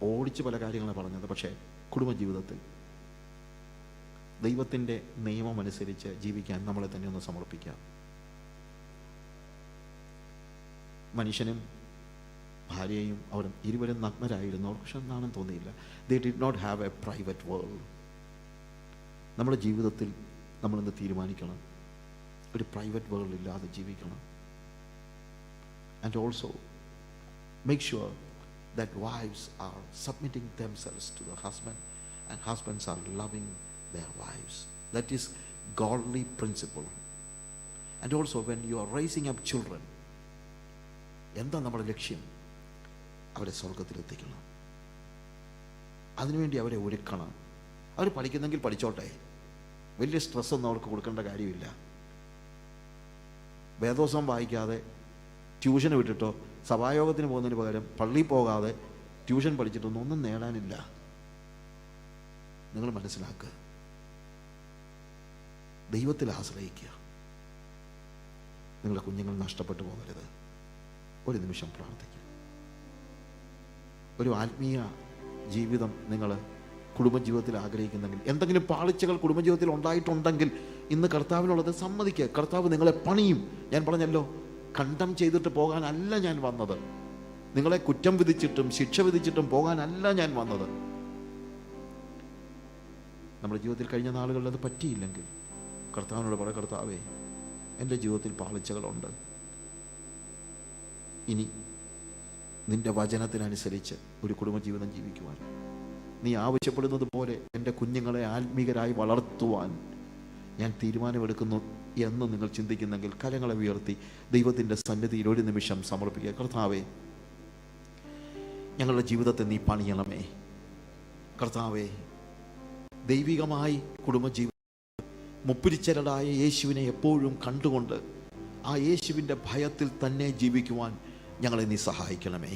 ഓടിച്ച് പല കാര്യങ്ങളാണ് പറഞ്ഞത്, പക്ഷേ കുടുംബജീവിതത്തിൽ ദൈവത്തിൻ്റെ നിയമമനുസരിച്ച് ജീവിക്കാൻ നമ്മളെ തന്നെ ഒന്ന് സമർപ്പിക്കാം. മനുഷ്യനും ഭാര്യയും അവർ ഇരുവരും നഗ്നരായിരുന്നു. അവർക്ക് പക്ഷെ എന്നാണെന്ന് തോന്നിയില്ല. They did not have a private world. നമ്മുടെ ജീവിതത്തിൽ നമ്മളെന്ത് തീരുമാനിക്കണം? ഒരു പ്രൈവറ്റ് വേൾഡ് ഇല്ലാതെ ജീവിക്കണം. And also make sure that wives are submitting themselves to the husband and husbands are loving their wives. That is godly principle. And also when you are raising up children, എന്താ നമ്മുടെ ലക്ഷ്യം? അവരെ സ്വർഗത്തിലെത്തിക്കണം. അതിനുവേണ്ടി അവരെ ഒരുക്കണം. അവർ പഠിക്കുന്നെങ്കിൽ പഠിച്ചോട്ടെ, വലിയ സ്ട്രെസ്സൊന്നും അവർക്ക് കൊടുക്കേണ്ട കാര്യമില്ല. വേദോസം വായിക്കാതെ ട്യൂഷന് വിട്ടിട്ടോ സഭായോഗത്തിന് പോകുന്നതിന് പകരം പള്ളിയിൽ പോകാതെ ട്യൂഷൻ പഠിച്ചിട്ടൊന്നും ഒന്നും നേടാനില്ല. നിങ്ങൾ മനസ്സിലാക്കുക. ദൈവത്തിൽ ആശ്രയിക്കുക. നിങ്ങളുടെ കുഞ്ഞുങ്ങൾ നഷ്ടപ്പെട്ടു പോകരുത്. ഒരു നിമിഷം പ്രാർത്ഥിക്കുക. ഒരു ആത്മീയ ജീവിതം നിങ്ങൾ കുടുംബജീവിതത്തിൽ ആഗ്രഹിക്കുന്നെങ്കിൽ, എന്തെങ്കിലും പാളിച്ചകൾ കുടുംബജീവിതത്തിൽ ഉണ്ടായിട്ടുണ്ടെങ്കിൽ ഇന്ന് കർത്താവിനുള്ളത് സമ്മതിക്കുക. കർത്താവ് നിങ്ങളെ പണിയും. ഞാൻ പറഞ്ഞല്ലോ, കണ്ടം ചെയ്തിട്ട് പോകാനല്ല ഞാൻ വന്നത്. നിങ്ങളെ കുറ്റം വിധിച്ചിട്ടും ശിക്ഷ വിധിച്ചിട്ടും പോകാനല്ല ഞാൻ വന്നത്. നമ്മുടെ ജീവിതത്തിൽ കഴിഞ്ഞ നാളുകളിൽ അത് പറ്റിയില്ലെങ്കിൽ കർത്താവിനോട് പറ, കർത്താവേ, എൻ്റെ ജീവിതത്തിൽ പാളിച്ചകളുണ്ട്. ഇനി നിൻ്റെ വചനത്തിനനുസരിച്ച് ഒരു കുടുംബജീവിതം ജീവിക്കുവാൻ, നീ ആവശ്യപ്പെടുന്നത് പോലെ എൻ്റെ കുഞ്ഞുങ്ങളെ ആത്മീകരായി വളർത്തുവാൻ ഞാൻ തീരുമാനമെടുക്കുന്നു എന്ന് നിങ്ങൾ ചിന്തിക്കുന്നെങ്കിൽ കരങ്ങളെ ഉയർത്തി ദൈവത്തിൻ്റെ സന്നിധിയിൽ ഒരു നിമിഷം സമർപ്പിക്കുക. കർത്താവേ, ഞങ്ങളുടെ ജീവിതത്തെ നീ പണിയണമേ. കർത്താവേ, ദൈവികമായി കുടുംബജീവിതം മുപ്പിരിച്ചരടായ യേശുവിനെ എപ്പോഴും കണ്ടുകൊണ്ട് ആ യേശുവിൻ്റെ ഭയത്തിൽ തന്നെ ജീവിക്കുവാൻ ഞങ്ങളെ നീ സഹായിക്കണമേ.